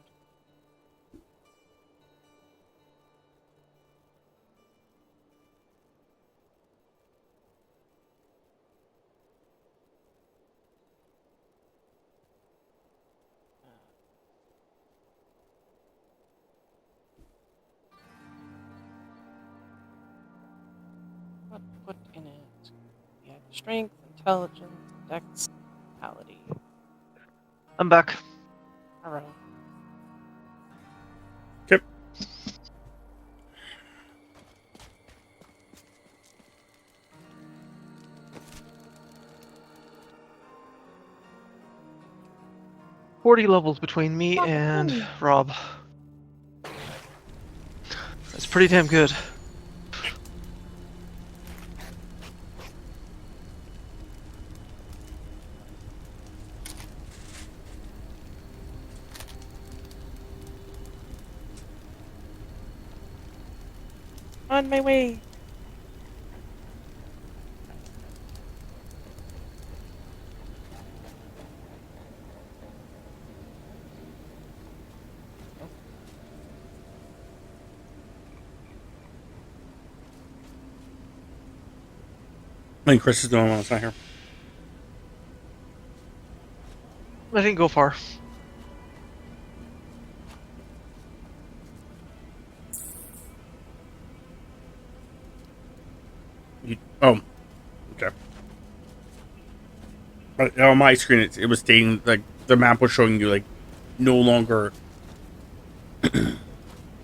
What put in it? We had strength, intelligence, dexterity. I'm back. Alright. Yep. $40 levels between me and Rob. That's pretty damn good. On my way. I think Chris is the only one that's not here. I didn't go far. Oh, okay. But on my screen, it was stating like the map was showing you like no longer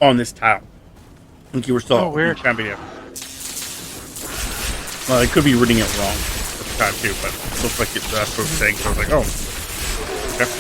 on this tile. I think you were still weird. champion. Well, I could be reading it wrong at the time too, but it looks like that's what it's saying. So I was like, oh, okay.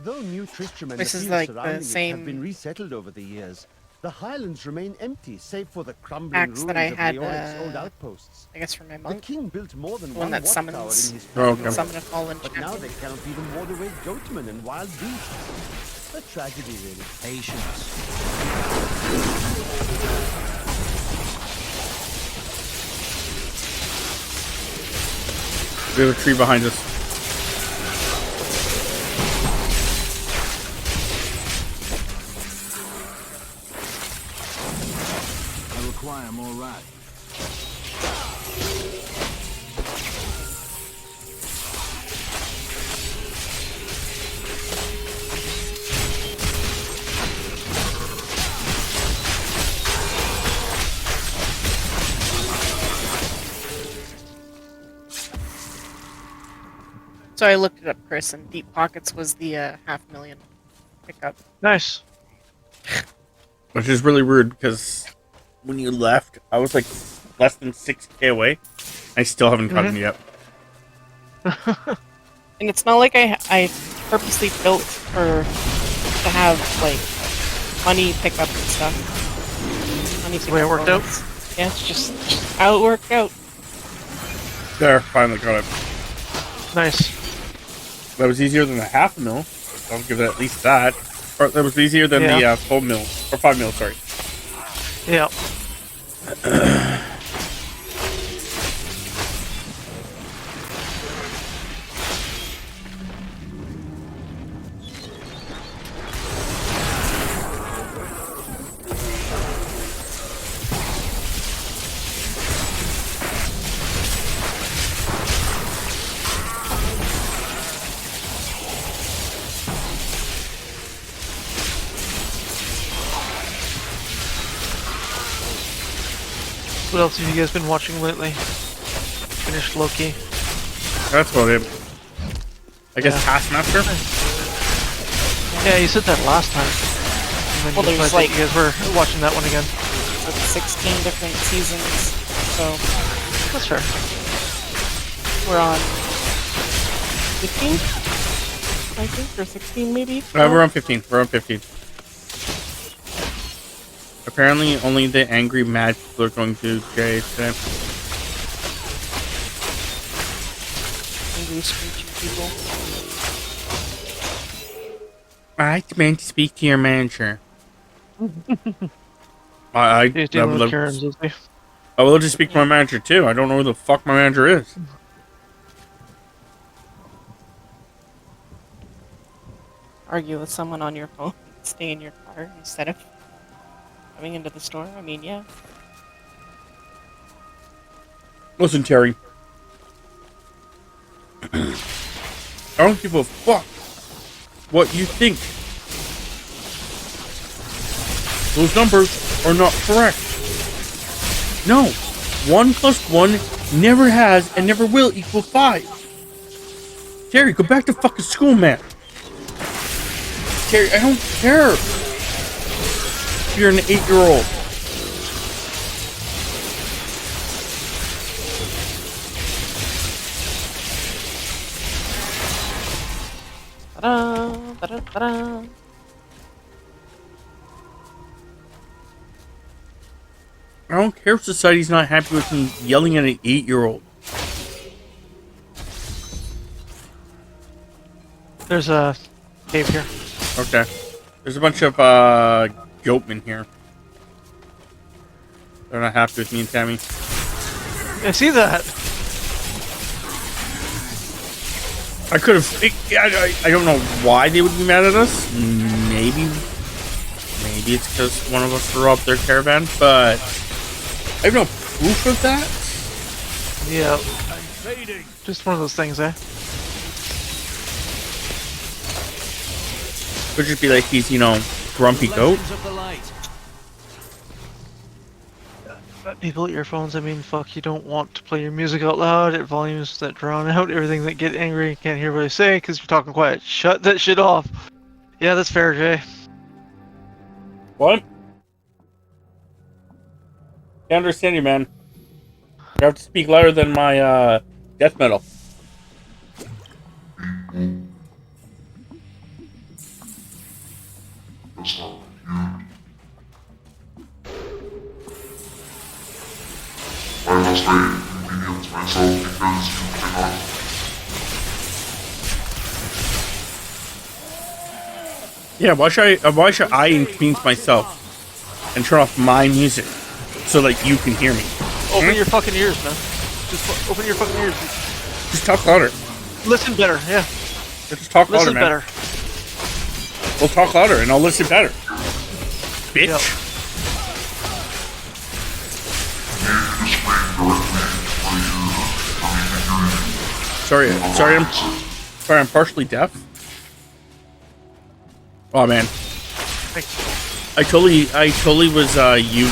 Though New Tristram and This the is fields like the surrounding it same have been resettled over the years, the highlands remain empty, save for the crumbling axe ruins that I of had, Leoric's old outposts. I guess for my The monk. king built more than The one that watchtower summons- in his okay. Summon a fallen but now champion. they cannot even ward away goatmen and wild beasts. A tragedy, really. Patience. We have a tree behind us. I require more rat. So I looked it up, Chris, and Deep Pockets was the $500,000 pickup. Nice. Which is really weird because when you left, I was like less than 6K away. I still haven't caught him yet. And it's not like I purposely built for to have like money pickup and stuff. Money the way it worked out? bonus. Yeah, it's just how it worked out. There, finally got it. Nice. That was easier than the $500,000. I'll give it at least that. Or that was easier than the full mil, or 5 mil. Sorry. Yeah. What else have you guys been watching lately? Finished Loki. That's about it. I guess Taskmaster? Yeah, you said that last time. And then Well, you there's decided like- you guys were watching that one again. Like 16 different seasons. So That's fair. we're on 15? I think, or 16 maybe? We're on 15. We're on 15. Apparently, only the angry, mad people are going to Jay today. Angry, screeching people. I demand to speak to your manager. I He's dealing with Karen's, isn't he? I will just speak to my manager too. I don't know who the fuck my manager is. Argue with someone on your phone, stay in your car instead of coming into the store. I mean, yeah. Listen, Terry. I don't give a fuck what you think. Those numbers are not correct. No. 1 + 1 never has and never will equal 5. Terry, go back to fucking school, man. care. I don't care. You're an 8-year-old. Ta-da, ta-da, ta-da. I don't care if society's not happy with me yelling at an 8-year-old. There's a cave here. Okay. There's a bunch of goatmen here. They're not happy with me and Tammy. I see that. I could have. I don't know why they would be mad at us. Maybe it's because one of us threw up their caravan, but I have no proof of that. Yeah. Just one of those things, eh? Could just be like he's, grumpy goat. People at earphones, I mean, fuck, you don't want to play your music out loud at volumes that drown out everything that get angry and can't hear what I say because you're talking quiet. Shut that shit off. Yeah, that's fair, Jay. What? Can't understand you, man. You have to speak louder than my death metal. I must inconvenience myself because you cannot. Yeah, why should I inconvenience myself and turn off my music so that you can hear me? Open your fucking ears, man. Just open your fucking ears. Just talk louder. Listen better, yeah. Just talk louder, listen man. better. We'll talk louder and I'll listen better. Bitch. Yep. Sorry, I'm partially deaf. Oh man, I totally was you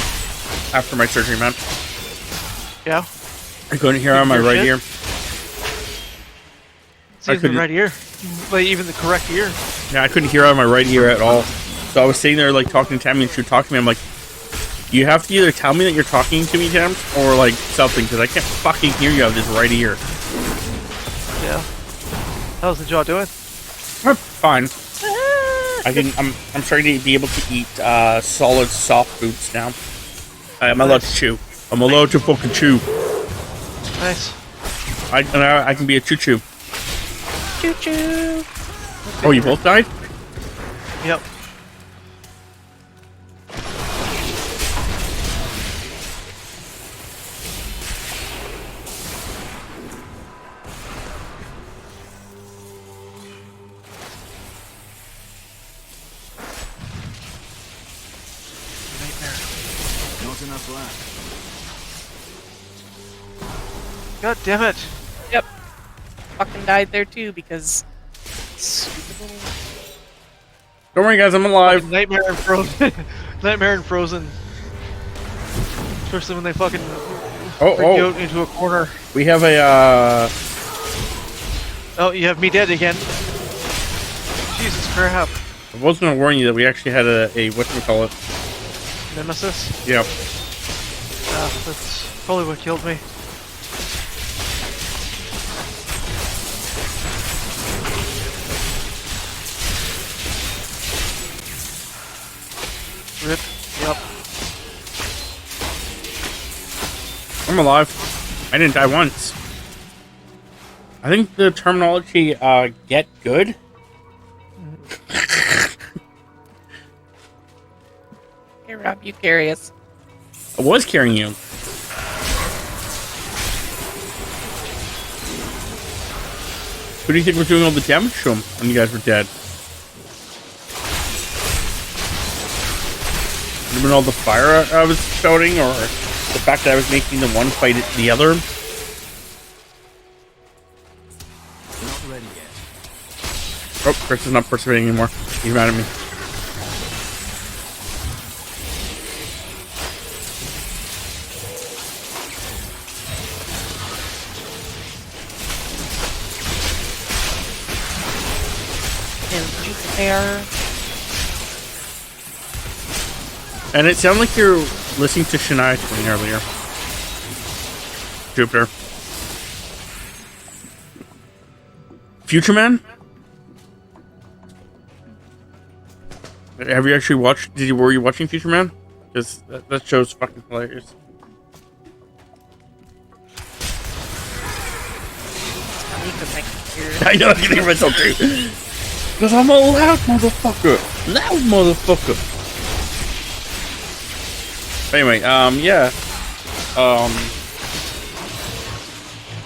after my surgery, man. Yeah. I couldn't hear on my right ear. It's even the right ear, like even the correct ear. Yeah, I couldn't hear out of my right ear at all. So I was sitting there like talking to Tammy, and she would talk to me. I'm like, you have to either tell me that you're talking to me, Tam, or like something, because I can't fucking hear you out of this right ear. Yeah. How's the jaw doing? Fine. I'm starting to be able to eat solid soft foods now. I'm allowed to chew. I'm allowed to fucking chew. Nice. I can be a choo-choo. Choo-choo. Oh, you both died? Yep. Not enough left. God damn it. Yep. Fucking died there too because stupid little... Don't worry, guys, I'm alive. Nightmare and Frozen. Nightmare and Frozen. Especially when they fucking freak you out into a corner. We have a Oh, you have me dead again. Jesus crap. I was gonna warn you that we actually had a whatchamacallit. Nemesis? Yeah. That's probably what killed me. Rip. Yep. I'm alive. I didn't die once. I think the terminology get good. Hey Rob, you carry us. I was carrying you. Who do you think was doing all the damage to him when you guys were dead? Would have been all the fire I was shouting, or the fact that I was making the one fight the other? Not ready yet. Oh, Chris is not participating anymore. He's mad at me. And there. And it sounded like you're listening to Shania Twain earlier. Jupiter. Future Man? Have you actually watched? Were you watching Future Man? Because that show's fucking hilarious. I know, I can hear myself too. Because I'm a loud motherfucker. Loud motherfucker. Anyway, yeah.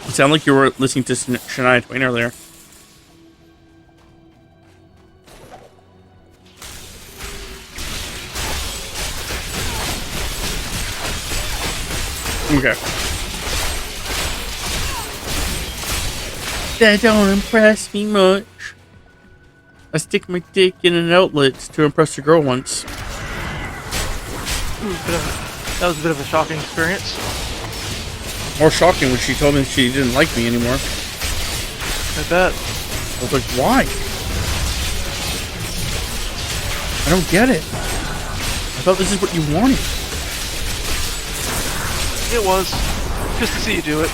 It sounded like you were listening to Shania Twain earlier. Okay. That don't impress me much. I stick my dick in an outlet to impress a girl once. That was a bit of a shocking experience. More shocking when she told me she didn't like me anymore. I bet. I was like, why? I don't get it. I thought this is what you wanted. It was. Just to see you do it.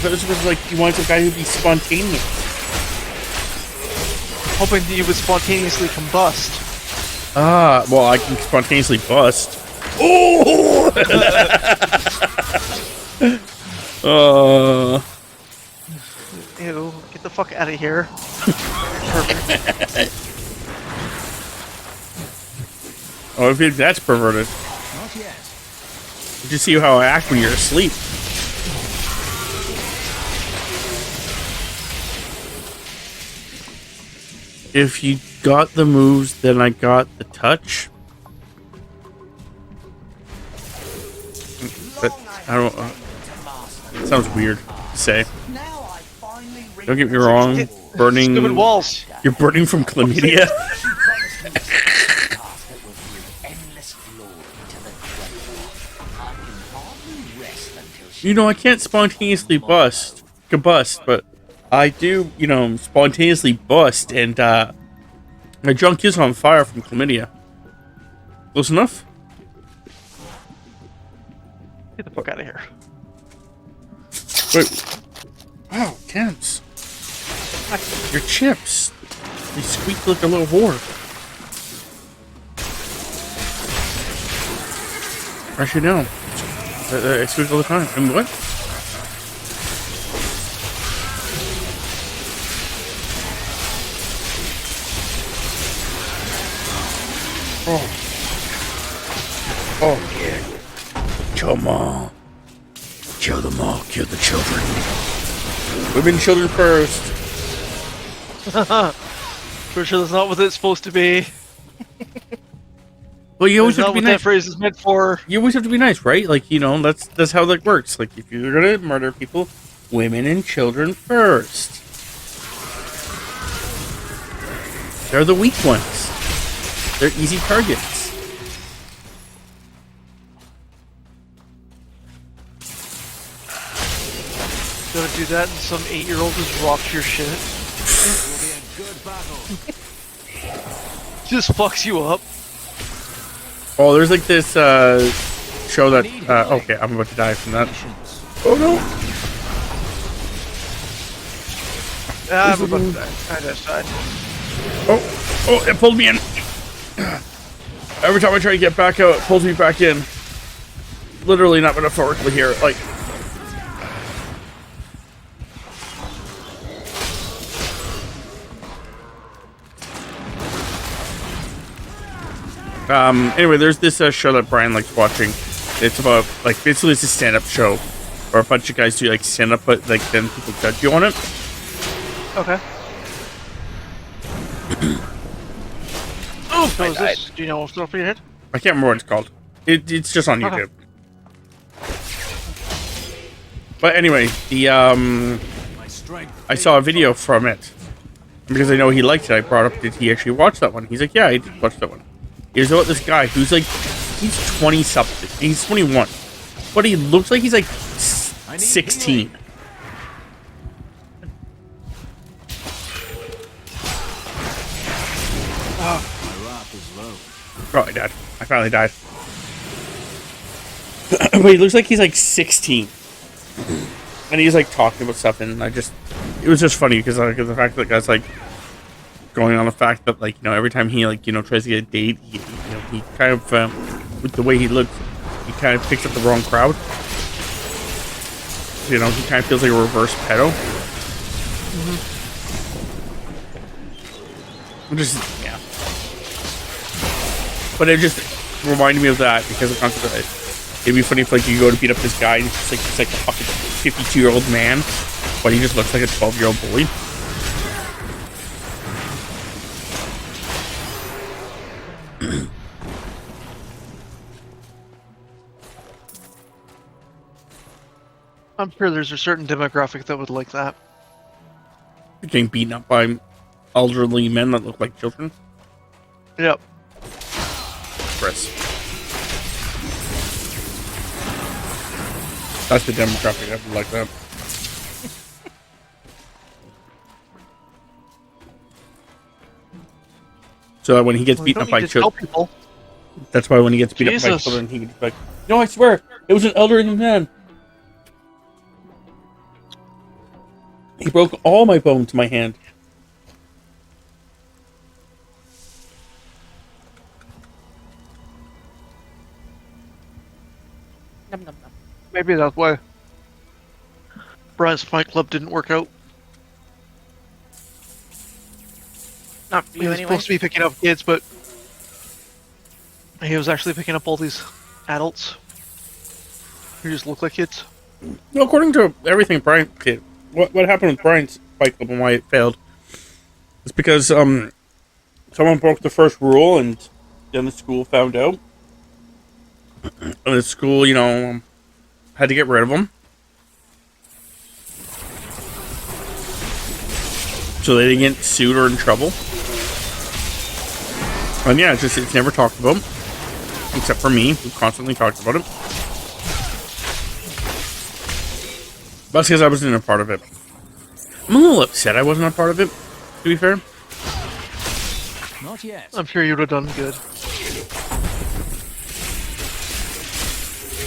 But this was like, you wanted some guy who'd be spontaneous. Hoping that you would spontaneously combust. Ah, well, I can spontaneously bust. Oh! Ew, get the fuck out of here. Perfect. Oh, I think that's perverted. Not yet. You just see how I act when you're asleep. If you got the moves, then I got the touch. But I don't. It sounds weird to say. Don't get me wrong. Burning. Stupid walls. You're burning from chlamydia. You know, I can't spontaneously combust, but I do, you know, spontaneously bust, and my junk is on fire from chlamydia. Close enough? Get the fuck out of here. Wait. Wow, Temps. Your chips. They squeak like a little whore. Actually, no. I squeak all the time. And what? Oh. Oh, yeah. Come on. Kill them all. Kill the children. Women and children first. For sure that's not what it's supposed to be. Well, you always That's have to not be what nice. that phrase is meant for. You always have to be nice, right? Like, you know, that's how that works. Like, if you're gonna murder people, women and children first. They're the weak ones. They're easy targets. Gonna do that and some 8-year-old just rocks your shit. Will be a good battle. Just fucks you up. Oh, there's like this show that okay, I'm about to die from that. Oh no! I'm about to die. I just died. Oh, it pulled me in. Every time I try to get back out, it pulls me back in. Literally, not metaphorically here. Like, anyway, there's this show that Brian likes watching. It's about, like, basically it's a stand-up show where a bunch of guys do, like, stand-up, but, like, then people judge you on it. Okay. Oh, is this? Do you know what's off your head? I can't remember what it's called. It's just on Okay. YouTube. But anyway, the I saw a video from it. And because I know he liked it, I brought up, did he actually watch that one? He's like, yeah, I did watch that one. Here's about this guy who's like, he's 20 something. He's 21. But he looks like he's like 16. My wrath is low. Oh, I died. I finally died. but he looks like he's like 16, and he's like talking about stuff, and it was just funny because like the fact that the guy's like going on the fact that like every time he like tries to get a date, he kind of with the way he looks, he kind of picks up the wrong crowd. He kind of feels like a reverse pedo. Yeah. But it just reminded me of that because of the concept that it'd be funny if like you go to beat up this guy and he's like a fucking 52-year-old man, but he just looks like a 12-year-old boy. I'm sure there's a certain demographic that would like that. You're getting beaten up by elderly men that look like children. Yep. Chris. That's the demographic that would like that. So that when he gets beaten up by children, that's why when he gets beat up by children, he can be like, "No, I swear, it was an elderly man. He broke all my bones in my hand." Num, num, num. Maybe that's why Bryant's Fight Club didn't work out. Not for He you was anyway. supposed to be picking up kids, but he was actually picking up all these adults who just look like kids. Well, according to everything Bryant did, what happened with Bryant's Fight Club and why it failed is because someone broke the first rule, and then the school found out, and the school, had to get rid of him, so they didn't get sued or in trouble. And yeah, it's never talked about, except for me, who constantly talked about it. That's because I wasn't a part of it. I'm a little upset I wasn't a part of it, to be fair. Not yet. I'm sure you would have done good.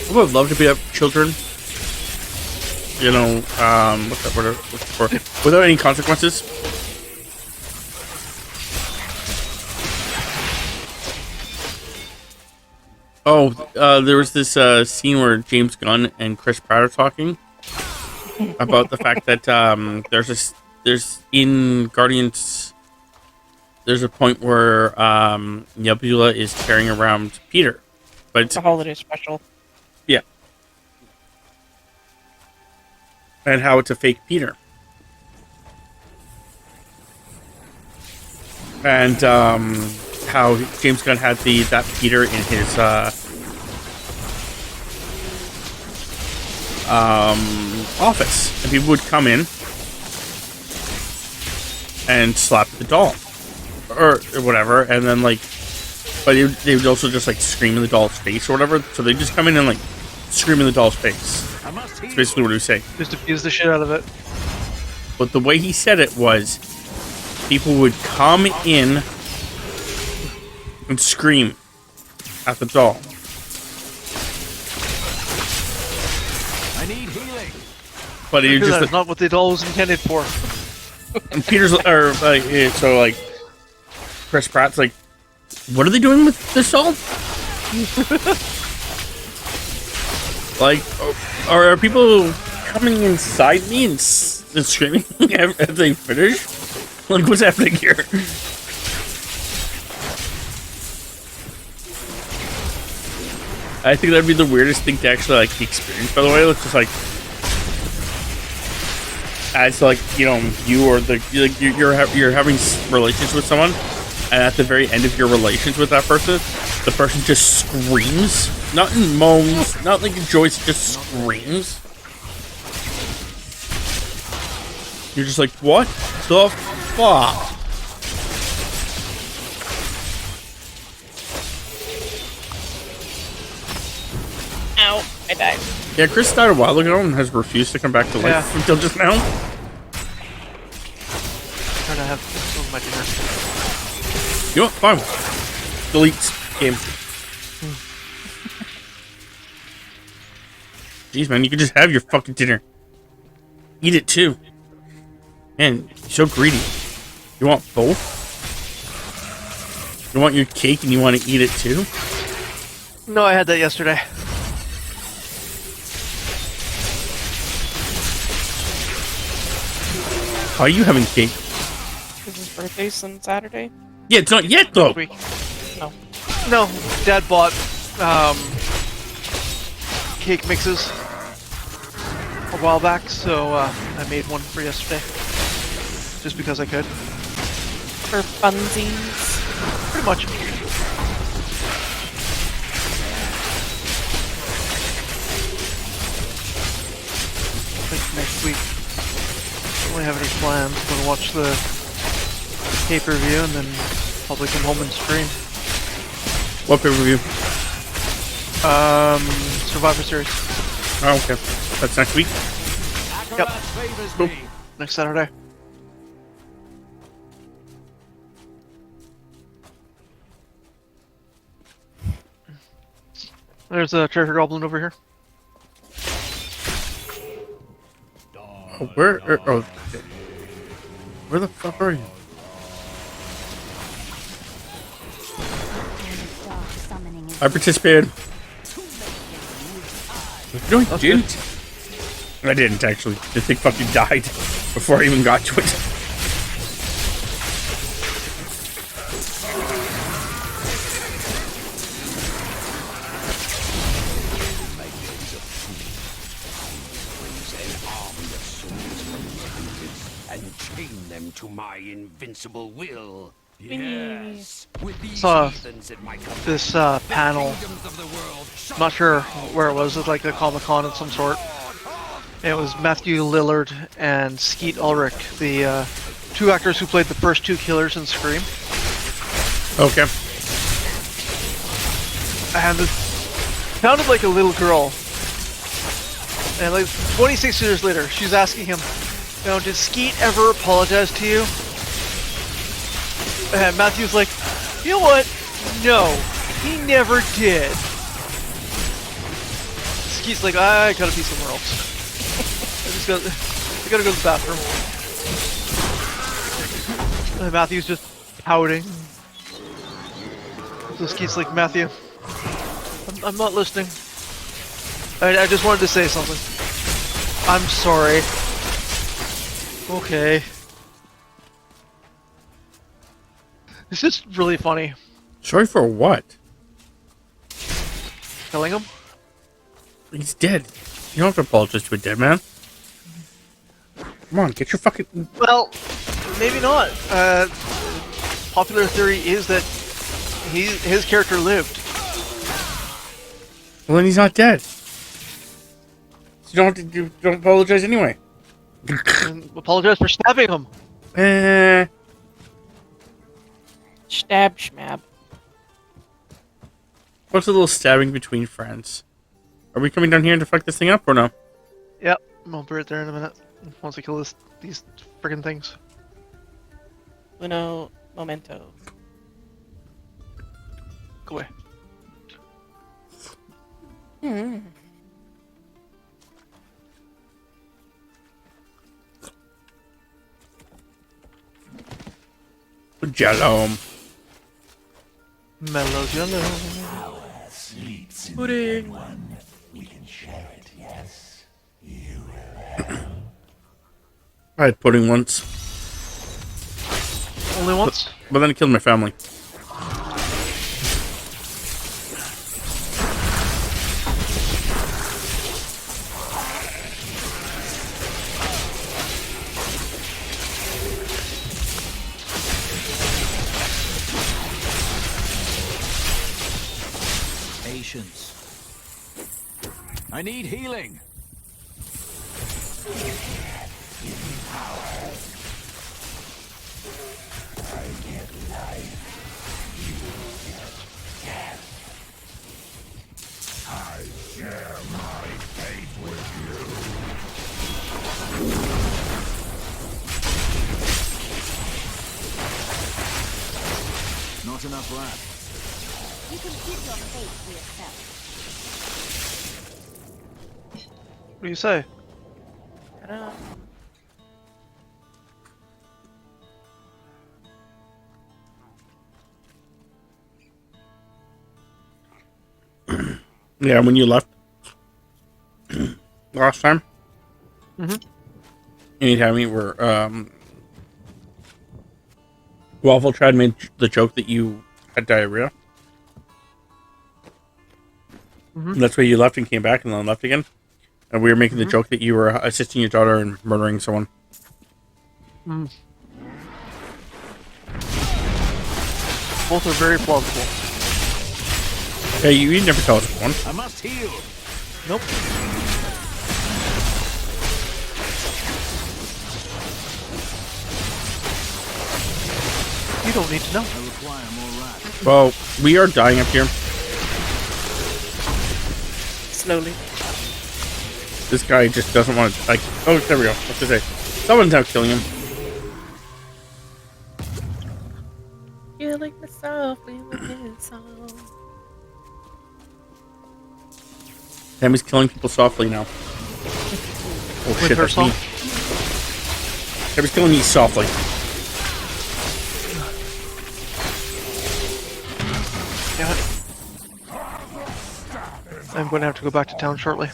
I would love to beat up children. What's that word I'm looking for? Without any consequences. Oh, there was this scene where James Gunn and Chris Pratt are talking about the fact that there's in Guardians, there's a point where Nebula is carrying around Peter, but it's a holiday special. Yeah, and how it's a fake Peter, and how James Gunn had that Peter in his office, and people would come in and slap the doll or whatever, and then but they would also just scream in the doll's face or whatever. So they just come in and scream in the doll's face. That's basically what he was saying. Just diffuse the shit out of it. But the way he said it was, people would come in and scream at the doll. I need healing. But he just that's not what the doll was intended for. And Peter's Chris Pratt's like, what are they doing with this doll? Are people coming inside me and screaming as they finish? What's happening here? I think that'd be the weirdest thing to actually experience. By the way, it's just as you or you're having relations with someone, and at the very end of your relations with that person, the person just screams, not in moans, not like enjoys, just screams. You're just like, what the fuck? Ow, I died. Yeah, Chris died a while ago and has refused to come back to life until just now. Trying to have some of my dinner. You know what? Fine. Delete game. Jeez, man, you could just have your fucking dinner. Eat it too. Man, you're so greedy. You want both? You want your cake and you want to eat it too? No, I had that yesterday. Why are you having cake? Because his birthday's on Saturday. Yeah, it's not yet though. No. No, Dad bought cake mixes a while back, so I made one for yesterday. Just because I could. For funsies. Pretty much. I think next week I don't really have any plans. I'm gonna watch the pay-per-view and then probably come home and stream. What pay-per-view? Survivor Series. Oh, okay. That's next week? Yep. Cool. Next Saturday. There's a treasure goblin over here. Oh, where the fuck are you? I participated. No, I didn't. I didn't actually. The thing fucking died before I even got to it. And chain them to my invincible will. Yes. Saw this panel. I'm not sure where it was. It was like a Comic-Con of some sort. And it was Matthew Lillard and Skeet Ulrich, the two actors who played the first two killers in Scream. Okay. And it sounded like a little girl. And like 26 years later, she's asking him, you know, did Skeet ever apologize to you? And Matthew's like, you know what? No, he never did. Skeet's like, I gotta be somewhere else. I gotta go to the bathroom. And Matthew's just pouting. So Skeet's like, Matthew, I'm not listening. I just wanted to say something. I'm sorry. Okay. It's just really funny. Sorry for what? Killing him? He's dead. You don't have to apologize to a dead man. Come on, get your fucking... Well, maybe not. Popular theory is that his character lived. Well, then he's not dead. So you don't have to don't apologize anyway. Apologize for stabbing him. Stab schmab. What's a little stabbing between friends? Are we coming down here to fuck this thing up or no? Yep, I'll be right there in a minute. Once I kill these friggin' things. Uno momento. Go away. Jello. Mellow jello. Pudding. We can share it, yes. I had pudding once. Only once? But then it killed my family. Patience. I need healing. Not enough left. You can keep your fate to yourself. What do you say? Ta-da. Yeah, when you left last time, anytime we were, Waffle tried made the joke that you had diarrhea. That's why you left and came back and then left again. And we were making the joke that you were assisting your daughter in murdering someone. Both are very plausible. Yeah, you never tell us one. I must heal. Nope. You don't need to know. I require more rats. Well, we are dying up here. Slowly. This guy just doesn't want to, like, oh, there we go. What's to say? Someone's out killing him. Killing me softly with his song. Tammy's killing people softly now. Oh With shit, her that's song? me. Tammy's killing me softly. Damn it. I'm going to have to go back to town shortly.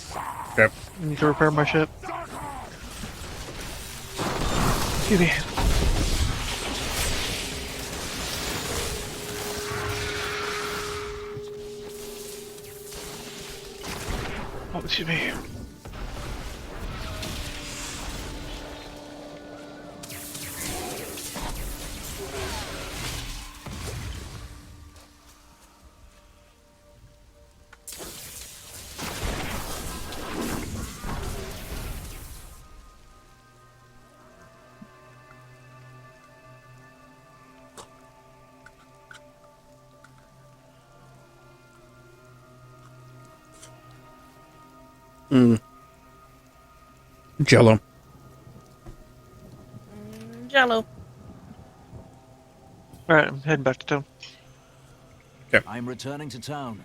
Okay. I need to repair my ship. Excuse me. Oh, excuse me. Jello. Jello. Alright, I'm heading back to town. Okay. I'm returning to town.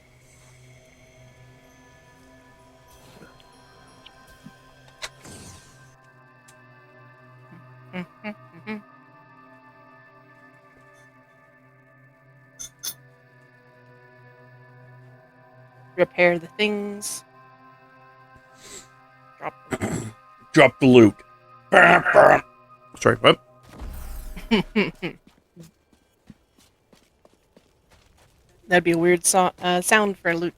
Repair the things. Drop them. Drop the loot. Sorry, what? That'd be a weird sound for loot.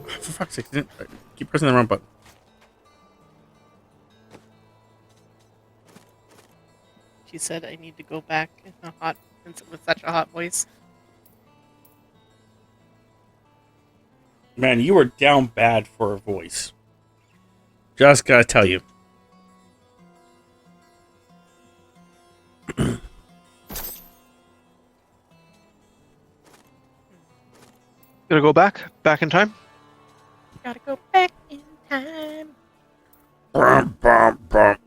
For fuck's sake, keep pressing the wrong button. She said I need to go back in a hot, with such a hot voice. Man, you are down bad for a voice. Just gotta tell you. Gonna go back in time. Gotta go back in time. Bum, bum, bum.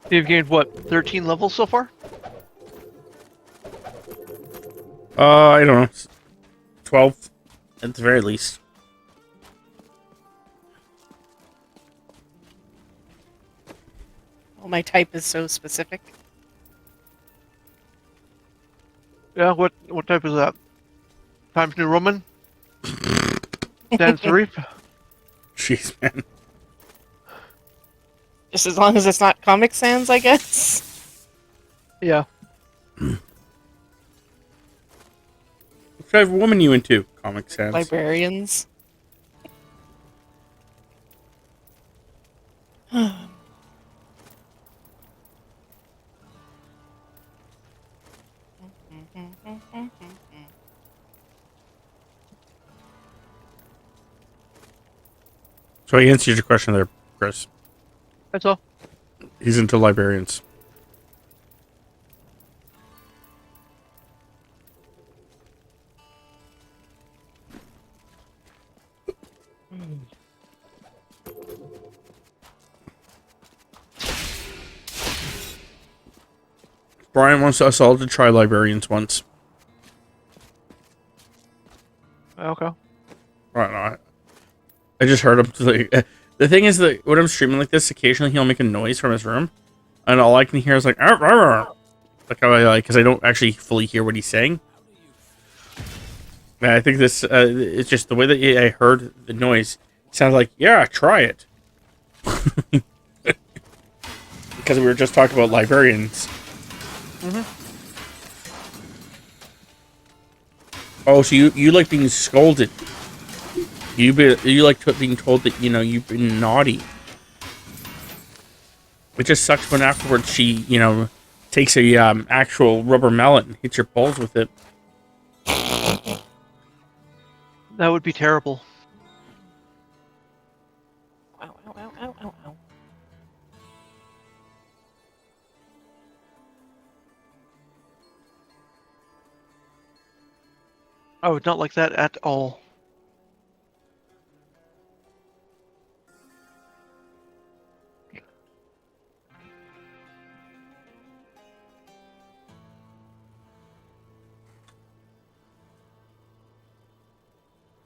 You've gained what, 13 levels so far? I don't know. 12 at the very least. Oh, my type is so specific. Yeah, what type is that? Times New Roman? Sans serif? Jeez, man. Just as long as it's not Comic Sans, I guess. Yeah. What type of woman you into? Comic Sans. Librarians. So I answered your question there, Chris. That's all. He's into librarians. Bryant wants us all to try librarians once. Okay. I just heard him. Like, the thing is that when I'm streaming like this, occasionally he'll make a noise from his room, and all I can hear is like, arr, arr, arr. Like how I like, because I don't actually fully hear what he's saying. And I think this, it's just the way that I heard the noise. It sounded like, yeah, try it. Because we were just talking about librarians. Oh, so you like being scolded? You like being told that you've been naughty. It just sucks when afterwards she takes a actual rubber mallet and hits your balls with it. That would be terrible. Ow, ow, ow, ow, ow, ow. I would not like that at all.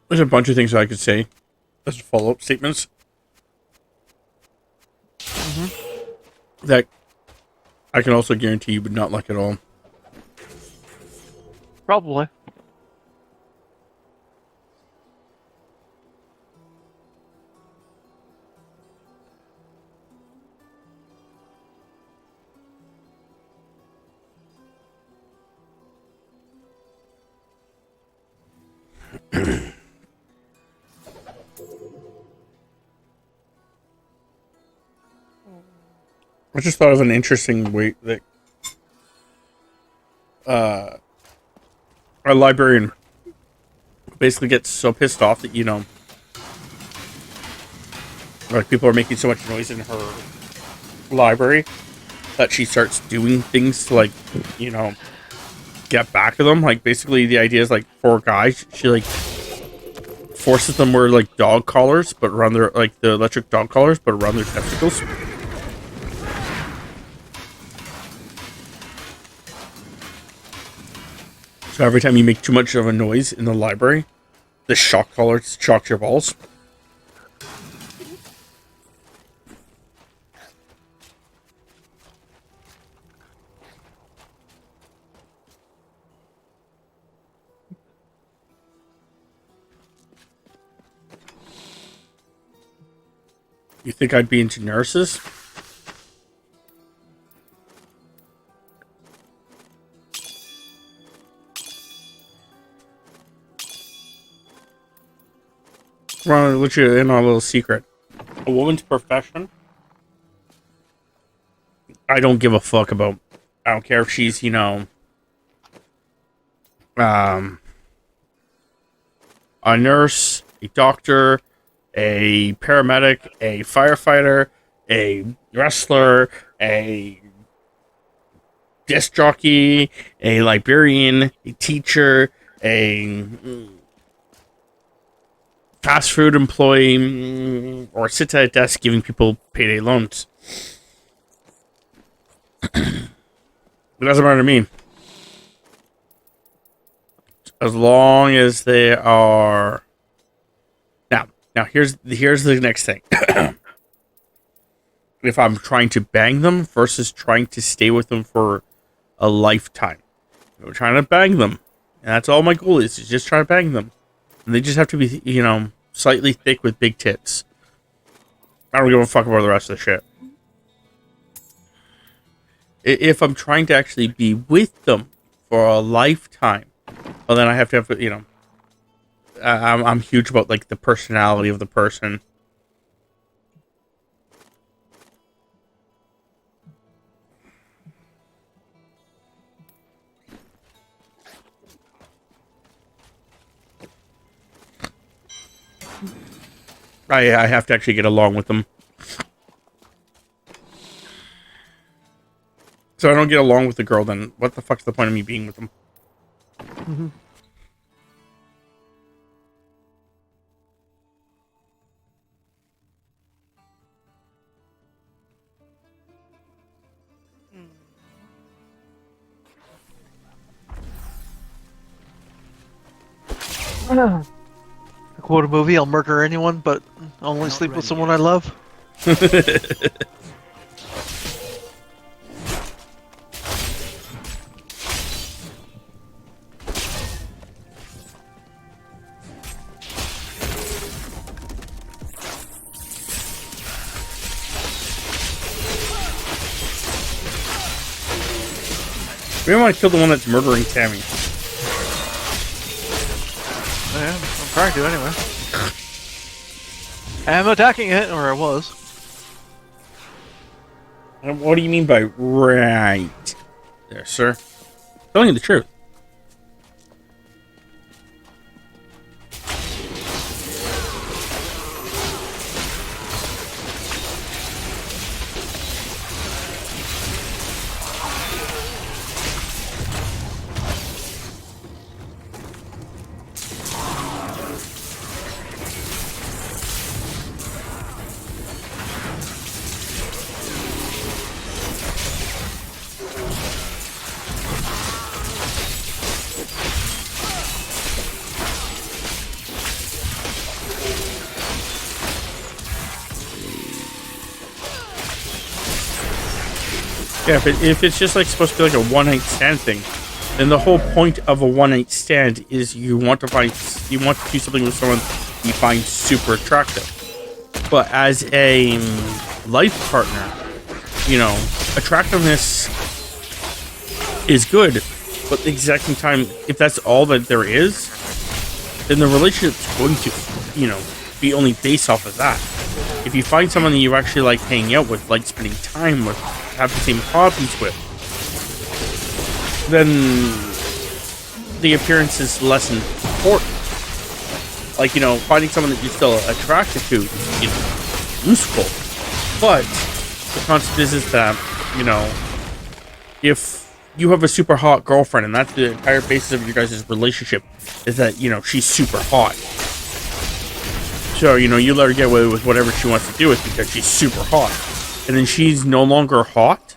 There's a bunch of things I could say as follow-up statements. That I can also guarantee you would not like at all. Probably. I just thought of an interesting way that a librarian basically gets so pissed off that like people are making so much noise in her library that she starts doing things to get back at them. Like basically the idea is like for guys, she like forces them wear like dog collars, but around their the electric dog collars, but around their testicles. So every time you make too much of a noise in the library, the shock collar shocks your balls. You think I'd be into nurses? Want to let you in on a little secret. A woman's profession, I don't give a fuck about. I don't care if she's, a nurse, a doctor, a paramedic, a firefighter, a wrestler, a disc jockey, a librarian, a teacher, a fast food employee, or sits at a desk giving people payday loans. It doesn't matter to me. As long as they are... Now here's the next thing. If I'm trying to bang them versus trying to stay with them for a lifetime. If I'm trying to bang them, and that's all my goal is just try to bang them. And they just have to be, slightly thick with big tits. I don't give a fuck about the rest of the shit. If I'm trying to actually be with them for a lifetime, well, then I have to have, I'm huge about, like, the personality of the person. I have to actually get along with them. So I don't get along with the girl, then what the fuck's the point of me being with them? Mm-hmm. To quote a movie, I'll murder anyone, but only sleep with someone I love. We don't want to kill the one that's murdering Tammy. Yeah, I'm trying to anyway. I'm attacking it, or I was. And what do you mean by right there, sir? Telling you the truth. Yeah, if it's just like supposed to be like a one-night stand thing, then the whole point of a one-night stand is you want to do something with someone you find super attractive. But as a life partner, you know, attractiveness is good, but at the exact same time, if that's all that there is, then the relationship's going to, you know, be only based off of that. If you find someone that you actually like hanging out with, like spending time with, have the same hobbies with, then the appearance is less important. Like, you know, finding someone that you're still attracted to is, you know, useful. But the concept is that, you know, if you have a super hot girlfriend and that's the entire basis of your guys' relationship, is that, you know, she's super hot. So, you know, you let her get away with whatever she wants to do with because she's super hot. And then she's no longer hot,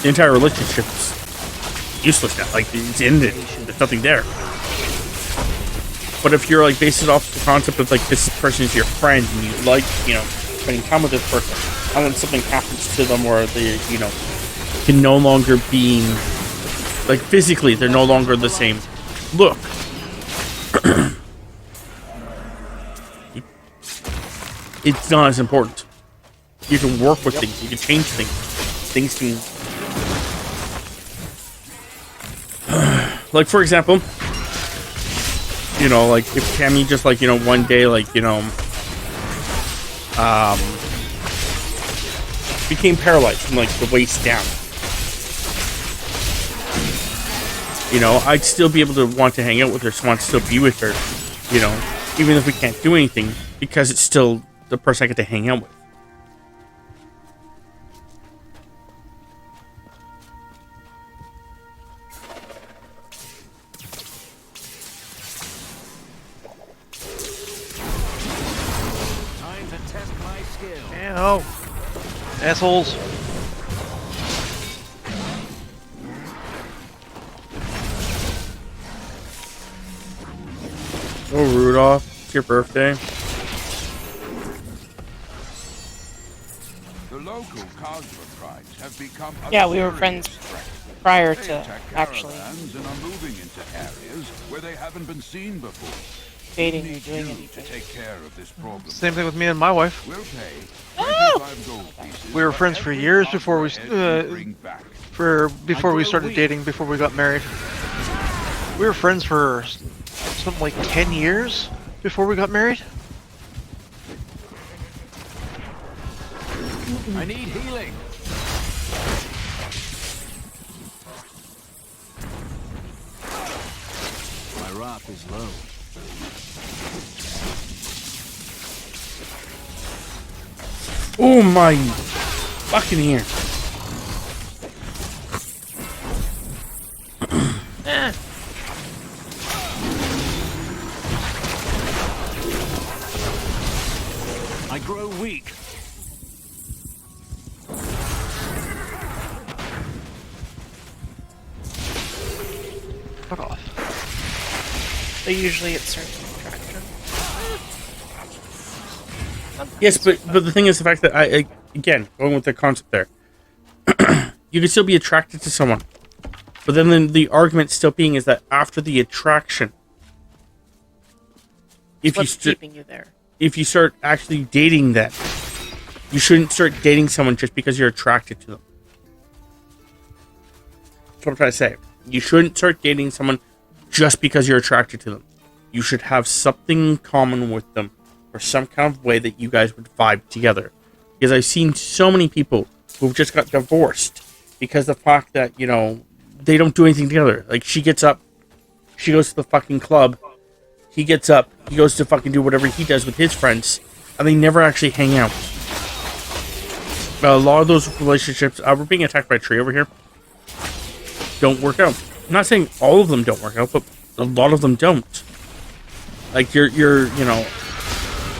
the entire relationship's useless now. Like, it's ended. There's nothing there. But if you're, like, based it off the concept of, like, this person is your friend and you like, you know, spending time with this person, and then something happens to them where they, you know, can no longer be, like, physically, they're no longer the same look. It's not as important. You can work with things. You can change things. Things can... like, for example, you know, like, if Tammy just, like, you know, one day, like, you know, became paralyzed from, like, the waist down. You know, I'd still be able to want to hang out with her, so want to still be with her, you know, even if we can't do anything, because it's still the person I get to hang out with. Time to test my skill. Ow. Assholes. Oh, Rudolph, it's your birthday. The local cosmoprites have become Yeah, we were friends prior to attack actually caravans and are moving into areas where they haven't been seen before. dating or Need doing you anything. to take care of this problem. Same thing with me and my wife. We'll pay Oh! 25 gold pieces We were for friends for every years before we cosmohead you bring back. before we started dating, before we got married. We were friends for something like 10 years before we got married. I need healing. My wrath is low. Oh my fucking ear. I grow weak. Fuck off. So usually it starts with traction. Yes, but the thing is the fact that I again going with the concept there, you can still be attracted to someone, but then the argument still being is that after the attraction, if What's keeping you there? if you start actually dating them, you shouldn't start dating someone just because you're attracted to them. That's what I'm trying to say. You shouldn't start dating someone just because you're attracted to them. You should have something in common with them, or some kind of way that you guys would vibe together. Because I've seen so many people who've just got divorced because of the fact that, you know, they don't do anything together. Like, she gets up, she goes to the fucking club, he gets up, he goes to fucking do whatever he does with his friends, and they never actually hang out. A lot of those relationships, we're being attacked by a tree over here, don't work out. I'm not saying all of them don't work out, but a lot of them don't. Like, you're you know,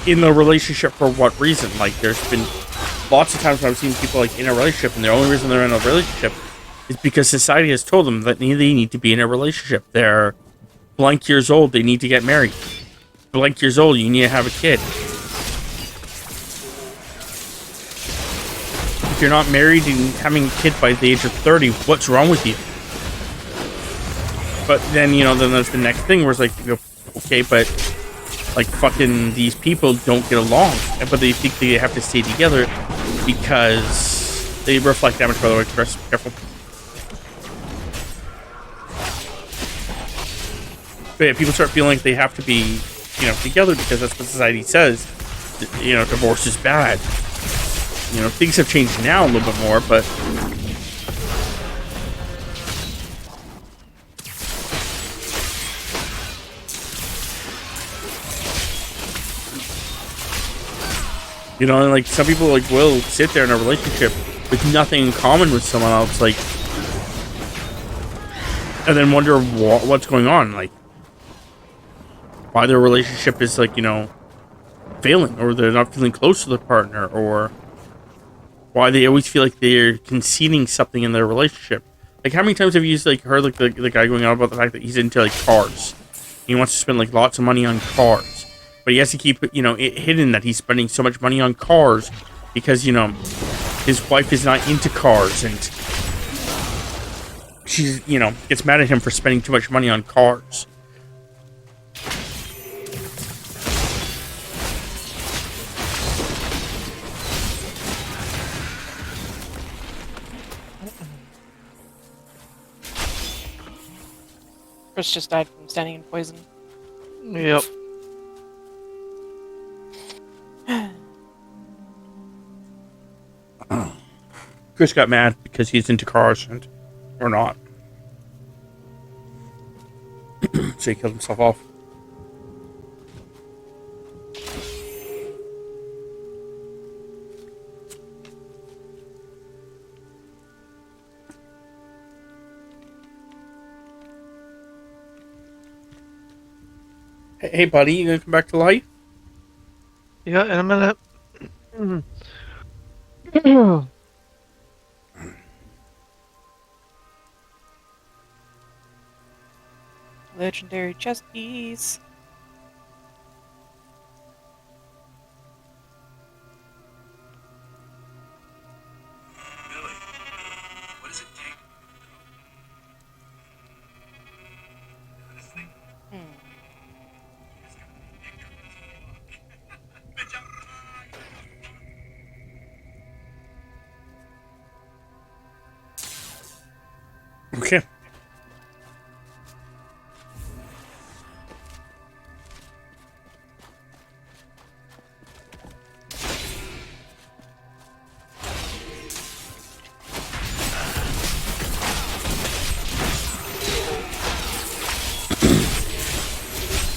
in the relationship for what reason? Like, there's been lots of times when I've seen people, like, in a relationship, and the only reason they're in a relationship is because society has told them that they need to be in a relationship. They're blank years old, they need to get married. Blank years old, you need to have a kid. If you're not married and having a kid by the age of 30, what's wrong with you? But then, you know, then there's the next thing where it's like, you go, okay, but like fucking these people don't get along, but they think they have to stay together because they reflect damage. By the way, Chris, careful. But yeah, people start feeling like they have to be, you know, together because that's what society says. You know, divorce is bad. You know, things have changed now a little bit more, but you know, and like some people like will sit there in a relationship with nothing in common with someone else, like, and then wonder what's going on, like why their relationship is like, you know, failing, or they're not feeling close to their partner, or why they always feel like they're conceding something in their relationship. Like, how many times have you like heard like the guy going on about the fact that he's into like cars? He wants to spend like lots of money on cars, but he has to keep, you know, it hidden that he's spending so much money on cars because, you know, his wife is not into cars, and she's, you know, gets mad at him for spending too much money on cars. Chris just died from standing in poison. Yep. Chris got mad because he's into cars, and or not. So he killed himself off. Hey, buddy, you gonna come back to life? Yeah, in a minute. Legendary chest piece. What does it take? Okay.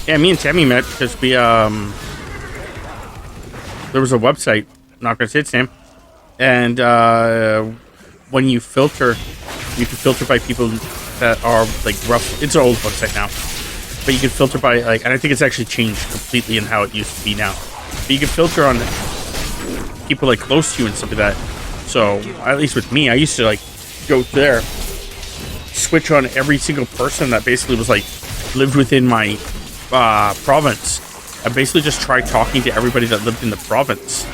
Yeah, me and Tammy met because we there was a website not gonna say its name. And when you filter, you can filter by people that are like rough. It's an old website now, but you can filter by like, and I think it's actually changed completely in how it used to be now. But you can filter on people like close to you and stuff like that. So at least with me, I used to like go there, switch on every single person that basically was like lived within my province. I basically just tried talking to everybody that lived in the province.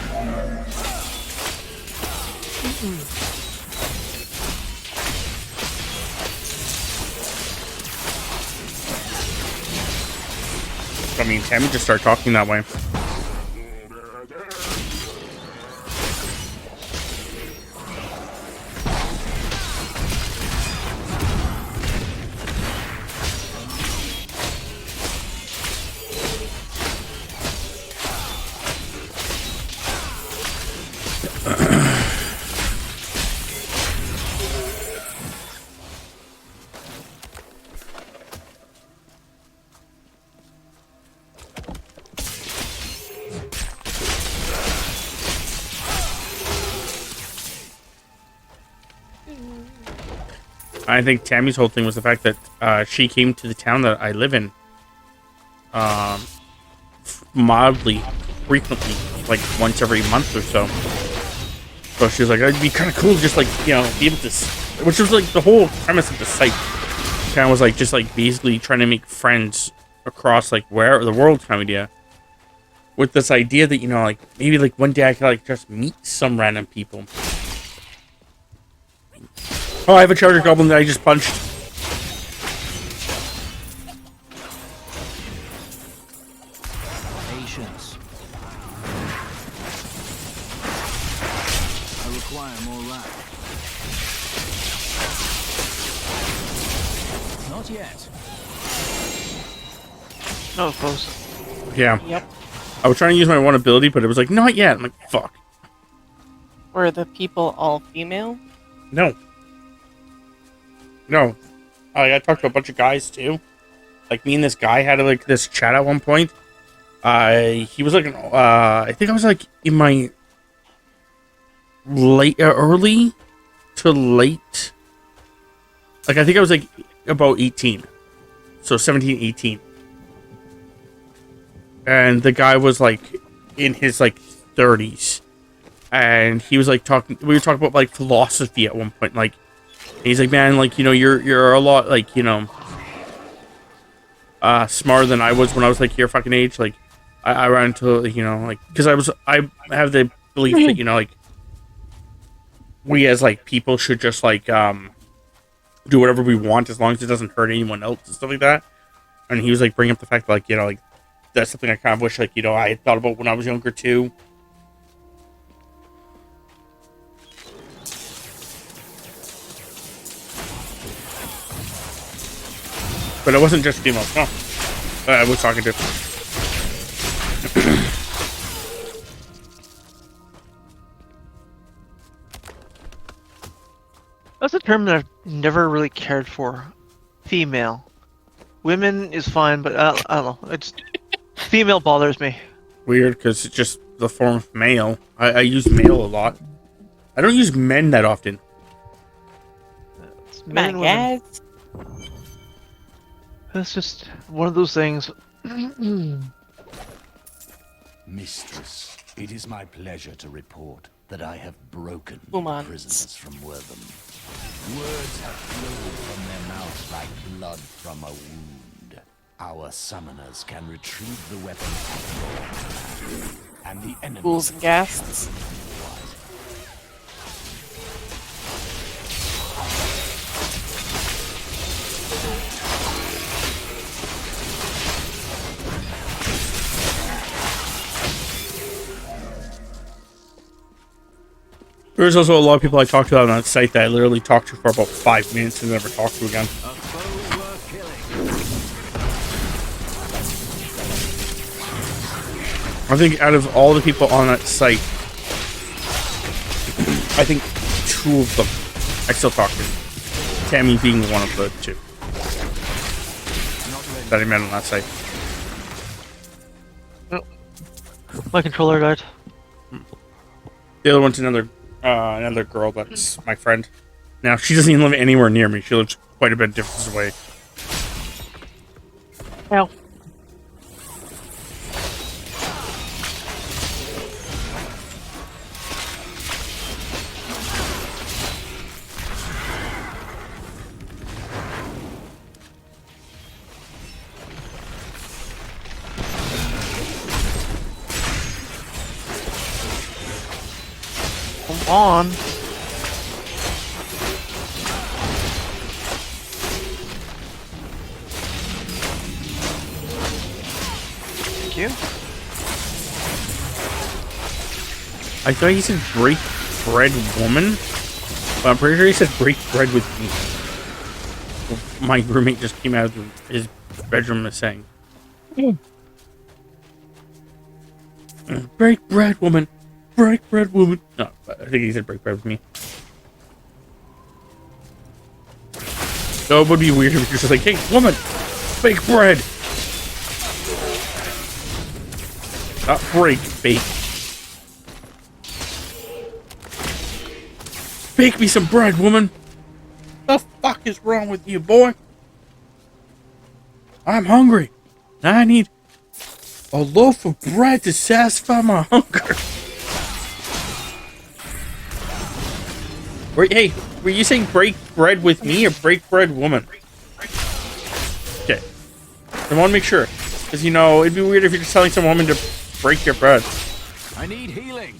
I mean, Tammy just started talking that way. I think Tammy's whole thing was the fact that she came to the town that I live in mildly, frequently, like once every month or so. So she was like, it'd be kind of cool to just like, you know, be able to, which was like the whole premise of the site. Kind of was like, just like basically trying to make friends across like where the world kind of idea. With this idea that, you know, like maybe like one day I could like just meet some random people. Oh, I have a charger goblin that I just punched. Patience. I require more luck. Not yet. No, close. Yeah. Yep. I was trying to use my one ability, but it was like, not yet. I'm like, fuck. Were the people all female? No. No. I talked to a bunch of guys too. Like me and this guy had like this chat at one point. He was like, I think I was like in my early to late. Like I think I was like about 18. So 17, 18. And the guy was like in his like 30s. And he was like we were talking about like philosophy at one point. Like, he's like, man, like, you know, you're a lot like, you know, smarter than I was when I was like your fucking age. Like, I ran into, you know, like, because I have the belief that, you know, like, we as like people should just like do whatever we want as long as it doesn't hurt anyone else and stuff like that. And he was like bringing up the fact that, like, you know, like, that's something I kind of wish, like, you know, I had thought about when I was younger too. But it wasn't just females, no. I was talking to. That's a term that I've never really cared for. Female. Women is fine, but I don't know. It's female bothers me. Weird, because it's just the form of male. I use male a lot. I don't use men that often. It's men and women. That's just one of those things. Mistress, it is my pleasure to report that I have broken Humans. prisoners from Wortham. Words have flowed from their mouths like blood from a wound. Our summoners can retrieve the weapon at your command, and the enemy... Ghouls and ghasts. There's also a lot of people I talked to on that site that I literally talked to for about 5 minutes and never talked to again. I think out of all the people on that site, I think 2 of them I still talk to. Tammy being one of the 2 that I met on that site. My controller died. The other one's another girl that's my friend. Now, she doesn't even live anywhere near me. She lives quite a bit distance away. Well. Come on. Thank you. I thought he said break bread woman, but I'm pretty sure he said break bread with me. My roommate just came out of his bedroom and saying, break bread woman, break bread woman. No, I think he said break bread with me. So it would be weird if you're just like, hey woman, bake bread. Not break, bake. Bake me some bread, woman. The fuck is wrong with you, boy? I'm hungry. I need a loaf of bread to satisfy my hunger. Hey, were you saying break bread with me or break bread woman? Okay. I want to make sure. Because, you know, it'd be weird if you're just telling some woman to break your bread. I need healing.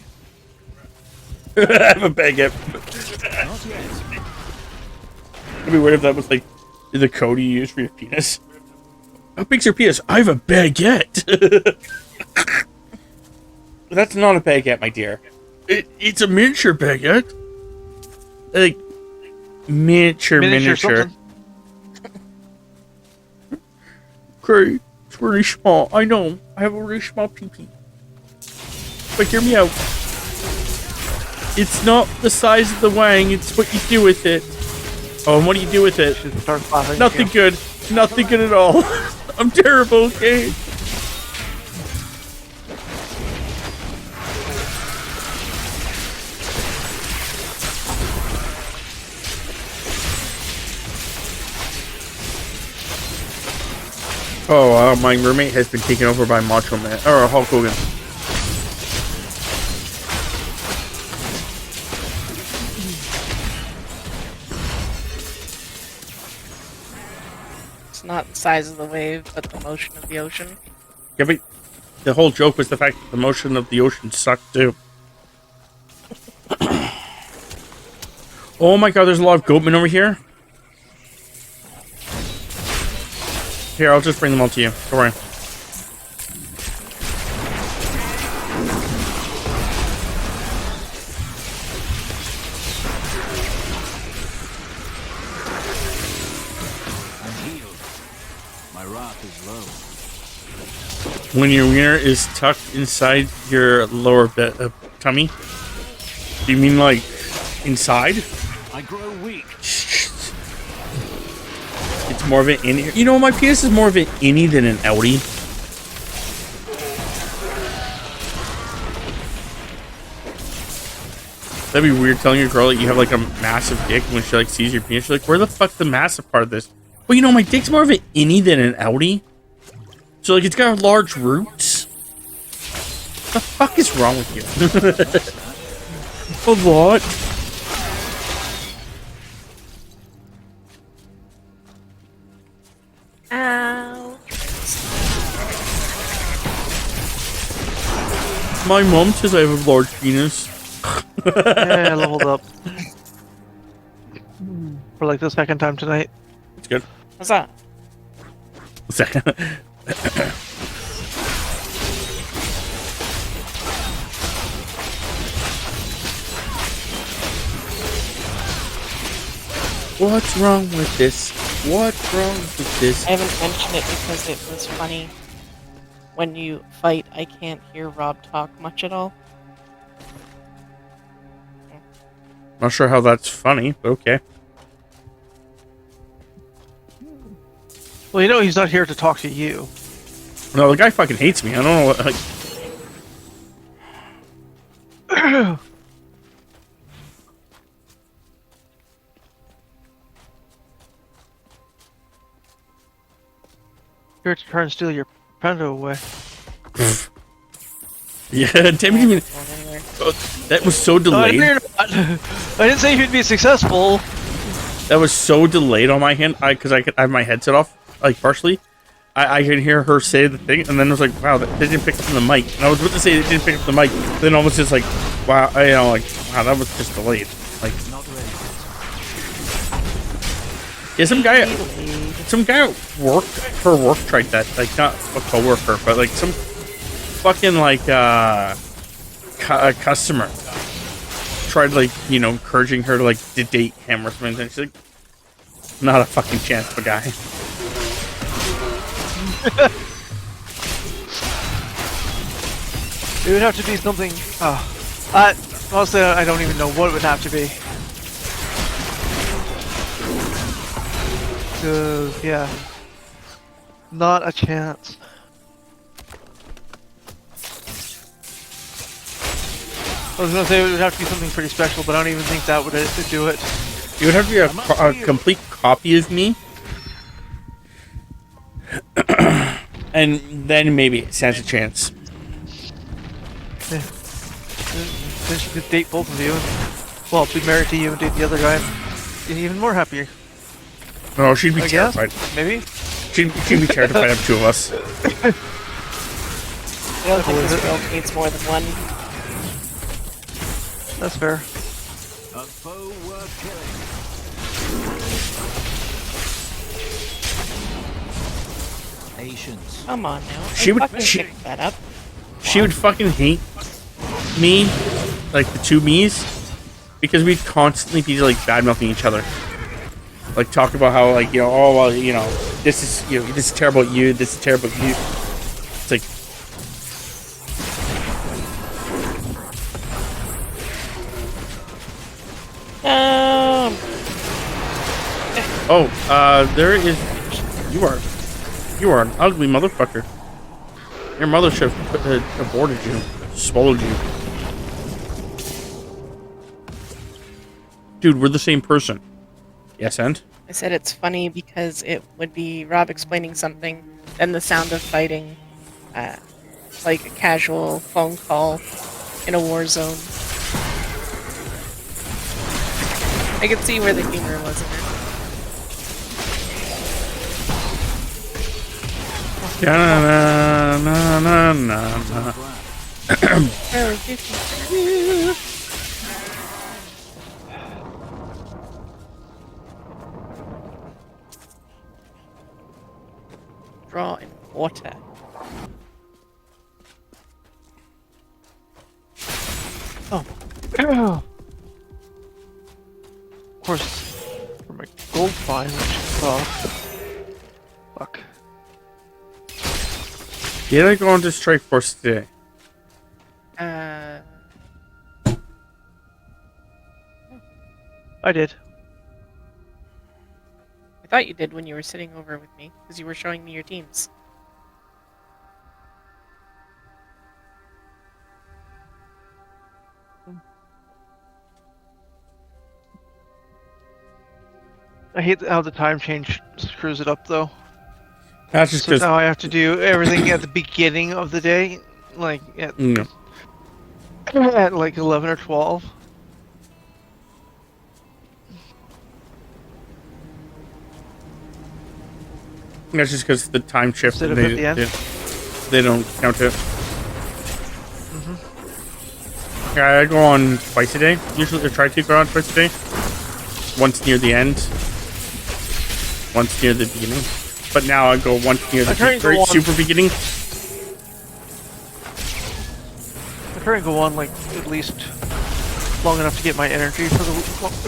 I have a baguette. Not yet. It'd be weird if that was like the code you use for your penis. How big's your penis? I have a baguette. That's not a baguette, my dear. It's a miniature baguette. Like miniature. Something. Okay, it's really small. I know. I have a really small pee-pee. But hear me out. It's not the size of the wang, it's what you do with it. Oh, and what do you do with it? Nothing good. Nothing good at all. I'm terrible, okay? Oh, my roommate has been taken over by Macho Man, or Hulk Hogan. It's not the size of the wave, but the motion of the ocean. Yeah, but the whole joke was the fact that the motion of the ocean sucked too. Oh my god, there's a lot of goatmen over here. Here, I'll just bring them all to you. Don't worry. I'm healed. My wrath is low. When your wiener is tucked inside your lower tummy? Do you mean like inside? I grow weak. It's more of an innie. You know, my penis is more of an innie than an outie. That'd be weird telling your girl that you have like a massive dick when she like sees your penis. She's like, where the fuck's the massive part of this? Well, you know, my dick's more of an innie than an outie. So like, it's got large roots. What the fuck is wrong with you? A lot. Ow. My mom says I have a large penis. Yeah, I leveled up. For like the second time tonight. It's good. What's that? What's that? What's wrong with this? What's wrong with this? I haven't mentioned it because it was funny. When you fight, I can't hear Rob talk much at all. Not sure how that's funny, but okay. Well, you know he's not here to talk to you. No, the guy fucking hates me. I don't know what. Like... Here to try and steal your panda away. Yeah, Tammy didn't even. Oh, that was so delayed. No, I didn't say you'd be successful. That was so delayed on my hand, because I have my headset off, like partially. I could hear her say the thing, and then it was like, wow, they didn't pick up the mic. And I was about to say they didn't pick up the mic, then almost just like, wow, wow, that was just delayed. Like, yeah, some guy at work, her work tried that, like, not a coworker, but like some fucking like a customer tried, like, you know, encouraging her to like to date him or something. And she's like, not a fucking chance, my guy. It would have to be something. Honestly, I don't even know what it would have to be. Yeah, not a chance. I was gonna say it would have to be something pretty special, but I don't even think that would do it. It would have to be a complete copy of me. And then maybe it stands a chance. Yeah. Then she could date both of you. Well, be married to you and date the other guy. Be even more happier. No, she'd be terrified. Maybe? She'd be terrified of two of us. I don't think this world needs more than one. That's fair. A foe worth killing. Patience. Come on now. She would pick that up. She would fucking hate me, like the two me's, because we'd constantly be like bad mouthing each other. Like talk about how, like, you know, oh well, you know, this is, you know, this is terrible at you, this is terrible at you. It's like, there is, you are an ugly motherfucker. Your mother should have aborted you, swallowed you. Dude, we're the same person. Yes, and? I said it's funny because it would be Rob explaining something, then the sound of fighting, like a casual phone call in a war zone. I could see where the humor was in it. Na-na-na-na-na-na. Draw in water. Oh. Of course, for my gold find, fuck. Did I go on to Strike Force today? I did. I thought you did when you were sitting over with me, because you were showing me your teams. I hate how the time change screws it up, though. That's just so now I have to do everything at the beginning of the day, like at like 11 or 12. That's just because the time shift. Instead of at the end? They don't count it. Yeah, I go on twice a day. Usually, I try to go on twice a day. Once near the end, once near the beginning. But now I go once near the very super beginning. I try and go on like at least long enough to get my energy for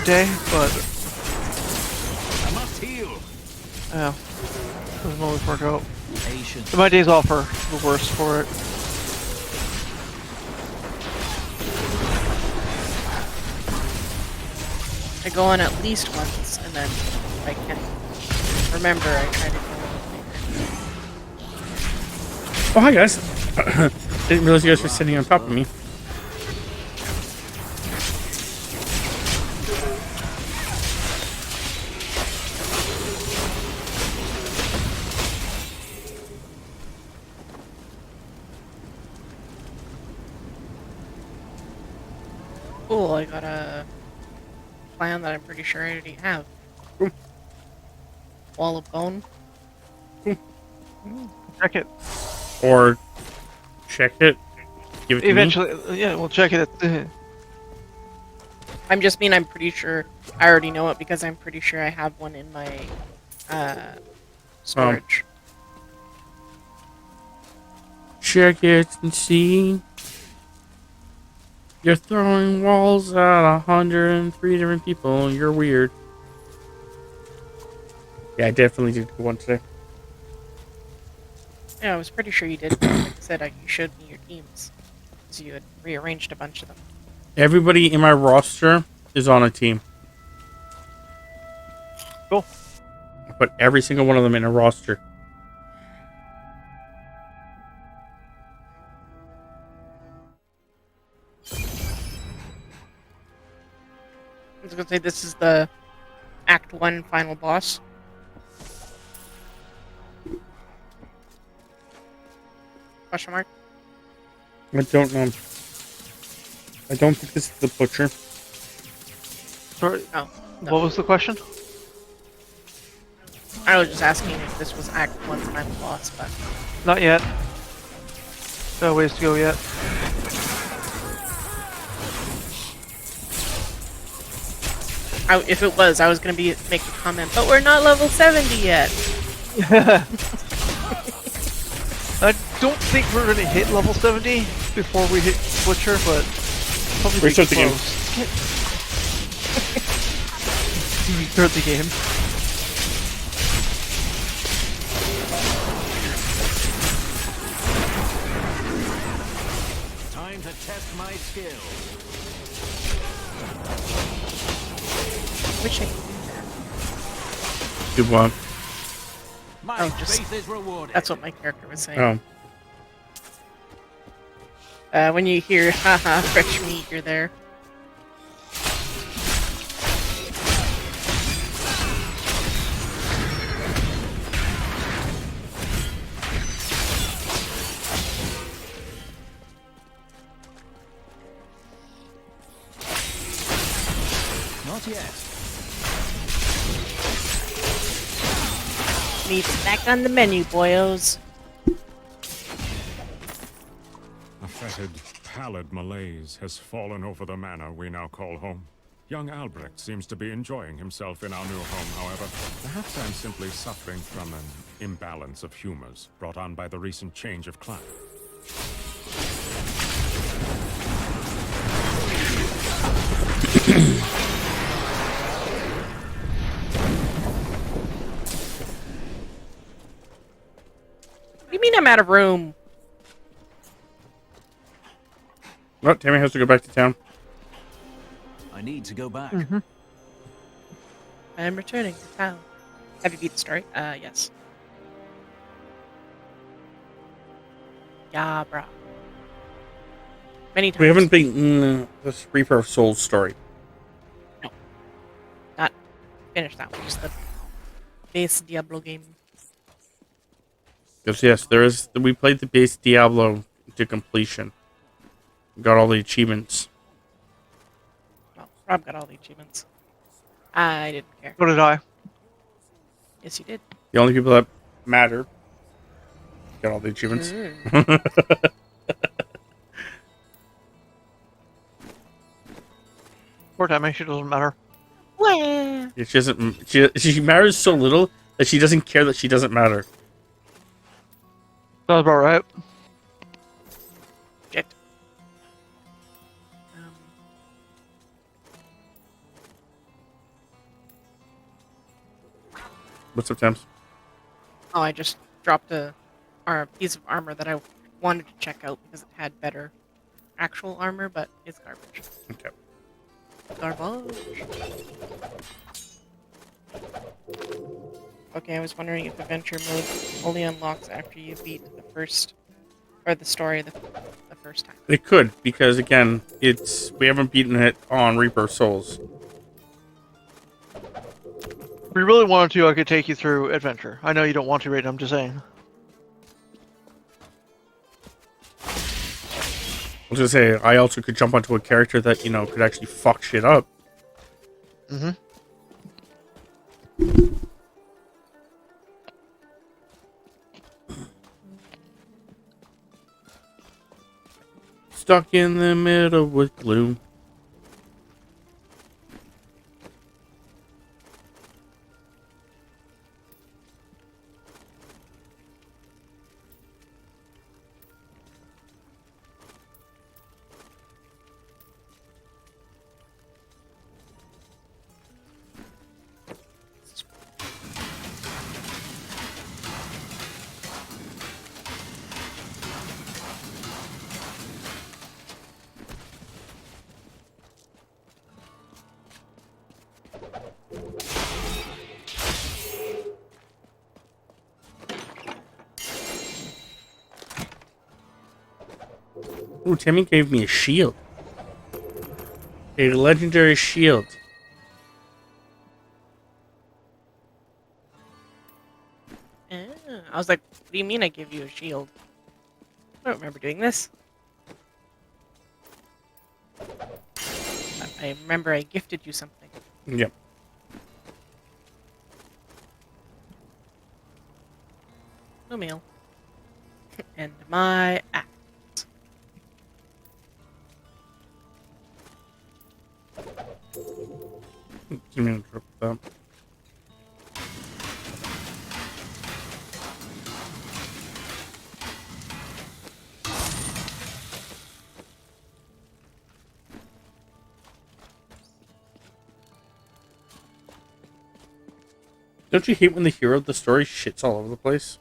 the day, but I must heal. Yeah, doesn't always work out. My days off are the worst for it. I go on at least once, and then if I can remember, I try to go on later. Oh, hi guys. Didn't realize you guys were sitting on top of me. Well, I got a plan that I'm pretty sure I already have. Wall of bone. Check it. Or check it. Give it to Eventually, me. yeah, we'll check it. I'm pretty sure I already know it because I'm pretty sure I have one in my storage. Check it and see. You're throwing walls at 103 different people. You're weird. Yeah, I definitely did one today. Yeah, I was pretty sure you did. Like I said, you showed me your teams. Because you had rearranged a bunch of them. Everybody in my roster is on a team. Cool. I put every single one of them in a roster. I was going to say, this is the Act 1 final boss. Question mark? I don't know. I don't think this is the butcher. Sorry. Oh, no. What was the question? I was just asking if this was Act 1's final boss, but... Not yet. Got a ways to go yet. If it was, I was going to make a comment, but we're not level 70 yet. I don't think we're going to hit level 70 before we hit Butcher, but probably restart the game. Restart the game. Time to test my skill. Wish I could Good one. My faith is rewarded. That's what my character was saying. When you hear, haha, fresh meat, you're there. Not yet. Meat's back on the menu, boyos. A fetid, pallid malaise has fallen over the manor we now call home. Young Albrecht seems to be enjoying himself in our new home, however. Perhaps I'm simply suffering from an imbalance of humors brought on by the recent change of climate. What do you mean I'm out of room? Well, Tammy has to go back to town. I need to go back. I am returning to town. Have you beat the story? Yes. Yeah, brah. Many times. We haven't beaten this Reaper of Souls story. No. Not finished that one. Just the base Diablo game. Because yes, there is. We played the base Diablo to completion. Got all the achievements. Well, Rob got all the achievements. I didn't care. So did I. Yes, you did. The only people that matter got all the achievements. Poor Tammy, she doesn't matter. Well. She doesn't. She matters so little that she doesn't care that she doesn't matter. Sounds about right. Shit. What's up, Thames? Oh, I just dropped a piece of armor that I wanted to check out because it had better actual armor, but it's garbage. Okay. Garbage. Okay, I was wondering if adventure mode only unlocks after you beat the first, or the story the first time. It could, because again, we haven't beaten it on Reaper of Souls. If we really wanted to, I could take you through adventure. I know you don't want to, right? I'm just saying. was gonna say, I also could jump onto a character that, you know, could actually fuck shit up. Mm-hmm. Stuck in the middle with gloom. Ooh, Tammy gave me a shield. A legendary shield. I was like, what do you mean I give you a shield? I don't remember doing this. I remember I gifted you something. Yep. No mail. And my axe. Give me a trip with that. Don't you hate when the hero of the story shits all over the place?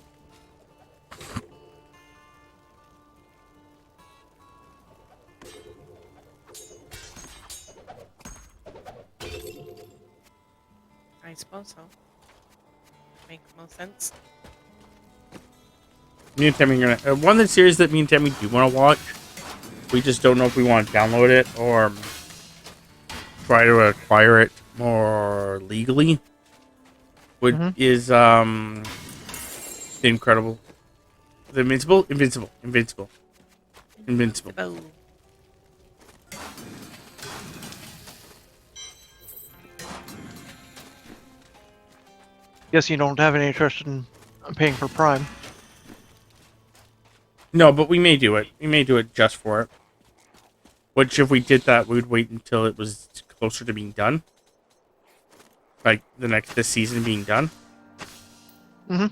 I suppose so. Makes most sense. Me and Tammy are gonna one of the series that me and Tammy do want to watch. We just don't know if we want to download it or try to acquire it more legally. Which is the Incredible, the Invincible. Guess you don't have any interest in paying for Prime. No, but we may do it. We may do it just for it. Which, if we did that, we would wait until it was closer to being done. Like this season being done. Mm-hmm.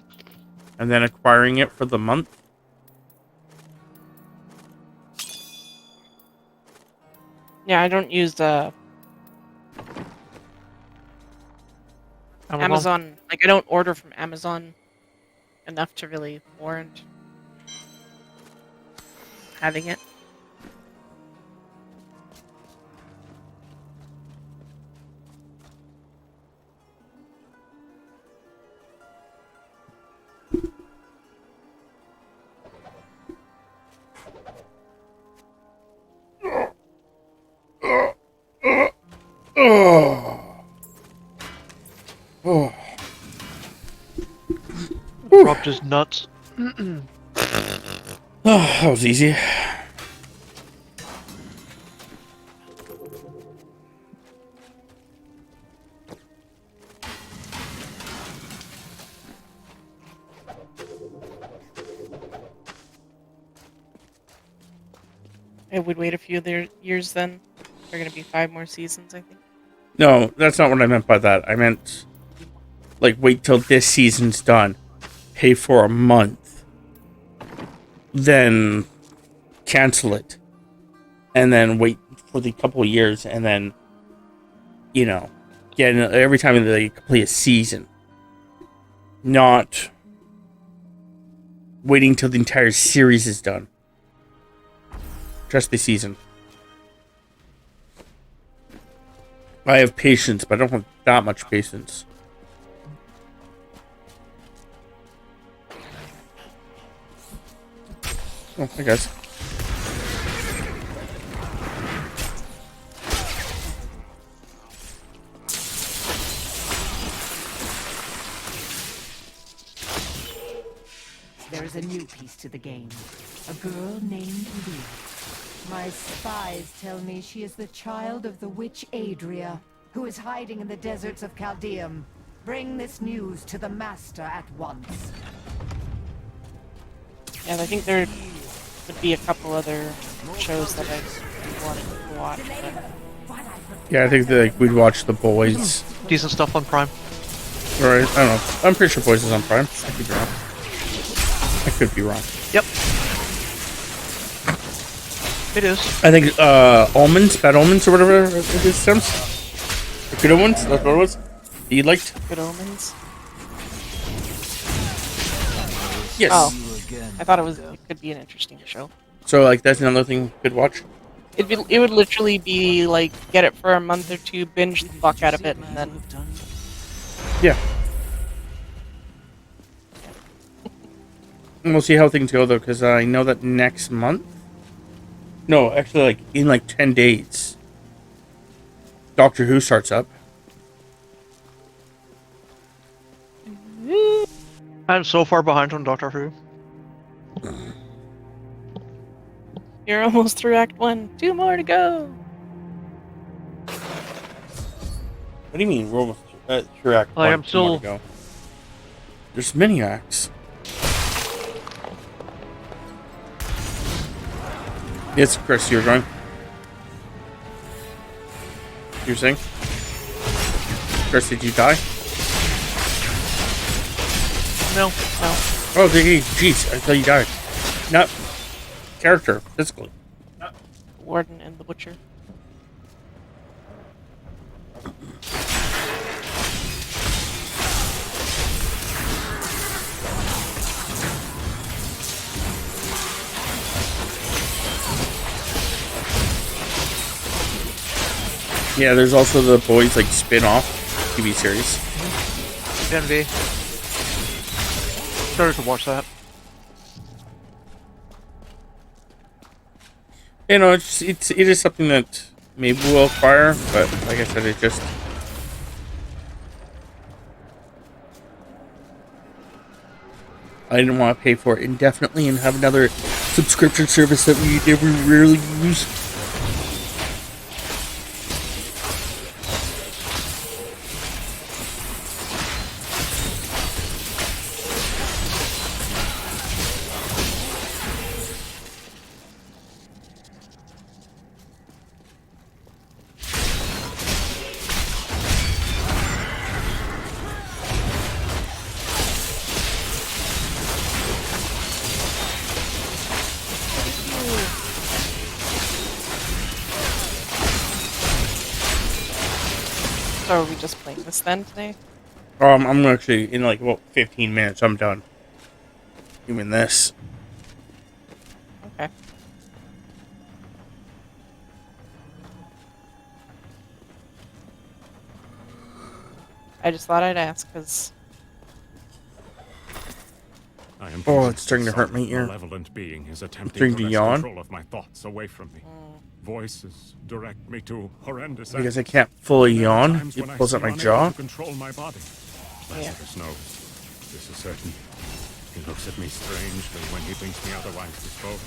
And then acquiring it for the month. Yeah, I don't use Amazon. Like, I don't order from Amazon enough to really warrant having it. Oh. Rubbed his nuts. Oh, that was easy. I would wait a few years then. There are going to be 5 more seasons, I think. No, that's not what I meant by that. I meant, like, wait till this season's done. Pay for a month. Then cancel it. And then wait for the couple of years and then, you know, get every time they complete a season. Not waiting till the entire series is done. Just the season. I have patience, but I don't have that much patience. Oh, hi guys. There is a new piece to the game. A girl named Leah. My spies tell me she is the child of the witch Adria, who is hiding in the deserts of Chaldeum. Bring this news to the Master at once. Yeah, I think there would be a couple other shows that I wanted to watch. But... Yeah, I think that, like, we'd watch The Boys. Decent stuff on Prime. Or, I don't know. I'm pretty sure Boys is on Prime. I could be wrong. I could be wrong. Yep. It is. I think, Almonds, Bad Omens, or whatever it is, Sims. Or Good Omens, that's what it was. You liked? Good Omens? Yes. Oh. I thought it could be an interesting show. So, like, that's another thing you could watch? It would literally be, like, get it for a month or two, binge the fuck out of it, and then... Yeah. And we'll see how things go, though, because I know that next month... No, actually, like, in, like, 10 days... Doctor Who starts up. I'm so far behind on Doctor Who. You're almost through Act 1. 2 more to go! What do you mean, we're almost through Act 1? I'm still... Go. There's many acts. Yes, Chris, you're going. You're saying? Chris, did you die? No. Oh, jeez, I thought you died. Not character, physically. Warden and the Butcher. Yeah, there's also the Boys, like, spin-off TV series. Envy. Started to watch that. You know, it is something that maybe we'll acquire, but like I said, it just... I didn't want to pay for it indefinitely and have another subscription service that we never rarely use. So are we just playing this then today? I'm actually, in like about 15 minutes, I'm done doing this. Okay. I just thought I'd ask, because... Oh, it's starting to hurt my ear. Malevolent being is attempting Starting to to wrest yawn. control of my thoughts away from me. Voices direct me to horrendous Because I acts. can't fully There are yawn, times it when I pulls up seem my unable jaw. to control my body. Lazarus knows. This is certain. He looks at me strangely when he thinks me otherwise disposed.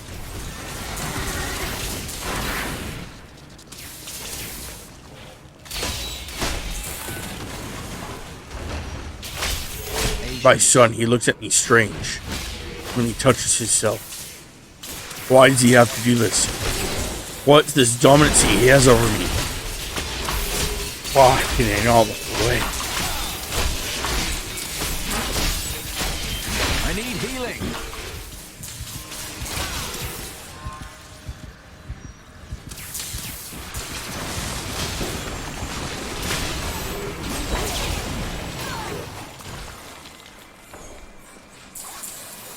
My son, he looks at me strange when he touches himself. Why does he have to do this? What's this dominancy he has over me? Why can it all the way? I need healing.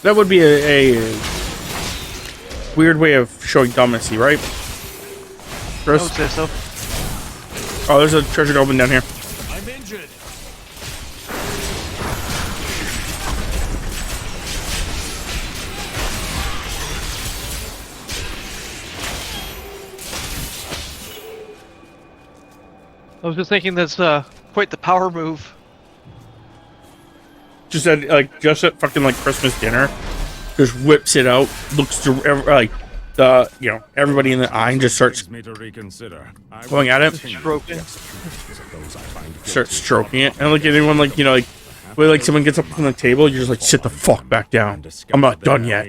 That would be a weird way of showing dominancy, right? Chris? I would say so. Oh, there's a treasure to open down here. I'm injured. I was just thinking that's quite the power move. Just at fucking like Christmas dinner, just whips it out, looks like everybody in the eye just starts going at it. Stroking. Start stroking it, and like anyone when someone gets up from the table, you're just like, sit the fuck back down. I'm not done yet.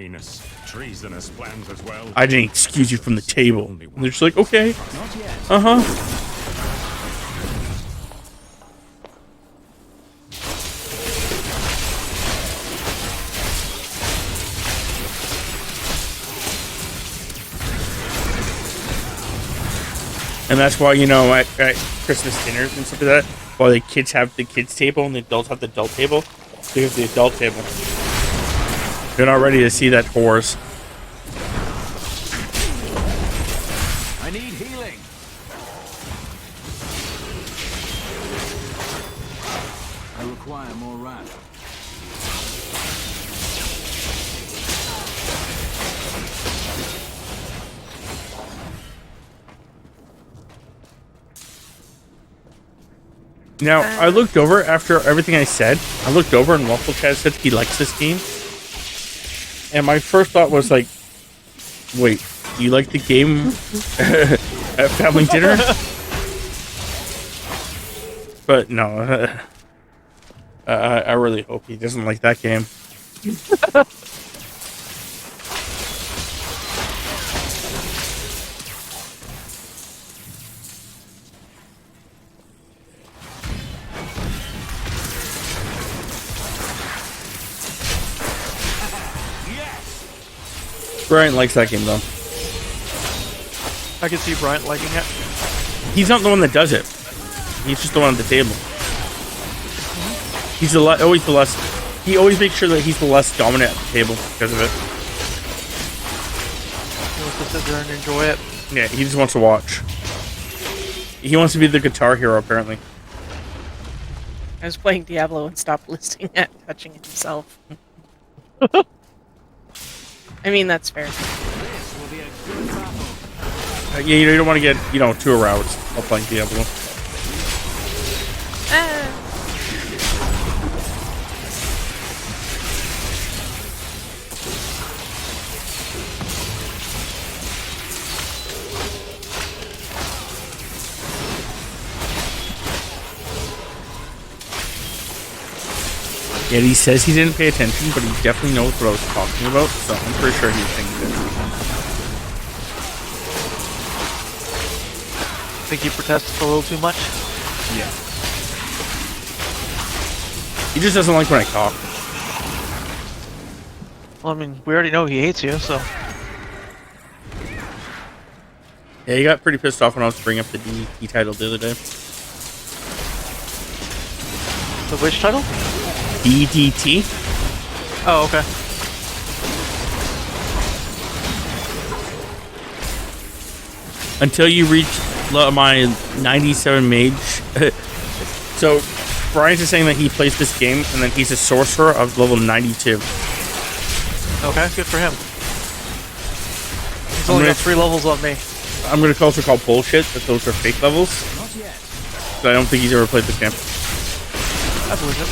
I didn't excuse you from the table. And they're just like, okay. And that's why, at Christmas dinners and stuff like that, while the kids have the kids' table and the adults have the adult table, because the adult table, they're not ready to see that horse. I need healing. I require more wrath. Now, I looked over after everything I said. I looked over and Waffle Chad said he likes this game. And my first thought was like, wait, do you like the game at family dinner? But no, I really hope he doesn't like that game. Bryant likes that game, though. I can see Bryant liking it. He's not the one that does it. He's just the one at the table. He's always the less. He always makes sure that he's the less dominant at the table because of it. He wants to sit there and enjoy it. Yeah, he just wants to watch. He wants to be the guitar hero, apparently. I was playing Diablo and stopped listening at touching himself. I mean, that's fair. Yeah, you don't want to get, too aroused while playing Diablo. Yeah, he says he didn't pay attention, but he definitely knows what I was talking about, so I'm pretty sure he's thinking it. Think he protested a little too much? Yeah. He just doesn't like when I talk. Well, I mean, we already know he hates you, so... Yeah, he got pretty pissed off when I was bringing up the DDT title the other day. The which title? DDT. Oh, okay. Until you reach my 97 mage. So, Bryant is saying that he plays this game and then he's a sorcerer of level 92. Okay, good for him. He's only got 3 levels on me. I'm going to also call bullshit that those are fake levels. Not yet. So I don't think he's ever played this game. I believe it.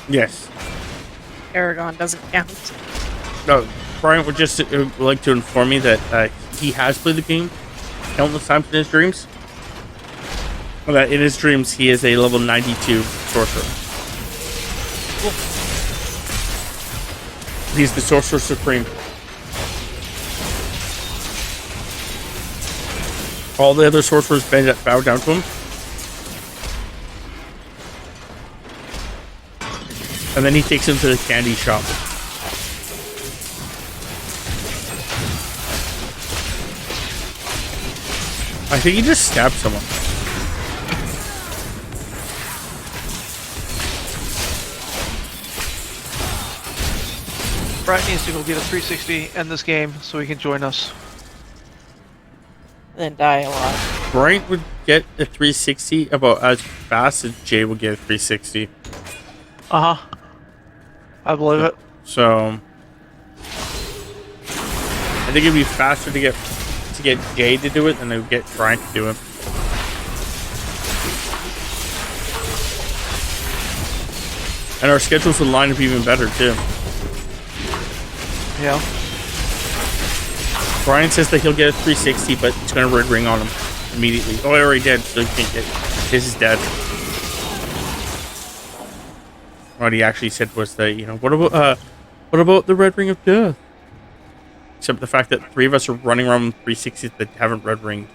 Yes. Aragon doesn't count. No, Bryant would just like to inform me that he has played the game countless times in his dreams. That in his dreams he is a level 92 sorcerer. Cool. He's the Sorcerer Supreme. All the other sorcerers bow down to him. And then he takes him to the candy shop. I think he just stabbed someone. Bryant needs to go get a 360 end this game so he can join us. Then die a lot. Bryant would get a 360 about as fast as Jay would get a 360. Uh-huh. I believe it. So I think it'd be faster to get Jay to do it than to get Bryant to do it. And our schedules will line up even better, too. Yeah. Bryant says that he'll get a 360, but it's going to red ring on him immediately. Oh, I already did, so he can't get his is dead. What he actually said was that, you know, what about the red ring of death? Except the fact that 3 of us are running around with 360s that haven't red ringed.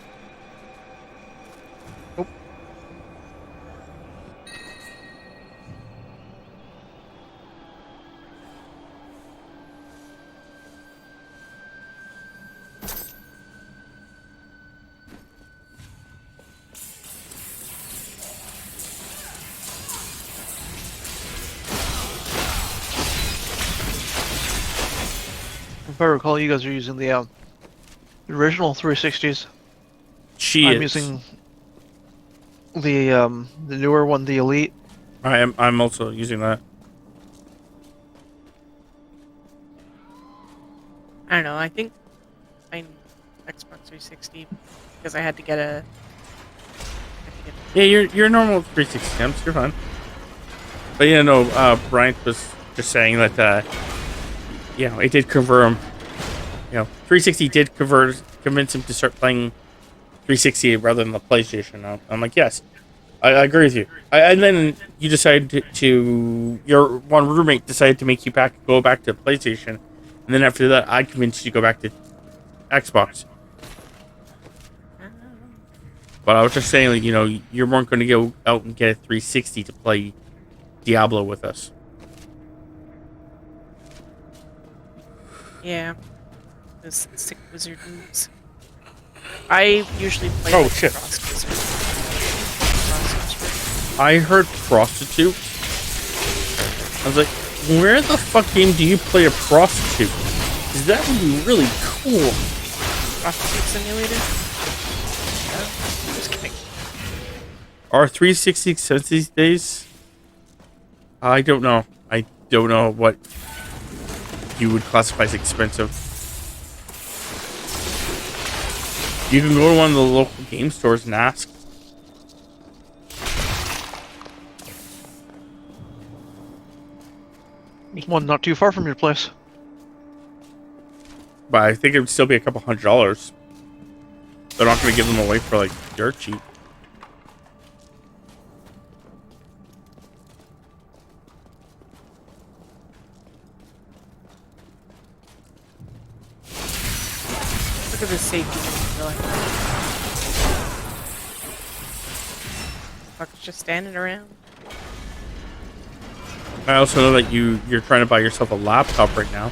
If I recall, you guys are using the original 360s. I'm using the newer one, the Elite. I'm also using that. I don't know. I think I'm Xbox 360 because I had to get a. Yeah, you're normal 360 temps. You're fine. But yeah, no. Bryant was just saying that. You know, it did convert him. You know, 360 did convince him to start playing 360 rather than the PlayStation. I'm like, yes, I agree with you. And then you decided to your one roommate decided to make you go back to PlayStation, and then after that, I convinced you to go back to Xbox. But I was just saying, like, you know, you weren't going to go out and get a 360 to play Diablo with us. Yeah. Those sick wizard moves. I usually play. Oh, like shit. I heard prostitute. I was like, where the fuck game do you play a prostitute? Because that would be really cool. Prostitute simulator? No, just kidding. Are 360 expensive these days? I don't know. I don't know what you would classify as expensive. You can go to one of the local game stores and ask. There's one not too far from your place. But I think it would still be a couple $100. They're not going to give them away for like dirt cheap. Look at the safety. Fuck's just standing around. I also know that you're trying to buy yourself a laptop right now.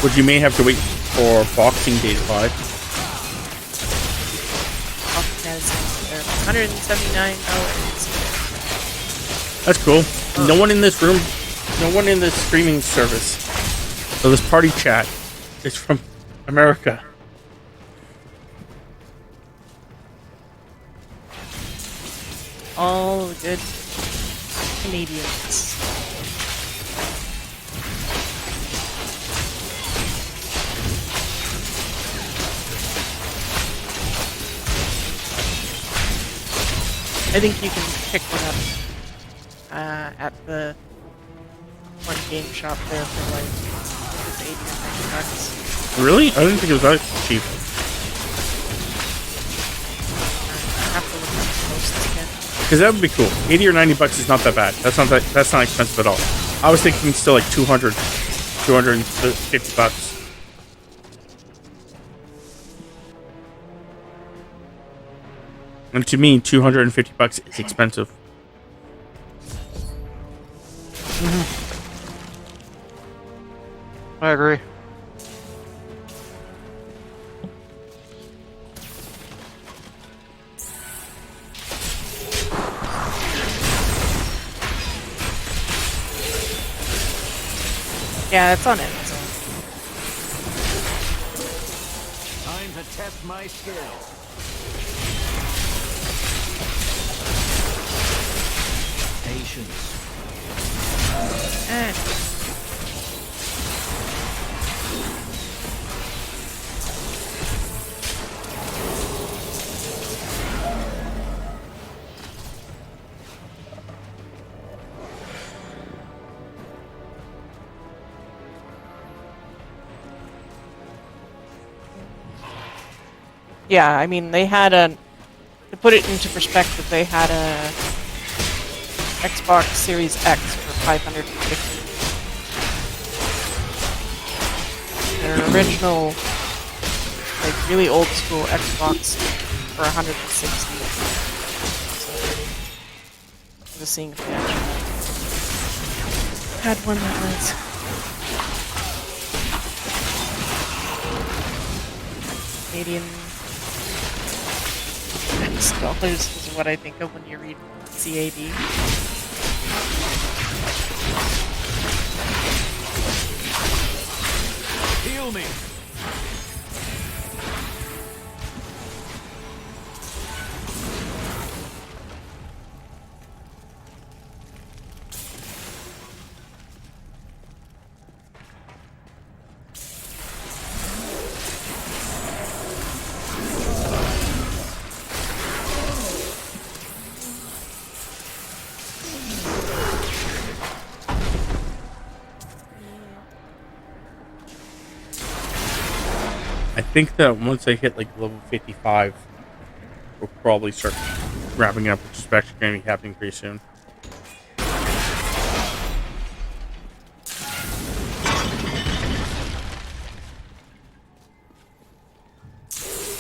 Which you may have to wait for Boxing Day to buy. $179. That's cool. No one in this room, no one in this streaming service, so this party chat is from America. All good Canadians. I think you can pick one up at the one game shop there for like it's 80 or 90 bucks. Really? I didn't think it was that cheap. I have to look at the posts again. Because that would be cool. 80 or 90 bucks is not that bad. That's not expensive at all. I was thinking still like 200, 250 bucks. And to me, 250 bucks is expensive. I agree. Yeah, it's on Amazon. Time to test my skills. Patience. Yeah, I mean, they had a... To put it into perspective, they had a Xbox Series X for $550. Their original, like, really old school Xbox for $160. So, just seeing if they actually had one that was Canadian dollars is what I think of when you read CAD. Heal me! I think that once I hit like level 55, we'll probably start wrapping up, which is actually going to be happening pretty soon.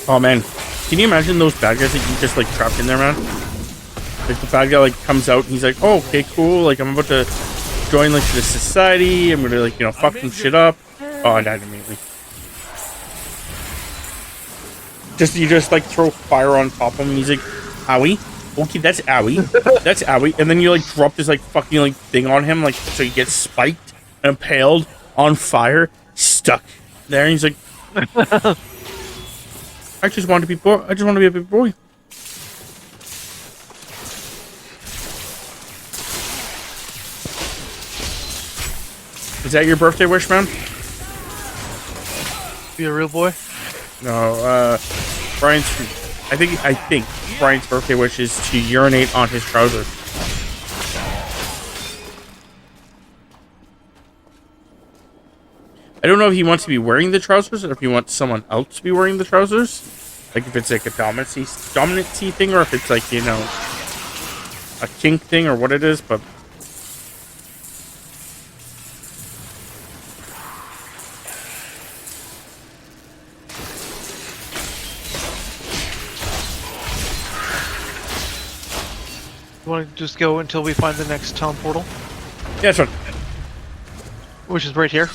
Oh man, can you imagine those bad guys that you just like trapped in there, man? Like the bad guy like comes out and he's like, "Oh, okay, cool. Like I'm about to join like the society. I'm gonna like fuck some shit up." Oh, I died immediately. You just like throw fire on top of him and he's like, owie. Okay, that's owie. That's owie. And then you like drop this like fucking like thing on him, like so he gets spiked and impaled on fire, stuck there, and he's like I just want to be boy. I just want to be a big boy. Is that your birthday wish, man? Be a real boy? No, Bryant's. I think Bryant's birthday wish is to urinate on his trousers. I don't know if he wants to be wearing the trousers or if he wants someone else to be wearing the trousers. Like if it's like a dominancy thing or if it's like, a kink thing or what it is, but You want to just go until we find the next town portal? Yeah, that's right. Which is right here.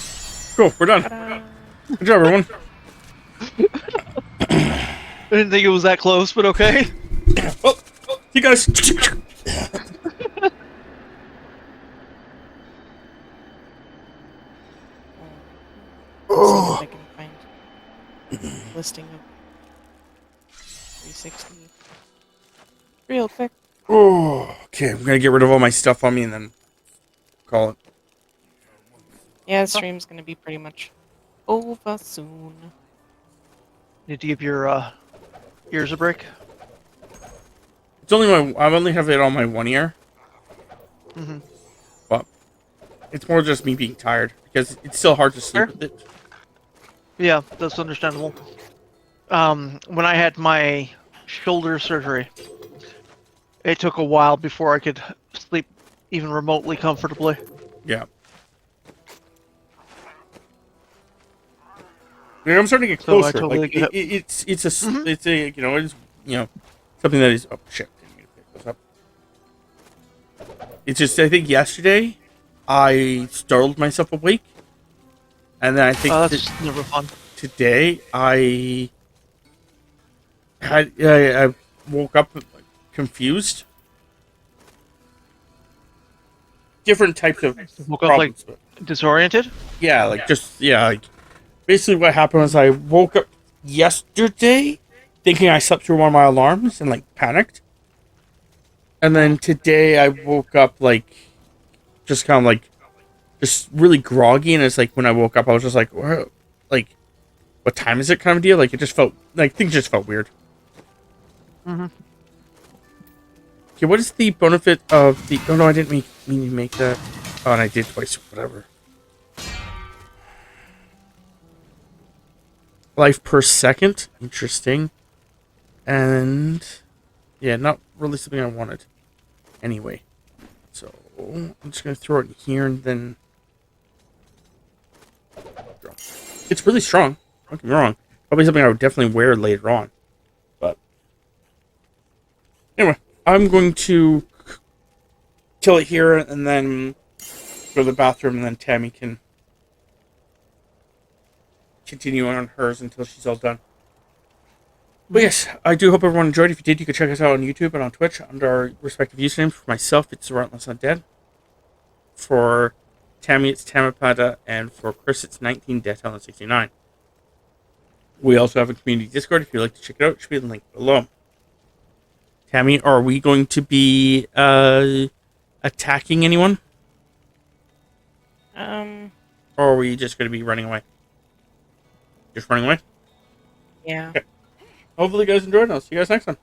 Cool, we're done. Good job, everyone. I didn't think it was that close, but okay. Well, you guys. Oh. I can find listing of 360 real quick. Oh, okay. I'm gonna get rid of all my stuff on me and then call it. Yeah, the stream's gonna be pretty much over soon. Need to give your ears a break. It's only I only have it on my one ear. Mm-hmm. But it's more just me being tired because it's still hard to sleep with it. Yeah, that's understandable. When I had my shoulder surgery, it took a while before I could sleep even remotely comfortably. Yeah. Yeah, I'm starting to get So I closer. totally like get it. it's a it's a it's something that is oh shit. Didn't mean to pick this up. It's just I think yesterday I startled myself awake, and then I think that's never fun. Today I woke up confused. Different types of woke up like disoriented. Yeah, like like basically what happened was I woke up yesterday thinking I slept through one of my alarms and like panicked, and then today I woke up like just kind of like just really groggy, and it's like when I woke up I was just like what time is it kind of deal. Like it just felt like things just felt weird. Mm-hmm. Okay, what is the benefit of the... Oh, no, I didn't mean to make that. Oh, and I did twice. Whatever. Life per second. Interesting. And yeah, not really something I wanted anyway. So I'm just gonna throw it in here and then it's really strong. Don't get me wrong. Probably something I would definitely wear later on. But anyway, I'm going to kill it here and then go to the bathroom, and then Tammy can continue on hers until she's all done. But yes, I do hope everyone enjoyed. If you did, you can check us out on YouTube and on Twitch under our respective usernames. For myself, it's therelentlessundead. For Tammy, it's Tamapada, and for Chris, it's 19deathhelen69. We also have a community Discord. If you'd like to check it out, it should be the link below. Tammy, are we going to be attacking anyone? Or are we just going to be running away? Just running away? Yeah. Okay. Hopefully you guys enjoyed, and I'll see you guys next time.